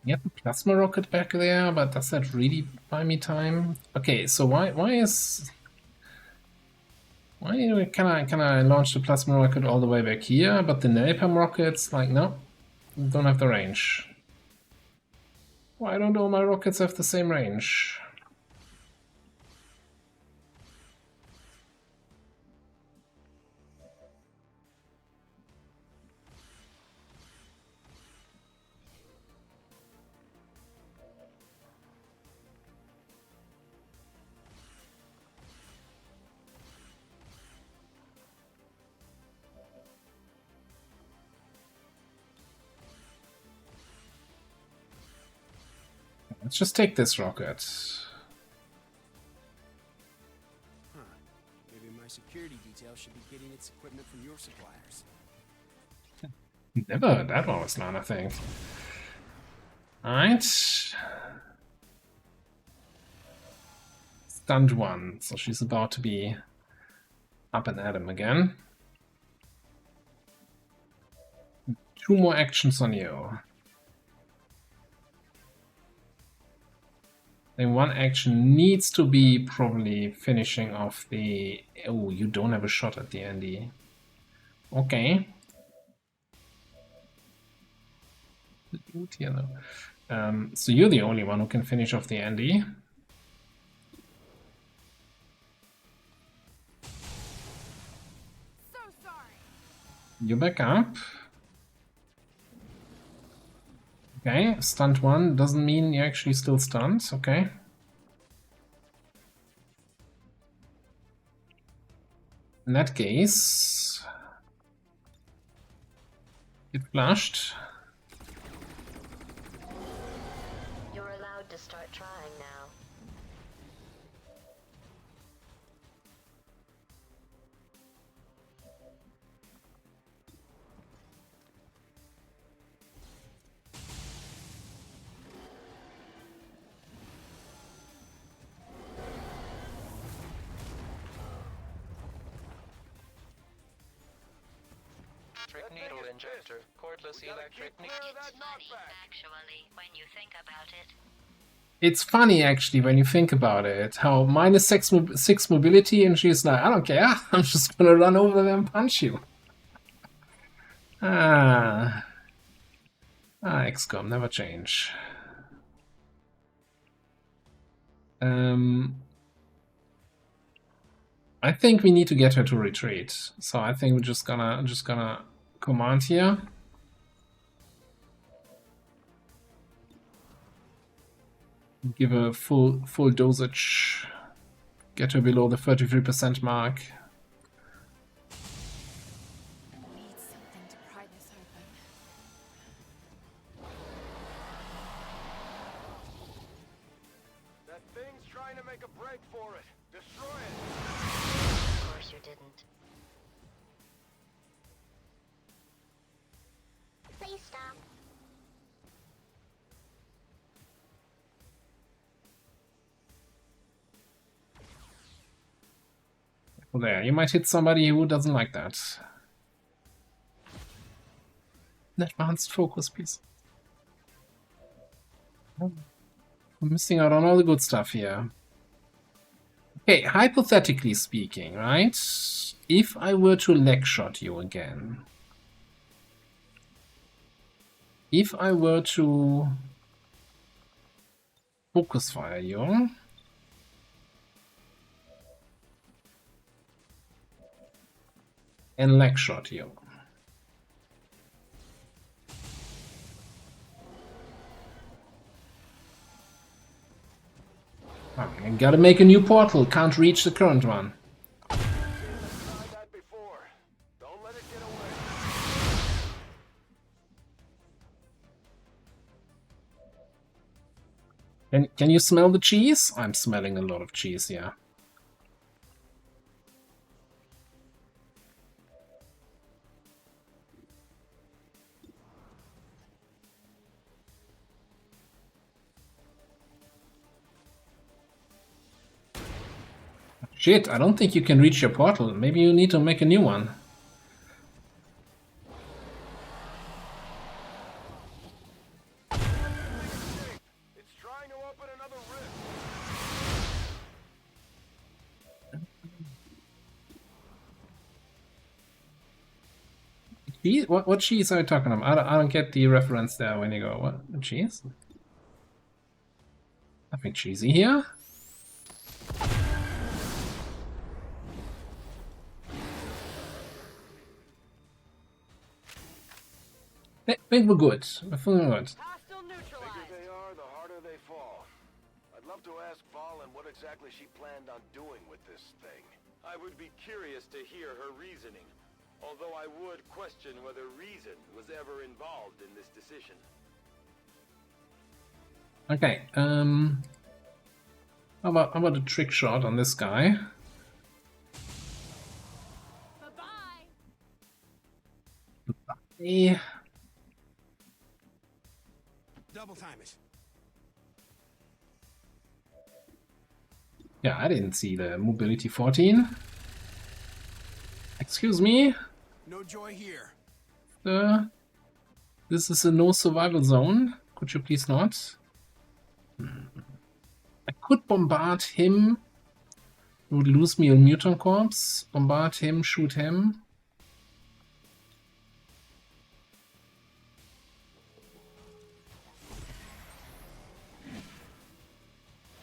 Get the plasma rocket back there, but does that really buy me time? Okay, so why can I launch the plasma rocket all the way back here, but the napalm rockets, like, no, don't have the range. Why don't all my rockets have the same range? Let's just take this rocket. Huh. Maybe my security detail should be getting its equipment from your suppliers. Never heard that one was none, I think. Alright. Stunned 1, so she's about to be up and at him again. 2 more actions on you. Then 1 action needs to be probably finishing off the... Oh, you don't have a shot at the Andy. Okay. So you're the only one who can finish off the Andy. So sorry. You back up. Okay, stunned 1 doesn't mean you're actually still stunned, okay. In that case, get flushed. You're allowed to start trying now. Needle injector, cordless electric needle. It's funny, actually, when you think about it. It's funny, actually, when you think about it, how -6 mobility, and she's like, I don't care, I'm just gonna run over there and punch you. XCOM, never change. I think we need to get her to retreat, so I think we're just gonna command here. Give her full dosage. Get her below the 33% mark. Need something to pry this open. That thing's trying to make a break for it. Destroy it. Of course you didn't. Please stop. Well, there, you might hit somebody who doesn't like that. Advanced focus, please. Oh, we're missing out on all the good stuff here. Okay, hypothetically speaking, right? If I were to leg shot you again, if I were to focus fire you, and leg shot you. I gotta make a new portal, can't reach the current one. Can you smell the cheese? I'm smelling a lot of cheese, yeah. Shit, I don't think you can reach your portal. Maybe you need to make a new one. Cheese? What cheese are you talking about? I don't get the reference there when you go, what? Cheese? Nothing cheesy here. I think we're good. We're feeling good. The bigger they are, the harder they fall. I'd love to ask Valen what exactly she planned on doing with this thing. I would be curious to hear her reasoning, although I would question whether reason was ever involved in this decision. Okay, how about a trick shot on this guy? Bye-bye. Double time it. Yeah, I didn't see the mobility 14. Excuse me. No joy here. This is a no survival zone. Could you please not? I could bombard him. It would lose me a mutant corpse. Bombard him, shoot him.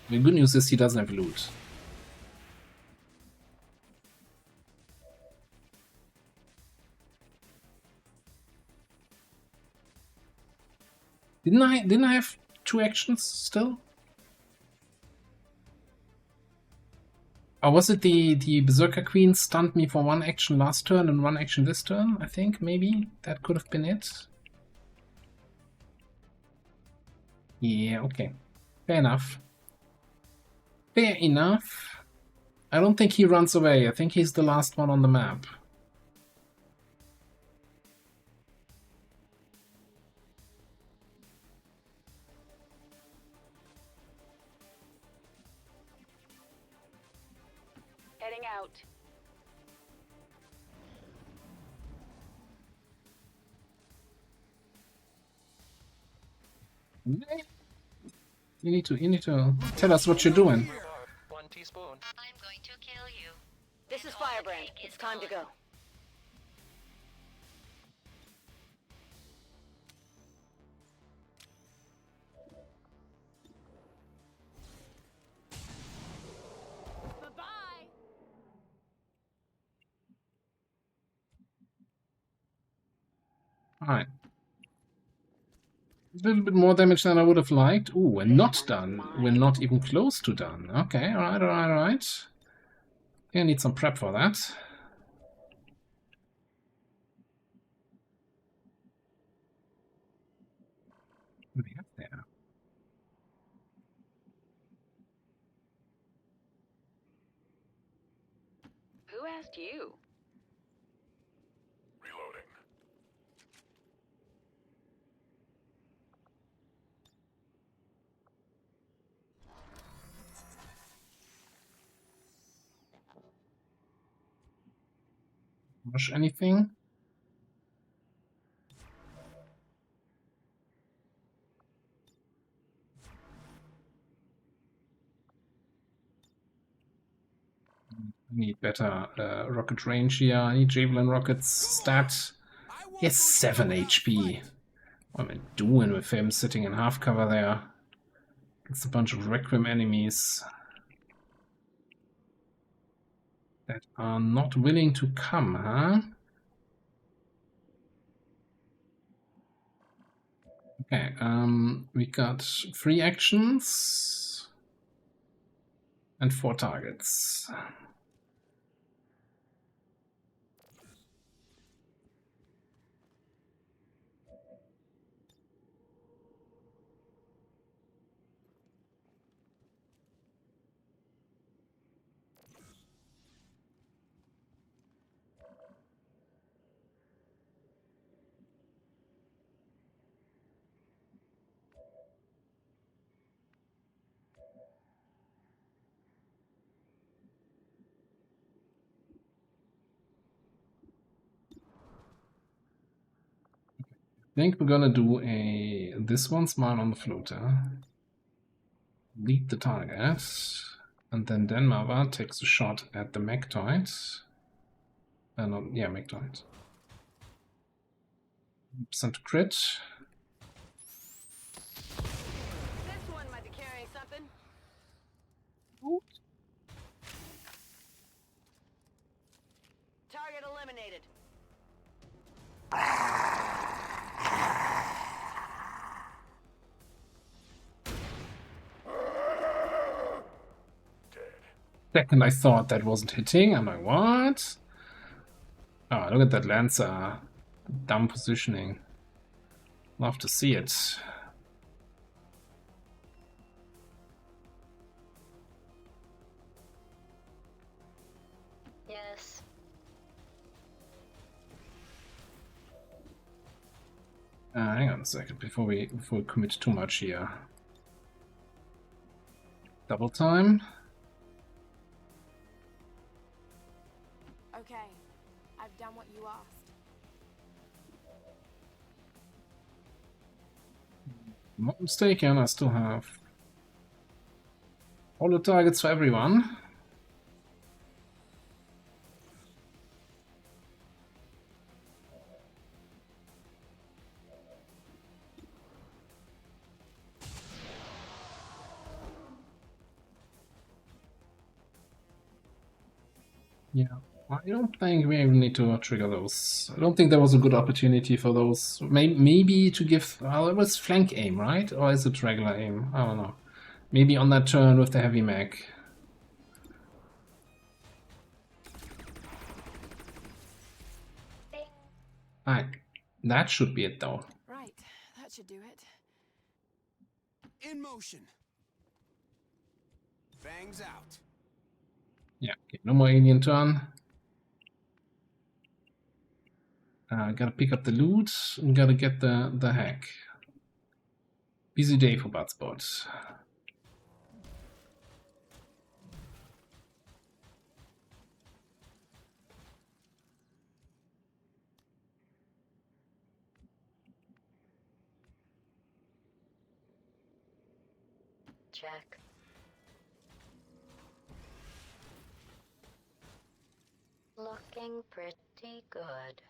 The good news is he doesn't have loot. Didn't I have 2 actions still? Or was it the Berserker Queen stunned me for 1 action last turn and 1 action this turn? I think maybe that could have been it. Yeah, okay. Fair enough. Fair enough. I don't think he runs away. I think he's the last one on the map. Heading out. You need to tell us what you're doing. 1 teaspoon. I'm going to kill you. This is Firebrand. It's time to go. Bye-bye. Alright. A little bit more damage than I would have liked. Ooh, we're not done. We're not even close to done. Okay, alright. I need some prep for that. What do we have there? Who asked you? Reloading. Rush anything? I need better rocket range here. I need javelin rockets. Stat. He has 7 HP. What am I doing with him sitting in half cover there? It's a bunch of Requiem enemies that are not willing to come, huh? Okay, we got 3 actions and 4 targets. I think we're gonna do this one, smile on the floater. Lead the target. And then Denmarva takes a shot at the Mectoid. Yeah, Mectoid. % crit. This one might be carrying something. Target eliminated. Second, I thought that wasn't hitting. I'm like, what? Oh, look at that Lancer. Dumb positioning. Love to see it. Yes. Hang on a second before we commit too much here. Double time. Okay, I've done what you asked. I'm not mistaken, I still have all the targets for everyone. Yeah, I don't think we even need to trigger those. I don't think there was a good opportunity for those. Maybe to give... Well, it was flank aim, right? Or is it regular aim? I don't know. Maybe on that turn with the heavy mech. Alright, that should be it though. Right, that should do it. In motion. Fangs out. Yeah, okay, no more alien turn. Gotta pick up the loot and gotta get the hack. Busy day for Budspot. Check. Looking pretty good.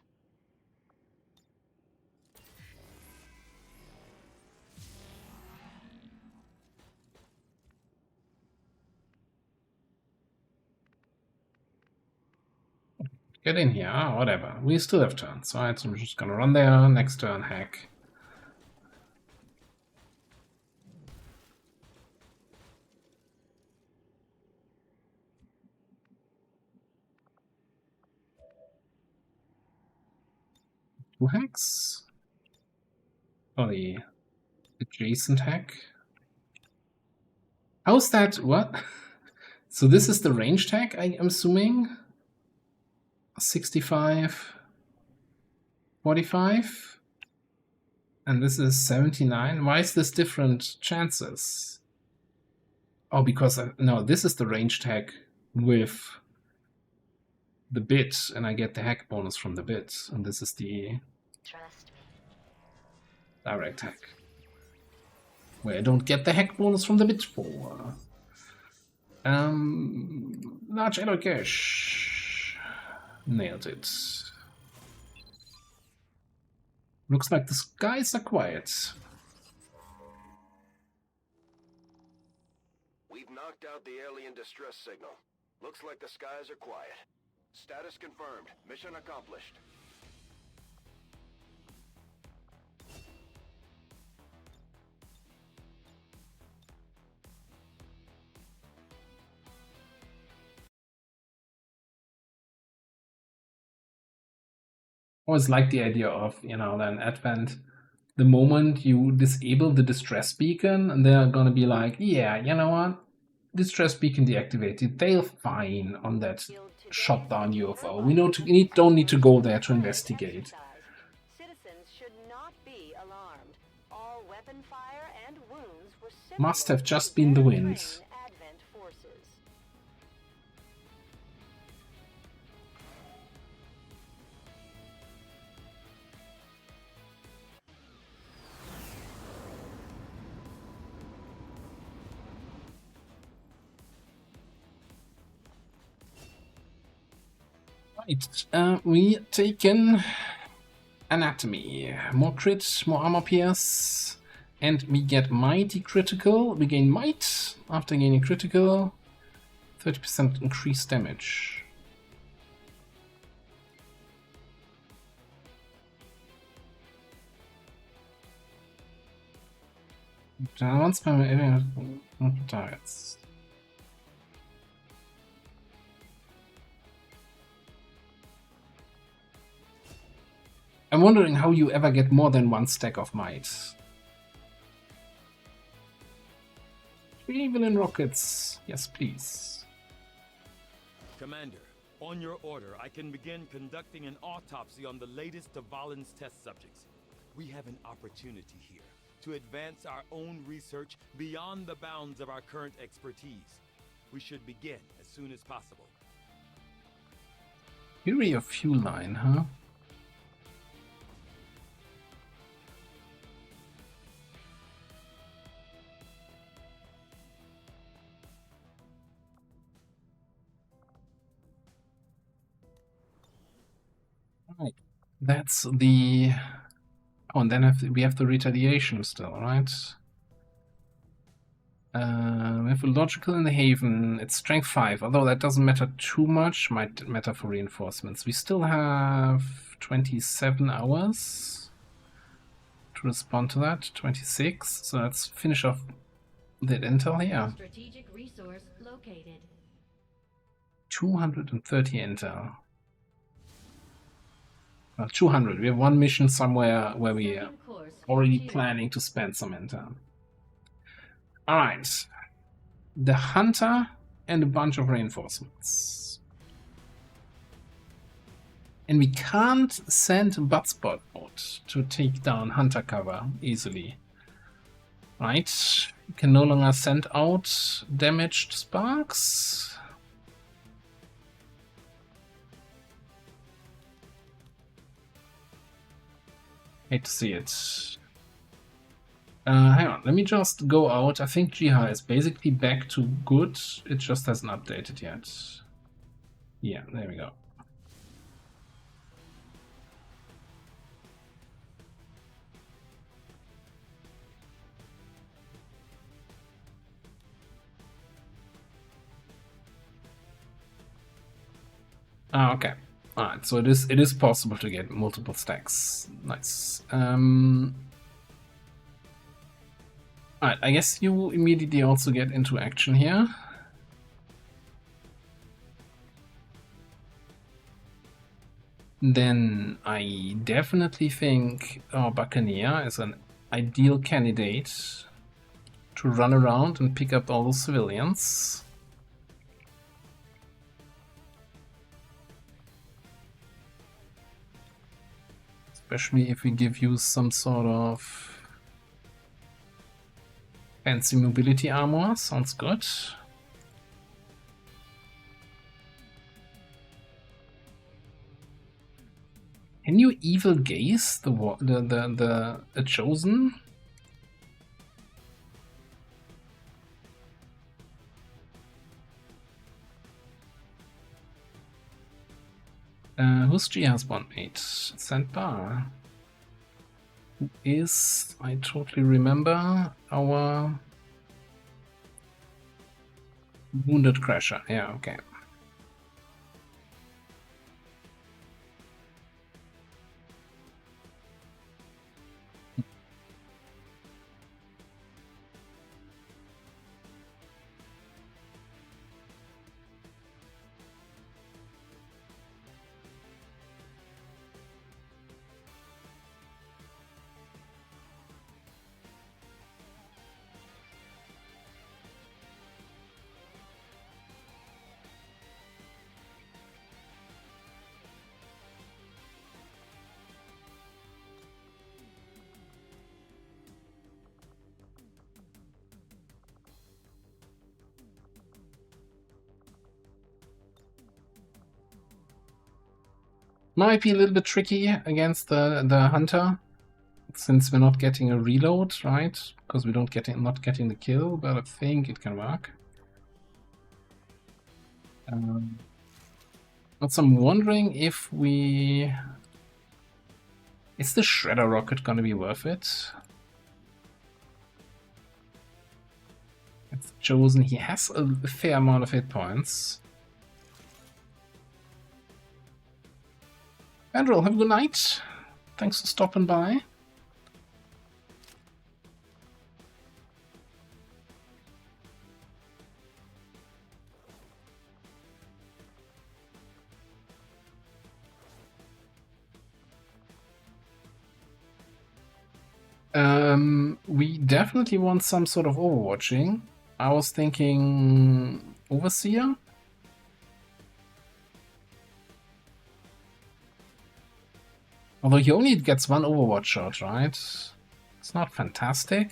Get in here, whatever. We still have turns, right? So I'm just gonna run there, next turn hack. Two hacks? Oh, the adjacent hack. How's that? What? So this is the ranged hack, I'm assuming? 65, 45, and this is 79. Why is this different chances? Oh, because no, this is the ranged hack with the bit, and I get the hack bonus from the bit, and this is the direct hack, where I don't get the hack bonus from the bit for. Large alloy cache. Nailed it. Looks like the skies are quiet. We've knocked out the alien distress signal. Looks like the skies are quiet. Status confirmed. Mission accomplished. Always like the idea of, you know, then Advent, the moment you disable the distress beacon, and they're gonna be like, yeah, you know what? Distress beacon deactivated. They're fine on that shot down UFO. We don't need to go there to investigate. Citizens should not be alarmed. All weapon fire and wounds were Must have just been the wind. Advent forces. Right, we taken Anatomy. More crit, more armor pierce. And we get mighty critical. We gain might after gaining critical. 30% increased damage. Once per area targets. I'm wondering how you ever get more than one stack of might. 3 villain rockets. Yes, please. Commander, on your order, I can begin conducting an autopsy on the latest of Valen's test subjects. We have an opportunity here to advance our own research beyond the bounds of our current expertise. We should begin as soon as possible. Fury of fuel line, huh? Right. That's the... Oh, and then we have the retaliation still, right? We have a logical in the Haven. It's strength 5, although that doesn't matter too much. Might matter for reinforcements. We still have 27 hours to respond to that. 26. So let's finish off that intel here. Strategic resource located. 230 intel. Well, 200. We have one mission somewhere where we are already planning to spend some intel. Alright. The Hunter and a bunch of reinforcements. And we can't send Buttspot out to take down Hunter cover easily. Right? We can no longer send out damaged sparks. Hate to see it. Hang on, let me just go out. I think Jiha is basically back to good. It just hasn't updated yet. Yeah, there we go. Ah, okay. Alright, so it is possible to get multiple stacks. Nice. Alright, I guess you immediately also get into action here. Then I definitely think our Buccaneer is an ideal candidate to run around and pick up all the civilians. Especially if we give you some sort of fancy mobility armor. Sounds good. Can you evil gaze the chosen? Who's Gia's one mate? Sandbar. Who is, I totally remember, our Wounded Crasher. Yeah, okay. Might be a little bit tricky against the Hunter, since we're not getting a reload, right? Because we not getting the kill, but I think it can work. But I'm wondering if we Is the Shredder rocket gonna be worth it? It's chosen. He has a fair amount of hit points. Andrew, have a good night. Thanks for stopping by. We definitely want some sort of overwatching. I was thinking Overseer. Although he only gets one Overwatch shot, right? It's not fantastic.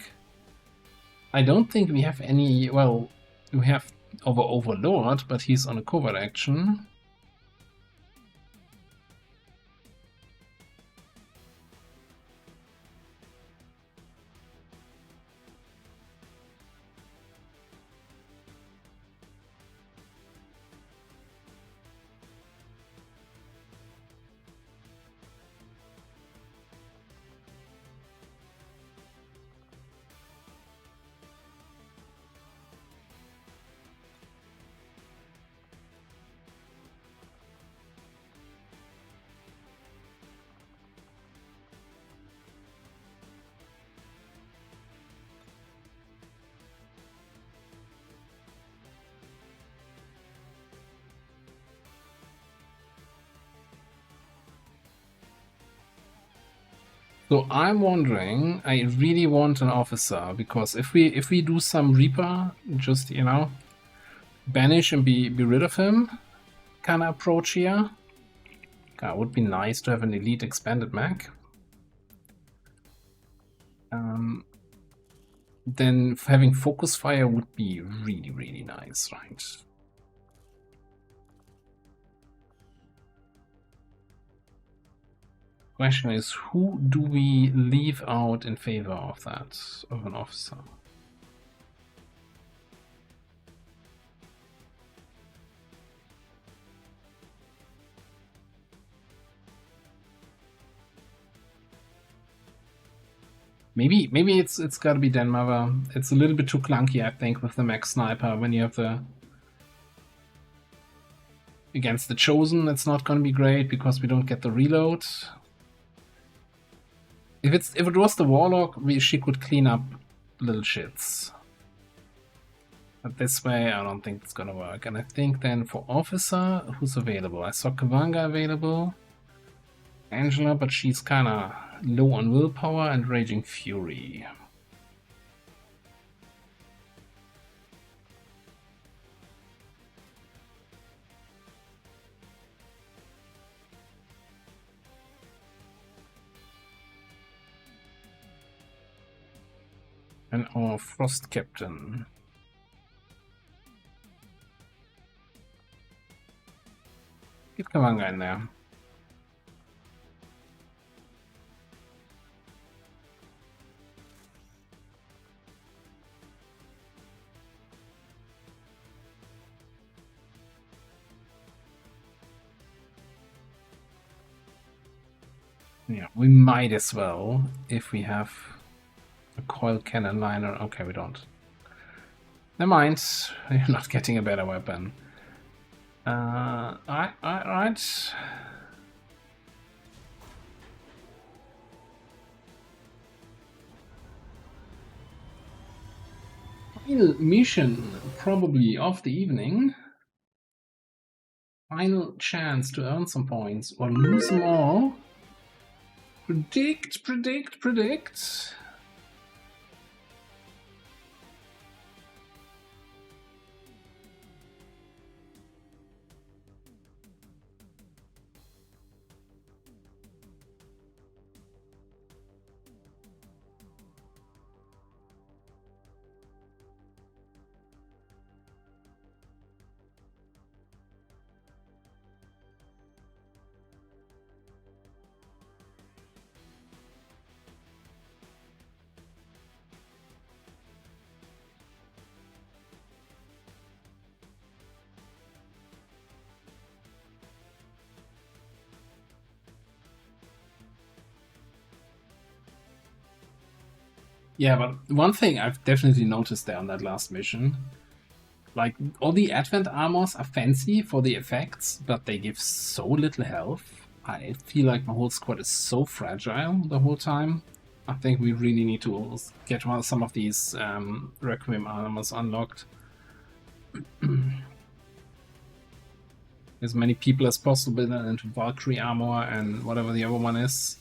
I don't think we have any... Well, we have Overlord, but he's on a covert action. So I'm wondering, I really want an officer, because if we do some Reaper, just, you know, banish and be rid of him kind of approach here. God, it would be nice to have an elite expanded mech. Then having focus fire would be really, really nice, right? Question is, who do we leave out in favor of that, of an officer? Maybe it's got to be Den Mother. It's a little bit too clunky, I think, with the mech sniper when you have the against the Chosen. It's not going to be great because we don't get the reload. If it was the Warlock, she could clean up little shits. But this way, I don't think it's gonna work. And I think then for Officer, who's available? I saw Kavanga available. Angela, but she's kinda low on willpower, and Raging Fury. And our Frost Captain. Get Kavanga in there. Yeah, we might as well if we have a coil cannon liner. Okay, we don't. Never mind. You're not getting a better weapon. Right. Final mission, probably of the evening. Final chance to earn some points or lose them all. Predict. Yeah, but one thing I've definitely noticed there on that last mission, like, all the Advent armors are fancy for the effects, but they give so little health. I feel like my whole squad is so fragile the whole time. I think we really need to get some of these Requiem armors unlocked. As many people as possible into Valkyrie armor and whatever the other one is.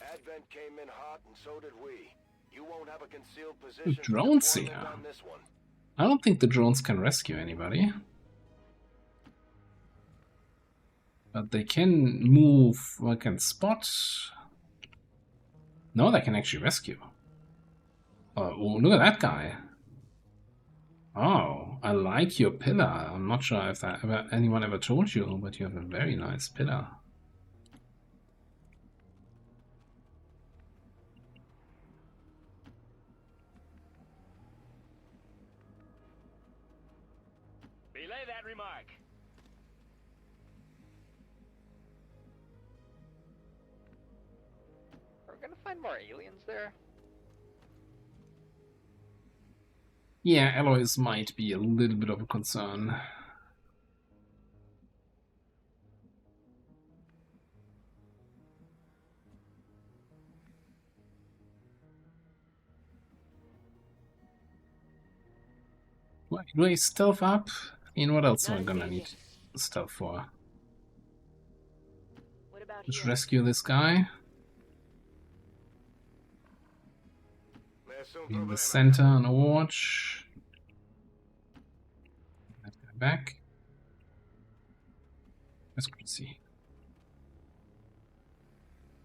Advent came in hot, and so did we. You won't have a concealed position for Drones deployment here. on this one. I don't think the drones can rescue anybody. But they can move, they can spot. No, they can actually rescue. Oh, look at that guy. Oh, I like your pillar. I'm not sure if anyone ever told you, but you have a very nice pillar. Relay that remark. Are we gonna find more aliens there? Yeah, alloys might be a little bit of a concern. Do I stealth up? I mean, what else am I gonna need stealth for? Just rescue this guy. In the center on Overwatch. That guy back. Where's Chrissy?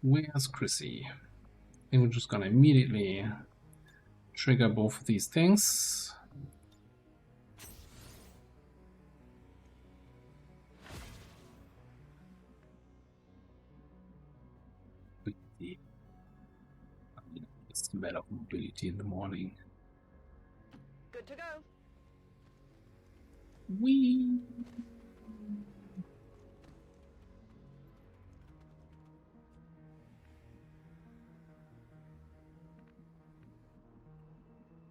Where's Chrissy? I think we're just gonna immediately trigger both of these things. It's the better mobility in the morning. Good to go. Whee!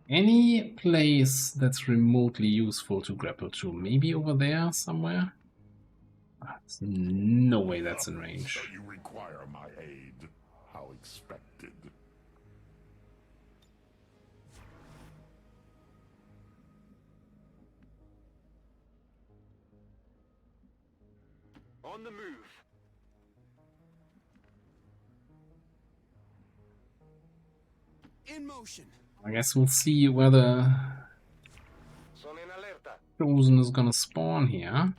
Any place that's remotely useful to grapple to? Maybe over there somewhere? There's no way that's in range. So you require my aid. How expected. On the move. In motion. I guess we'll see whether Chosen is gonna spawn here.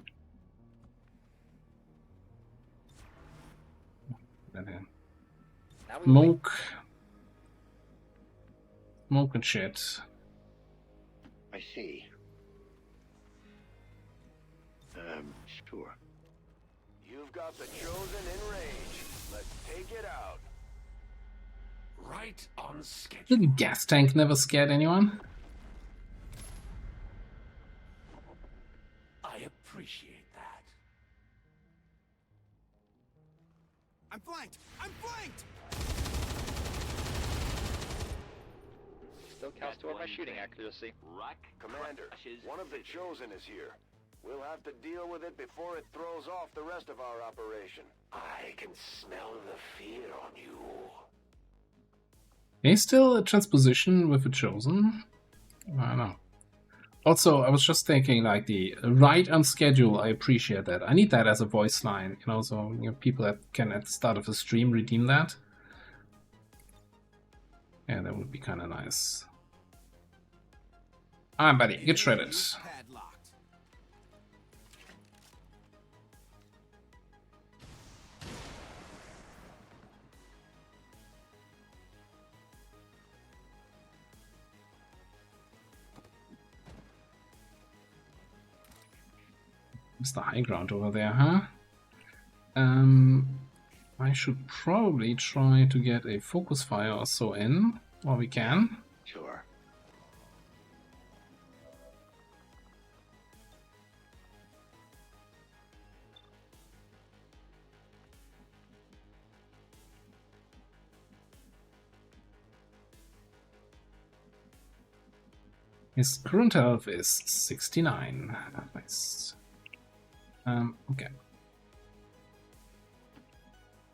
Smoke. Smoke and shit. I see. Sure. You've got the Chosen in range. Let's take it out. Right on schedule. Did the gas tank never scared anyone? I appreciate that. I'm flanked! I'm flanked! Still counts toward my shooting accuracy. Commander, one of the Chosen is here. We'll have to deal with it before it throws off the rest of our operation. I can smell the fear on you. Is still a transposition with a Chosen? I don't know. Also, I was just thinking, like, the right on schedule, I appreciate that. I need that as a voice line, you know, so people that can at the start of a stream redeem that. Yeah, that would be kind of nice. Alright, buddy, get shredded. The high ground over there, huh? I should probably try to get a focus fire or so in while we can. His current health is 69. Nice. Okay.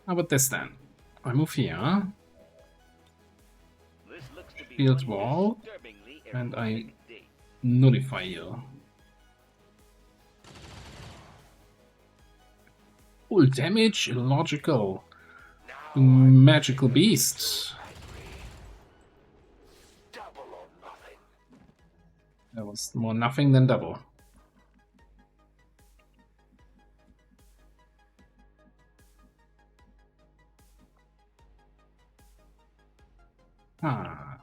How about this then? I move here. Field wall. And I nullify you. Full damage, illogical. Magical beast. That was more nothing than double. Ah.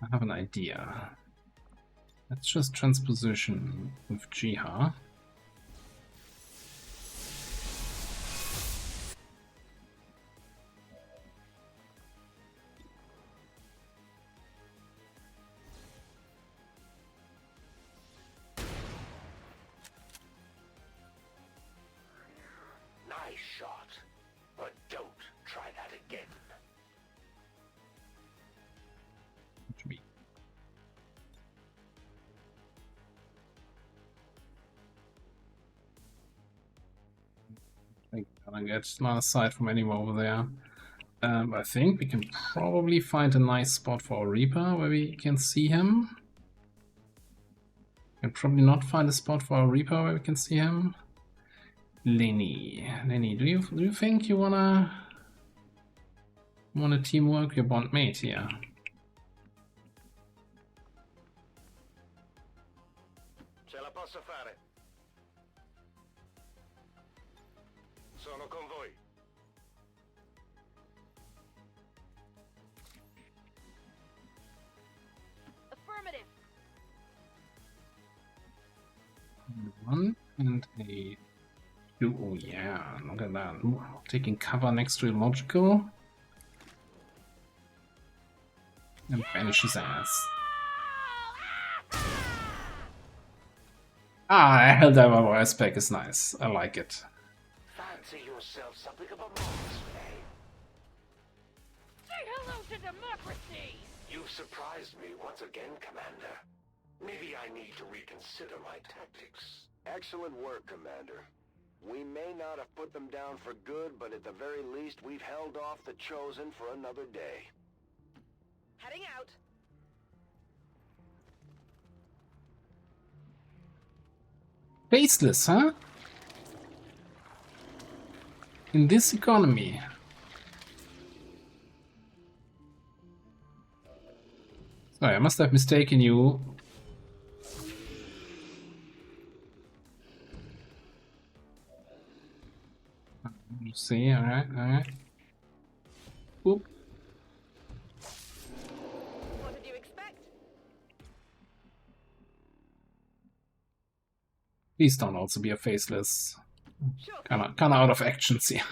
I have an idea. Let's just transposition with Jiha. Nice shot, but don't try that again. I can't get line of sight from anywhere over there. I think we can probably find a nice spot for a Reaper where we can see him. Can probably not find a spot for a Reaper where we can see him. Lenny, do you think you wanna teamwork your bond mate here? Ce la posso fare. Sono con voi. Affirmative. One and a two. Oh yeah, look at that. Ooh, taking cover next to illogical. And banish his ass. Ah, Helldiver voice pack is nice. I like it. Fancy yourself something of a Mars, eh? Say hello to democracy! You've surprised me once again, Commander. Maybe I need to reconsider my tactics. Excellent work, Commander. We may not have put them down for good, but at the very least, we've held off the Chosen for another day. Heading out. Faceless, huh? In this economy. Sorry, I must have mistaken you. See, alright. Oop. What did you expect? Please don't also be a faceless. Kinda out of actions here.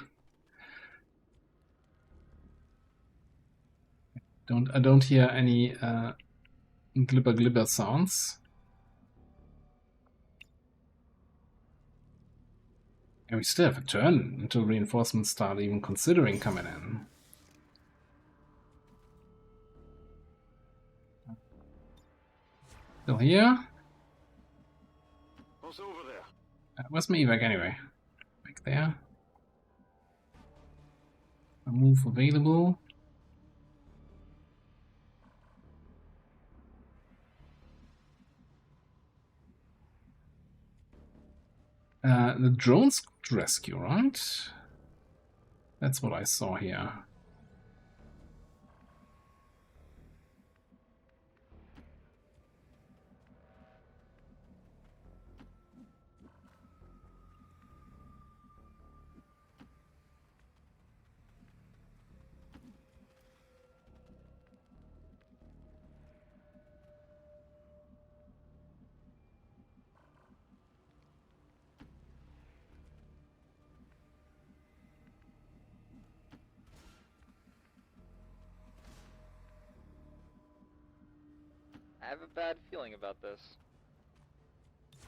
I don't hear any glibber sounds. And we still have a turn until reinforcements start even considering coming in. Still here? What's over there? Where's my evac anyway? Back there. A move available. The drones could rescue, right? That's what I saw here. I have a bad feeling about this.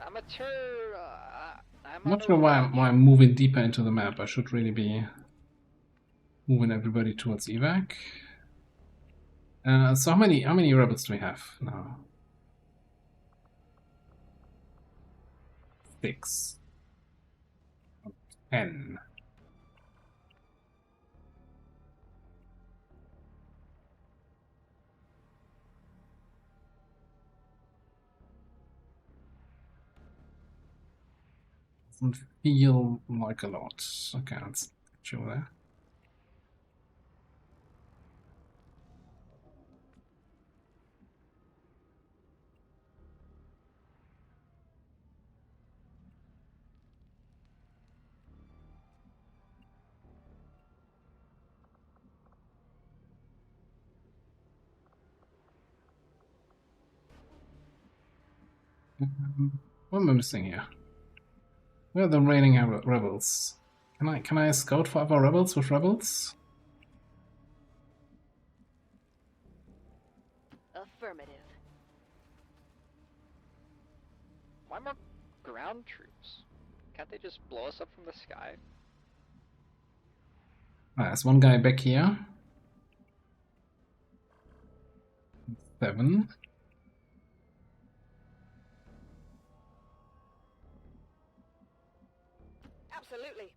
Amateur. I'm not sure why I'm moving deeper into the map. I should really be Moving everybody towards evac. So how many rebels do we have now? 6. 10. Doesn't feel like a lot. Okay, let's show there. What am I missing here? Where are the remaining rebels? Can I scout for other rebels with rebels? Affirmative. Why more ground troops? Can't they just blow us up from the sky? There's one guy back here. 7. Absolutely.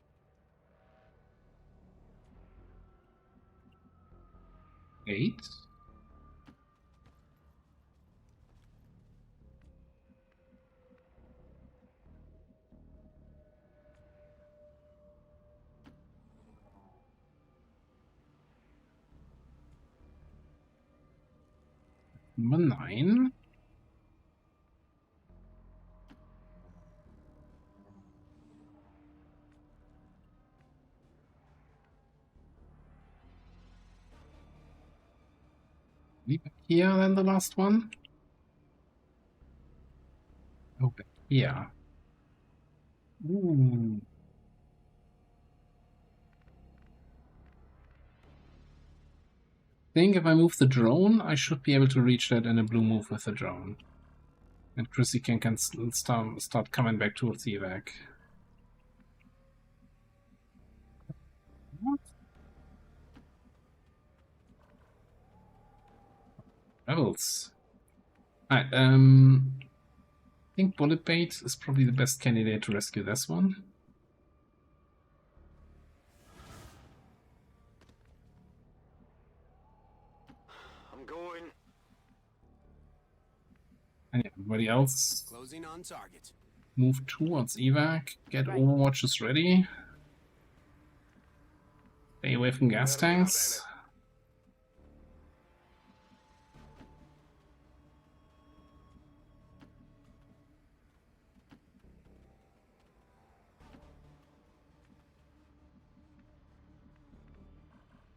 8. Number 9. Back here, then the last one. Oh, back here. Ooh. I think if I move the drone, I should be able to reach that in a blue move with the drone. And Chrissy can start coming back towards the evac. What? Rebels. Alright, I think Bullet Bait is probably the best candidate to rescue this one. I'm going. And everybody else Closing on target. move towards evac, get overwatches ready. Stay away from gas tanks.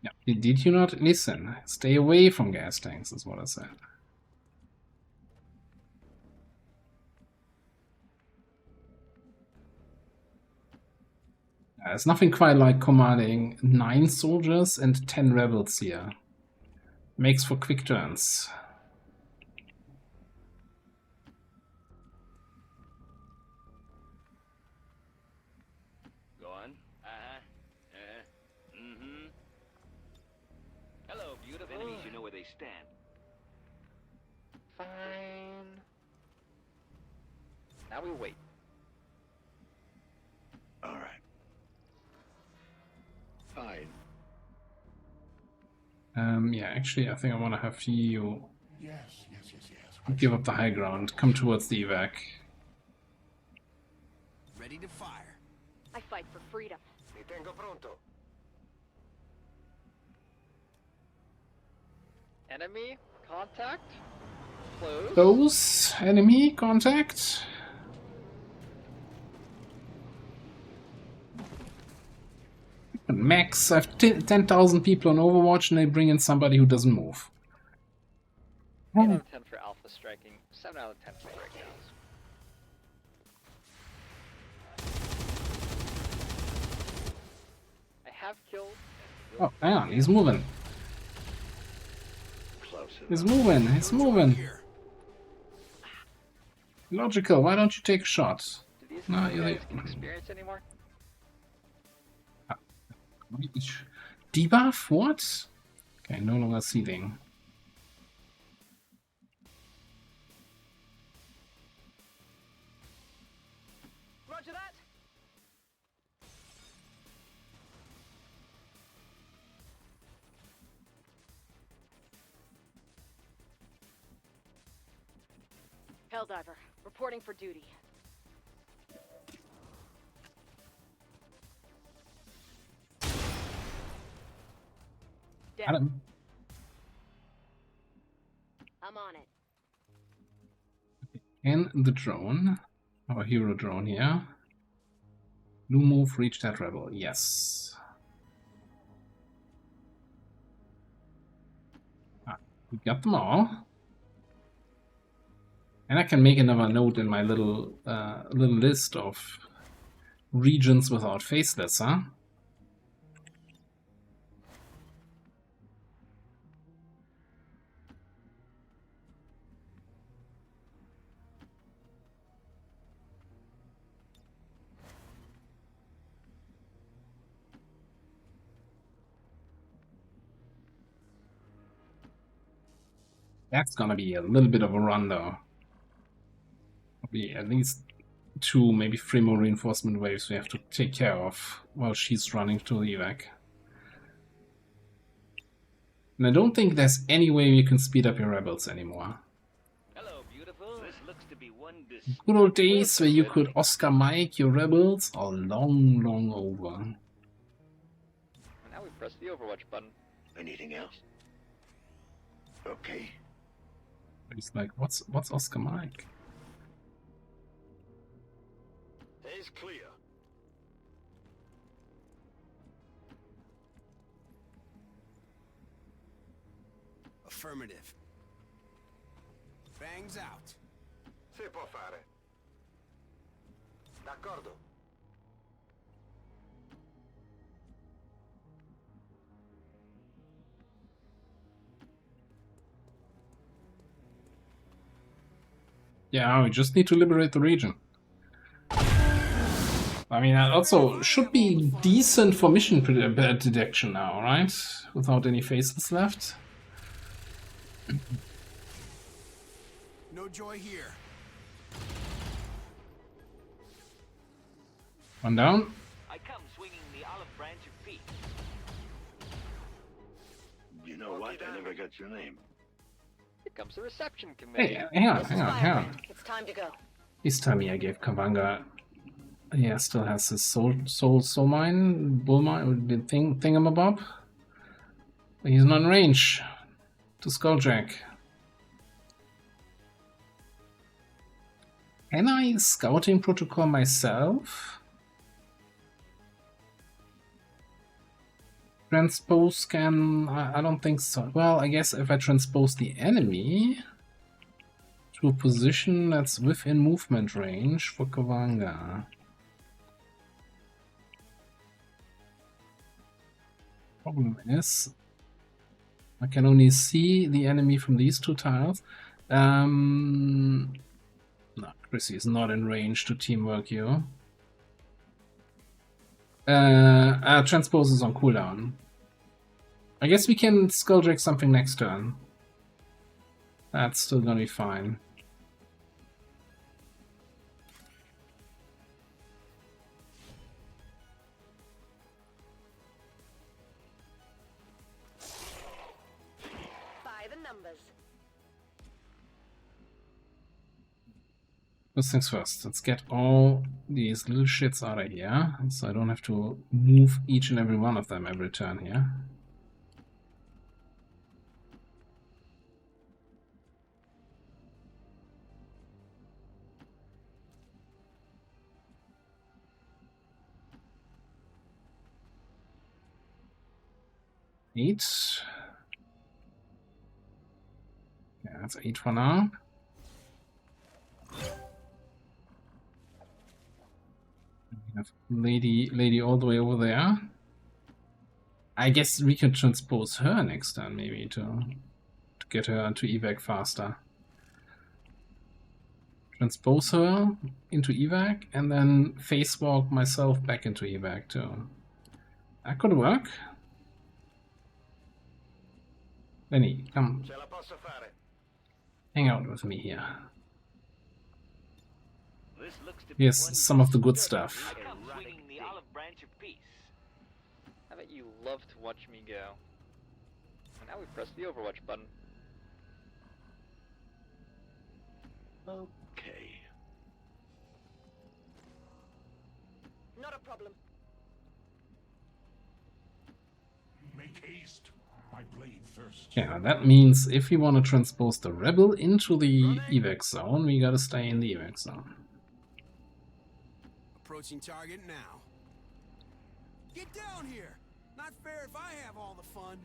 Yeah. Did you not listen? Stay away from gas tanks is what I said. There's nothing quite like commanding 9 soldiers and 10 rebels here. Makes for quick turns. Go on. Hello, beautiful enemies. You know where they stand. Fine. Now we wait. All right. Fine. Yeah, actually, I think I want to have you Yes. give up the high ground, come towards the evac. Ready to fire. I fight for freedom. Mi tengo pronto. Enemy contact. Close. Those enemy contact. Max, I have 10,000 people on Overwatch and they bring in somebody who doesn't move. 8 out of 10 for alpha striking, 7 out of 10 for breakdowns. I have killed. Oh, hang on, he's moving. He's moving, he's moving. Logical, why don't you take a shot? Do these No, guys get experience anymore? Debuff? What? Okay, no longer seething. Roger that. Helldiver, reporting for duty. Got him. I'm on it. And the drone, our hero drone here. New move, reach that rebel. Yes. Ah, we got them all. And I can make another note in my little list of regions without faceless, huh? That's gonna be a little bit of a run, though. Probably at least 2, maybe 3 more reinforcement waves we have to take care of while she's running to the evac. And I don't think there's any way you can speed up your rebels anymore. Hello, beautiful. This looks to be one Good old days where you could Oscar Mike your rebels are long, long over. Now we press the Overwatch button. Anything else? Okay. He's like, what's Oscar Mike? Is clear. Affirmative. Bangs out. Si può fare. D'accordo. Yeah, we just need to liberate the region. I mean, that also should be decent for mission detection now, right? Without any faces left. No joy here. One down. I come swinging the olive branch of peace. You know what? I never got your name. Here comes the reception committee. Hey, hang on. It's time to go. Please tell me I gave Kavanga. Yeah, still has his soul mine, bull mine, thingamabob. But he's not in range to Skulljack. Can I scouting protocol myself? Transpose scan? I don't think so. Well, I guess if I transpose the enemy to a position that's within movement range for Kavanga. Problem is, I can only see the enemy from these 2 tiles. No, Chrissy is not in range to teamwork you. Transpose is on cooldown. I guess we can Skulljack something next turn. That's still gonna be fine. First things first, let's get all these little shits out of here, so I don't have to move each and every one of them every turn here. Eight. Yeah, that's 8 for now. We have lady all the way over there. I guess we can transpose her next turn, maybe to get her to evac faster. Transpose her into evac and then face walk myself back into evac too. That could work. Lenny, come. Hang out with me here. This looks to be Here's one some of the good disturbing stuff. I come swinging the olive branch of peace. I bet you love to watch me go. And now we press the Overwatch button. Okay. Not a problem. Make haste. My blade thirsts. Yeah, that means if we want to transpose the rebel into the evac zone, we gotta stay in the evac zone. Approaching target now. Get down here! Not fair if I have all the fun.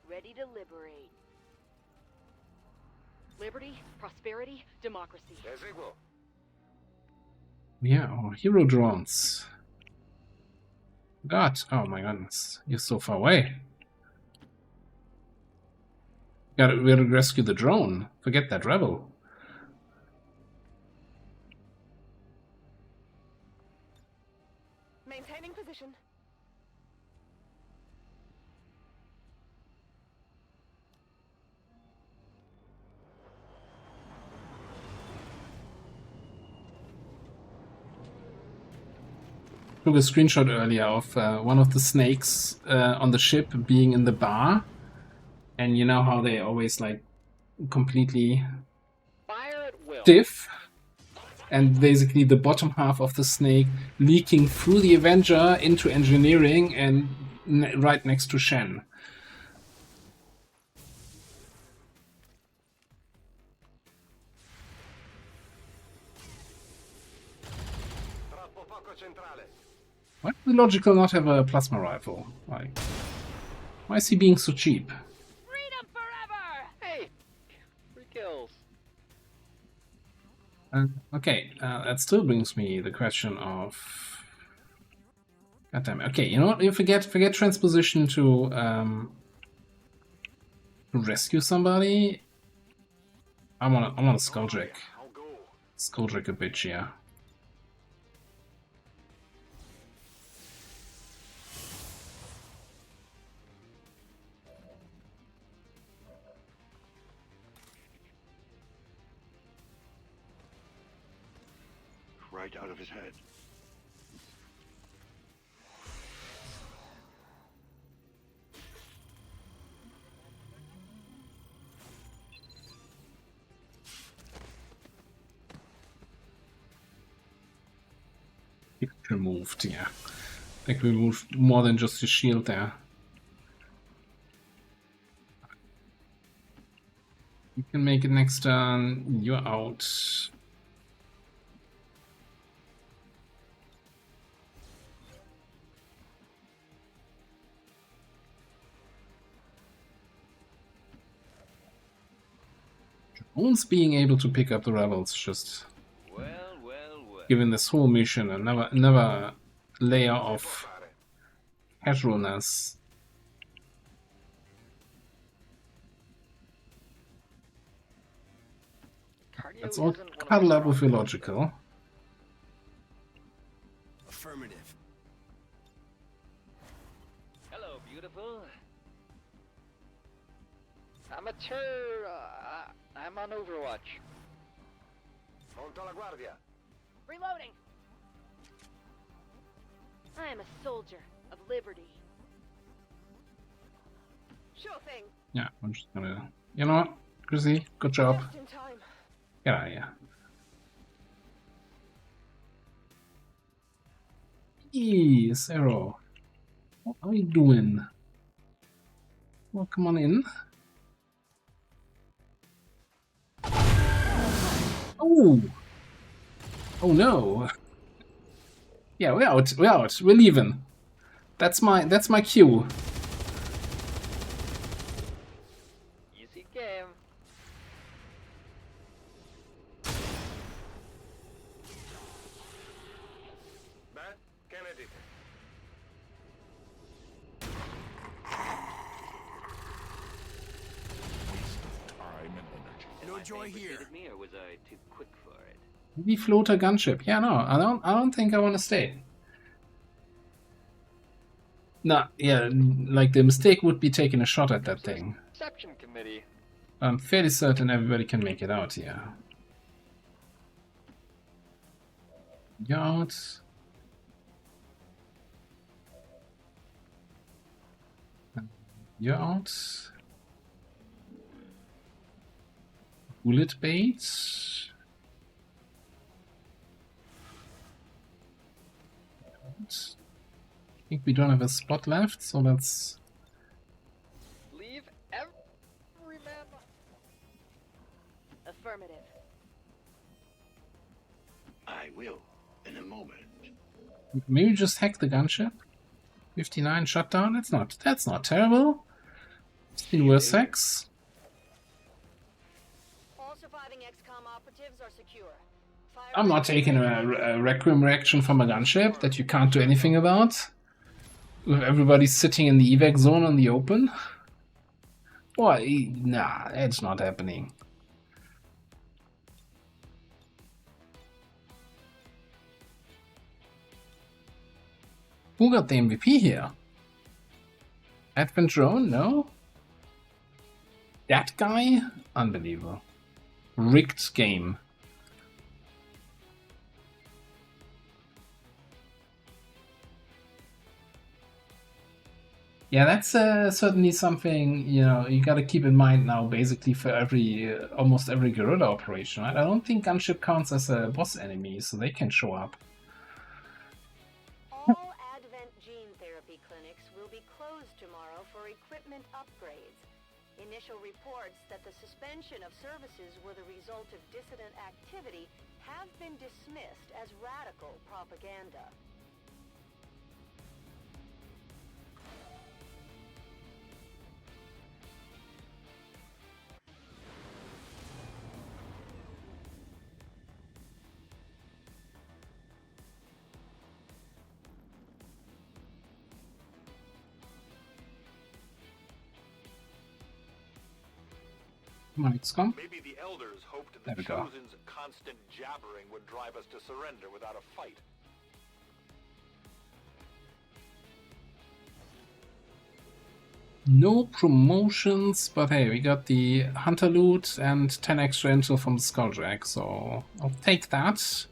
Ready to liberate. Liberty, prosperity, democracy. Yeah, our hero drones. God, oh my goodness, you're so far away. We gotta rescue the drone. Forget that rebel. Maintaining position. Took a screenshot earlier of one of the snakes on the ship being in the bar, and you know how they always like completely stiff, and basically the bottom half of the snake leaking through the Avenger into engineering and right next to Shen. Why would Logical not have a plasma rifle? Like, why is he being so cheap? Freedom forever! Hey! 3 kills. Okay, that still brings me the question of... God damn it. Okay, you know what? You forget transposition to rescue somebody. I wanna Skuldrick. Skuldrick a bitch, yeah. Right out of his head. It removed, yeah. Like, removed more than just his shield there. You can make it next turn. You're out. Drones being able to pick up the rebels just given this whole mission another layer of casualness. Let's all cuddle up with illogical. Affirmative. Hello, beautiful. Amateur! I'm on Overwatch. Reloading. I am a soldier of liberty. Sure thing. Yeah, I'm just gonna... You know what? Chrissy, good job. Just in time. Get out of here. Hey, Zero. What are you doing? Well, come on in. Oh! Oh no! Yeah, we're out. We're out. We're leaving. That's my cue. Easy game. Kennedy. No joy here. Me, or was I too quick for it? Maybe floater gunship. Yeah, no, I don't think I want to stay. Nah, yeah, like the mistake would be taking a shot at that thing. Reception committee. I'm fairly certain everybody can make it out here. You're out. You're out. Bullet bait. I think we don't have a spot left, so let's... Leave every man. Affirmative. I will, in a moment. Maybe just hack the gunship. 59 shutdown. That's not terrible. It's been worse hacks. All surviving XCOM operatives are secure. I'm not taking a Requiem reaction from a gunship that you can't do anything about. With everybody sitting in the evac zone on the open. Why? Nah, it's not happening. Who got the MVP here? Advent Drone? No? That guy? Unbelievable. Rigged game. Yeah, that's certainly something, you know, you gotta keep in mind now, basically for every, almost every guerrilla operation, right? I don't think gunship counts as a boss enemy, so they can show up. All Advent gene therapy clinics will be closed tomorrow for equipment upgrades. Initial reports that the suspension of services were the result of dissident activity have been dismissed as radical propaganda. Come on, XCOM. Maybe the elders hoped There the we go. Chosen's constant jabbering would drive us to surrender without a fight. No promotions, but hey, we got the Hunter loot and 10 extra intel from the Skulljack, so I'll take that.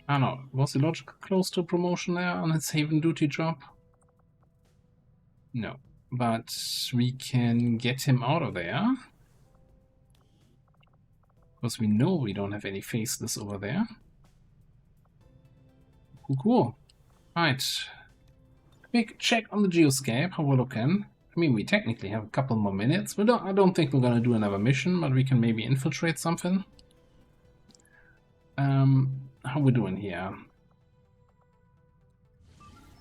I don't know, was Illogic close to promotion there on his Haven duty job? No, but we can get him out of there. Because we know we don't have any faceless over there. Cool. Right. Quick check on the geoscape, how we're looking. I mean, we technically have a couple more minutes. I don't think we're gonna do another mission, but we can maybe infiltrate something. How we doing here?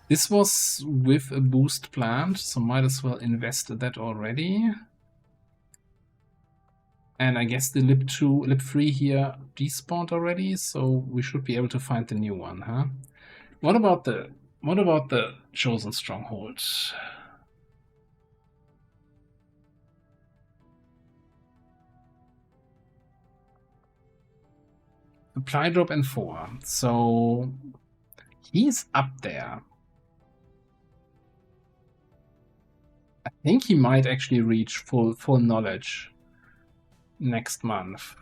This was with a boost planned, so might as well invest that already. And I guess the Lib 3 here despawned already, so we should be able to find the new one, huh? What about the Chosen Stronghold? Supply drop and 4. So he's up there. I think he might actually reach full knowledge next month.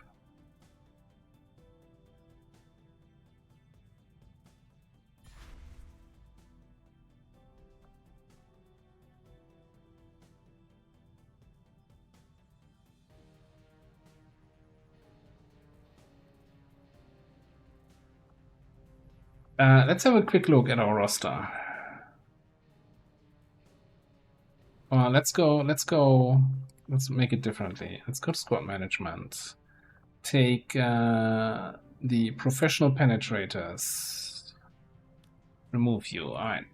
Let's have a quick look at our roster. Let's make it differently. Let's go to squad management. Take the professional penetrators. Remove you. Alright.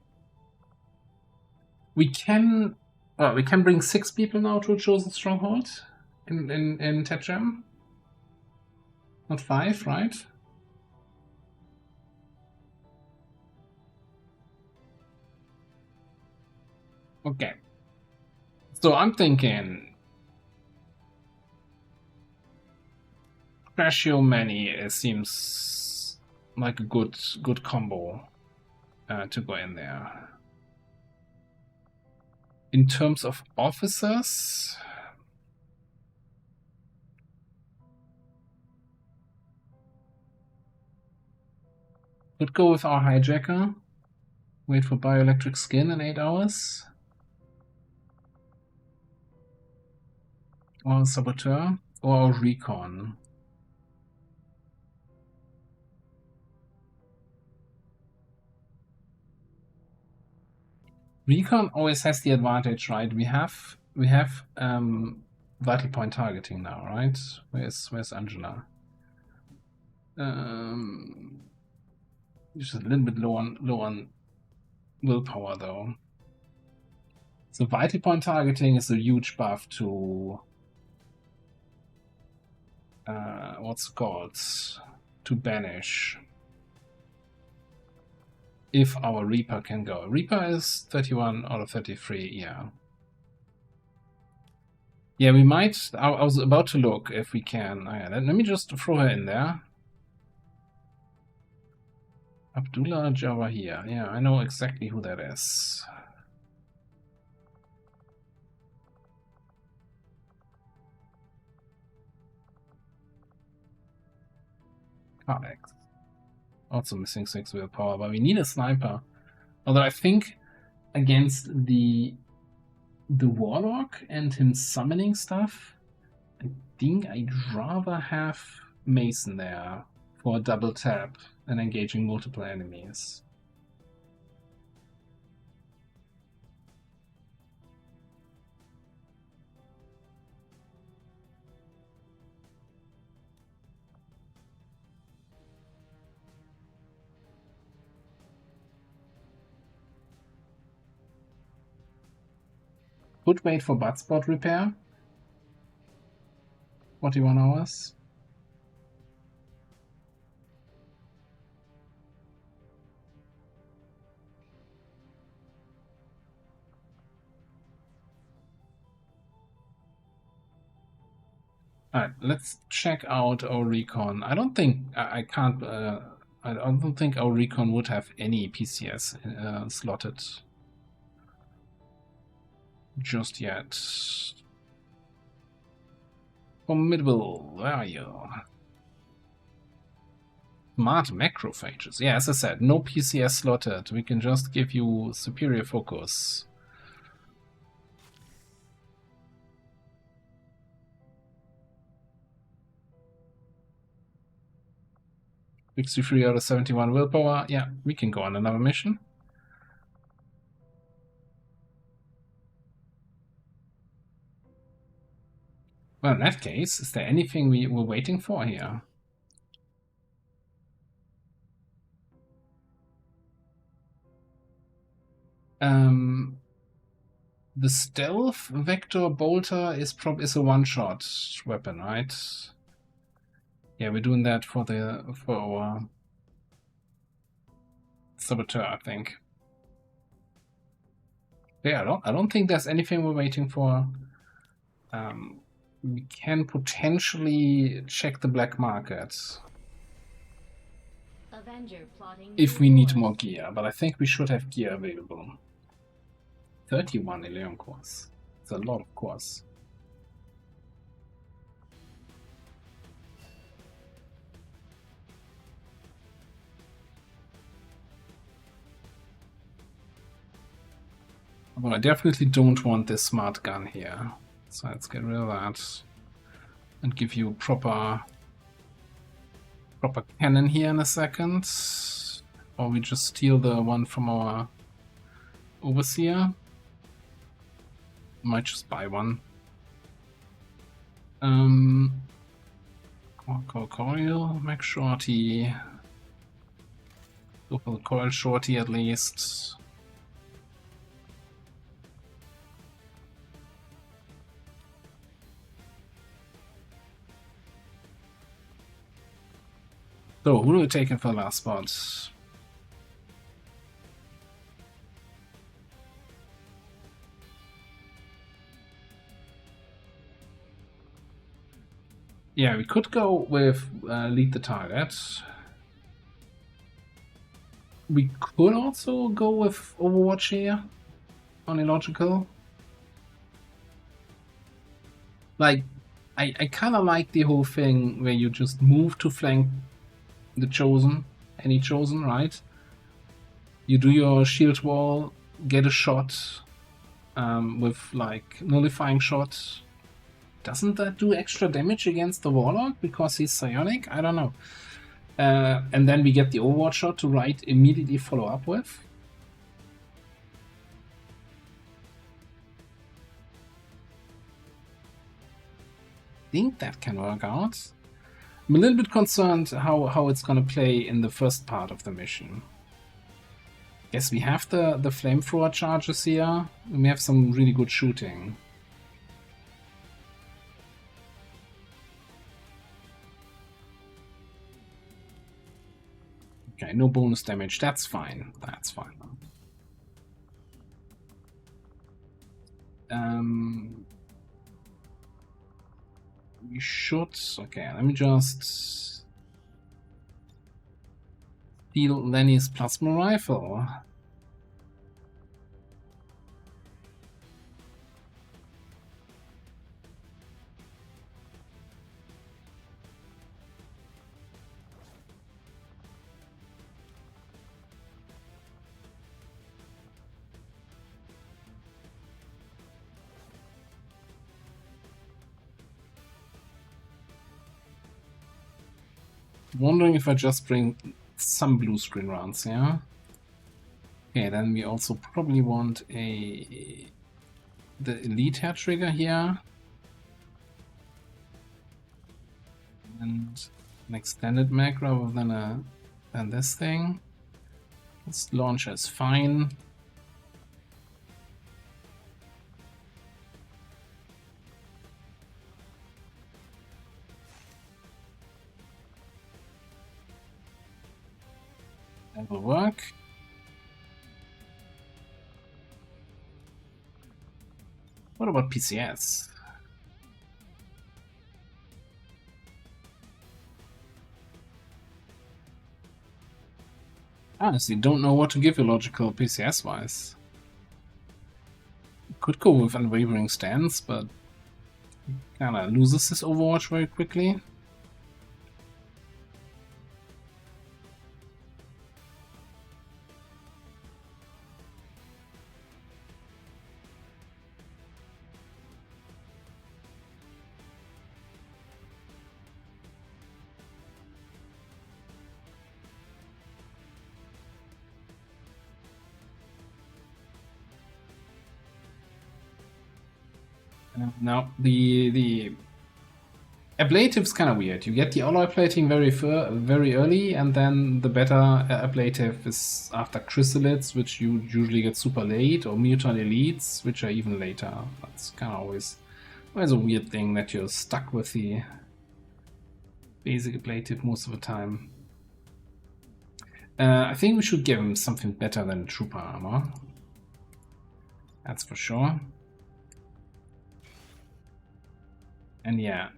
We can bring 6 people now to a chosen stronghold in Tetram. Not 5, right? Okay. So I'm thinking Crashio Manny seems like a good combo. to go in there. In terms of officers, could go with our hijacker. Wait for bioelectric skin in 8 hours. Or saboteur, or recon. Recon always has the advantage, right? We have vital point targeting now, right? Where's Angela? Just a little bit low on willpower though. So vital point targeting is a huge buff to what's it called? To banish. If our Reaper can go. Reaper is 31 out of 33, yeah. Yeah, we might. I was about to look if we can. Let me just throw her in there. Abdullah Jawahir. Yeah, I know exactly who that is. Alex. Also missing 6 willpower, but we need a sniper. Although I think against the Warlock and him summoning stuff, I think I'd rather have Mason there for a double tap and engaging multiple enemies. Could wait for butt spot repair. 41 hours. Alright, let's check out our recon. I don't think I can't. I don't think our recon would have any PCS slotted just yet. Formidable, where are you? Smart macrophages. Yeah, as I said, no PCS slotted. We can just give you superior focus. $63 out of 71 willpower. Yeah, we can go on another mission. Well, in that case, is there anything we were waiting for here? The stealth vector bolter is a one-shot weapon, right? Yeah, we're doing that for our saboteur, I think. Yeah, I don't think there's anything we're waiting for. We can potentially check the black market if we need more gear, but I think we should have gear available. 31 Ilion cores. It's a lot of cores. But I definitely don't want this smart gun here. So let's get rid of that and give you proper cannon here in a second. Or we just steal the one from our overseer. Might just buy one. Coil, Max Shorty. Go for the Coil Shorty at least. So, who do we take in for the last spot? Yeah, we could go with lead the target. We could also go with Overwatch here on illogical. Like, I kind of like the whole thing where you just move to flank the Chosen, any Chosen, right? You do your shield wall, get a shot with like nullifying shot. Doesn't that do extra damage against the Warlock because he's psionic? I don't know. And then we get the Overwatch shot to immediately follow up with. I think that can work out. I'm a little bit concerned how it's gonna play in the first part of the mission. Yes, we have the flamethrower charges here, and we have some really good shooting. Okay, no bonus damage, that's fine. That's fine. We should... Okay, let me just... steal Lenny's plasma rifle. Wondering if I just bring some blue screen rounds, yeah? Okay, then we also probably want the elite hair trigger here. And an extended mag rather than this thing. This launcher is fine. That will work. What about PCS? Honestly, don't know what to give you logical PCS-wise. Could go with Unwavering Stance, but kinda loses this Overwatch very quickly. Now, the ablative's kind of weird. You get the alloy plating very early, and then the better ablative is after chrysalids, which you usually get super late, or mutant elites, which are even later. That's kind of always a weird thing that you're stuck with the basic ablative most of the time. I think we should give him something better than trooper armor. That's for sure. And yeah,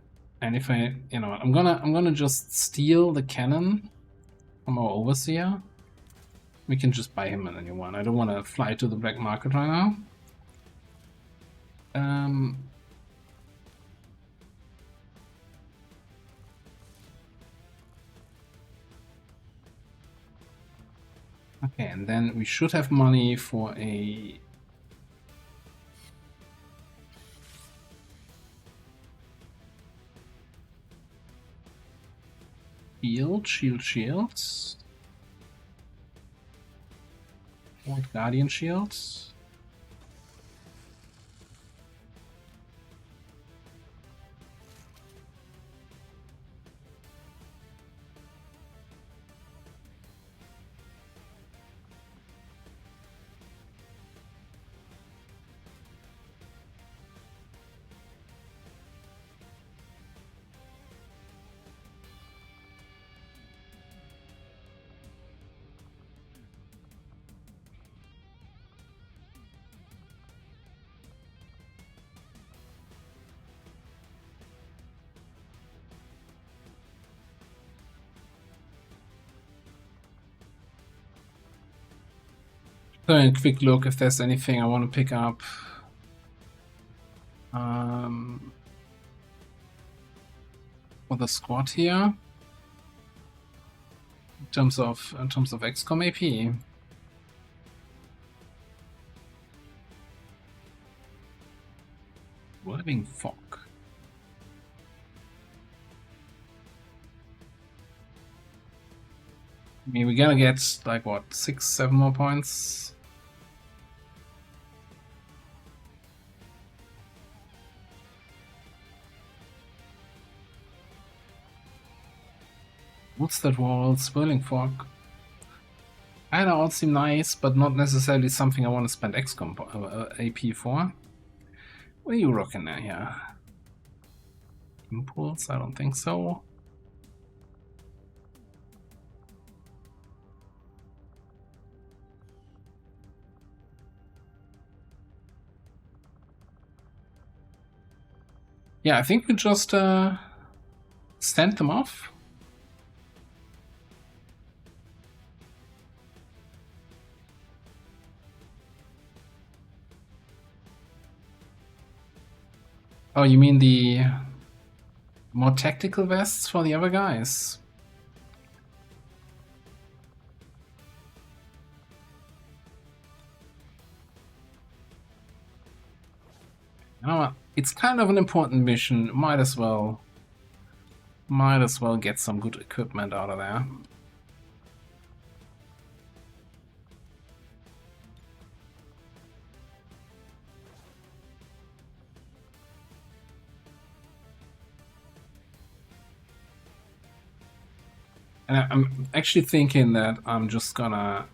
and if I'm gonna just steal the cannon from our overseer. We can just buy him a new one. I don't want to fly to the black market right now. Okay, and then we should have money for a shields. What guardian shields? Doing a quick look if there's anything I want to pick up. For the squad here. In terms of XCOM AP. Whirling fog. I mean, we're gonna get like what, 6-7 more points. What's that wall? Swirling fog. I know, all seem nice, but not necessarily something I want to spend XCOM AP for. What are you rocking there here? Impulse? I don't think so. Yeah, I think we just stand them off. Oh, you mean the more tactical vests for the other guys? You know what? It's kind of an important mission. Might as well get some good equipment out of there. And I'm actually thinking that I'm just gonna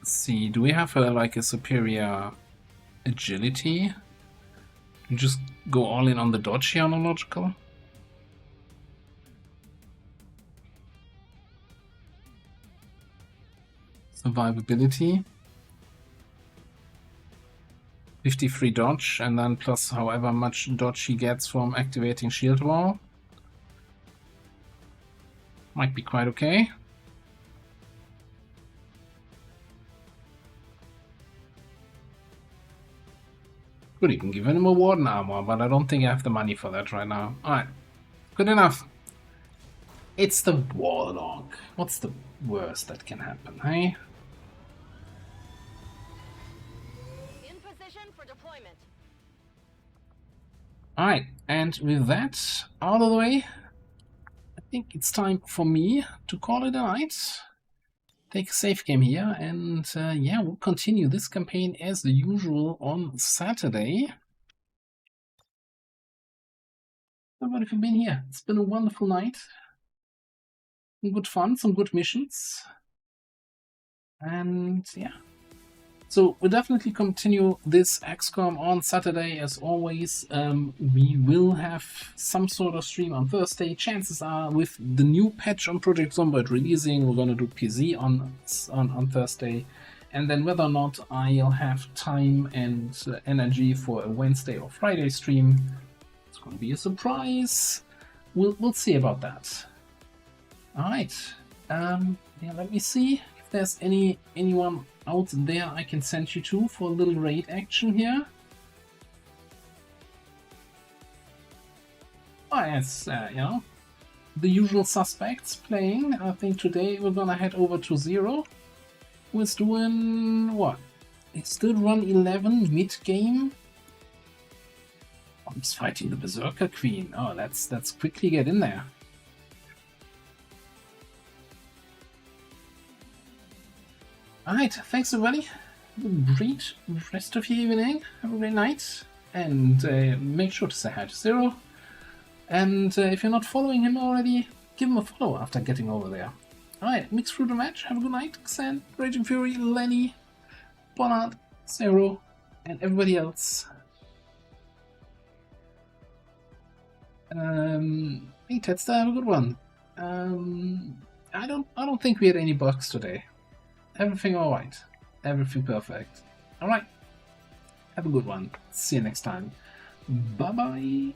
see, do we have like a superior agility? You just go all in on the dodge here, logical. Survivability. 53 dodge, and then plus however much dodge he gets from activating shield wall. Might be quite okay. Could even give him a Warden armor, but I don't think I have the money for that right now. Alright, good enough. It's the Warlock. What's the worst that can happen, hey? In position for deployment. Alright, and with that out of the way, I think it's time for me to call it a night. Take a save game here, and yeah, we'll continue this campaign as usual on Saturday. What have you been here? It's been a wonderful night. Some good fun, some good missions. And yeah. So we'll definitely continue this XCOM on Saturday as always. We will have some sort of stream on Thursday. Chances are with the new patch on Project Zomboid releasing, we're gonna do PZ on Thursday. And then whether or not I'll have time and energy for a Wednesday or Friday stream, it's gonna be a surprise. We'll see about that. Alright. Yeah, let me see if there's anyone out there I can send you to for a little raid action here. Oh, yes, you know, the usual suspects playing. I think today we're gonna head over to Zero, who is doing what? It's still run 11 mid-game. Oh, he's fighting the Berserker Queen. Oh, let's quickly get in there. Alright, thanks everybody. Have a great rest of your evening. Have a great night. And make sure to say hi to Zero. And if you're not following him already, give him a follow after getting over there. Alright, Mixed Fruit and Match, have a good night. Xan, Raging Fury, Lenny, Bonard, Zero, and everybody else. Hey Tedster, have a good one. I don't think we had any bugs today. Everything alright. Everything perfect. Alright. Have a good one. See you next time. Bye bye.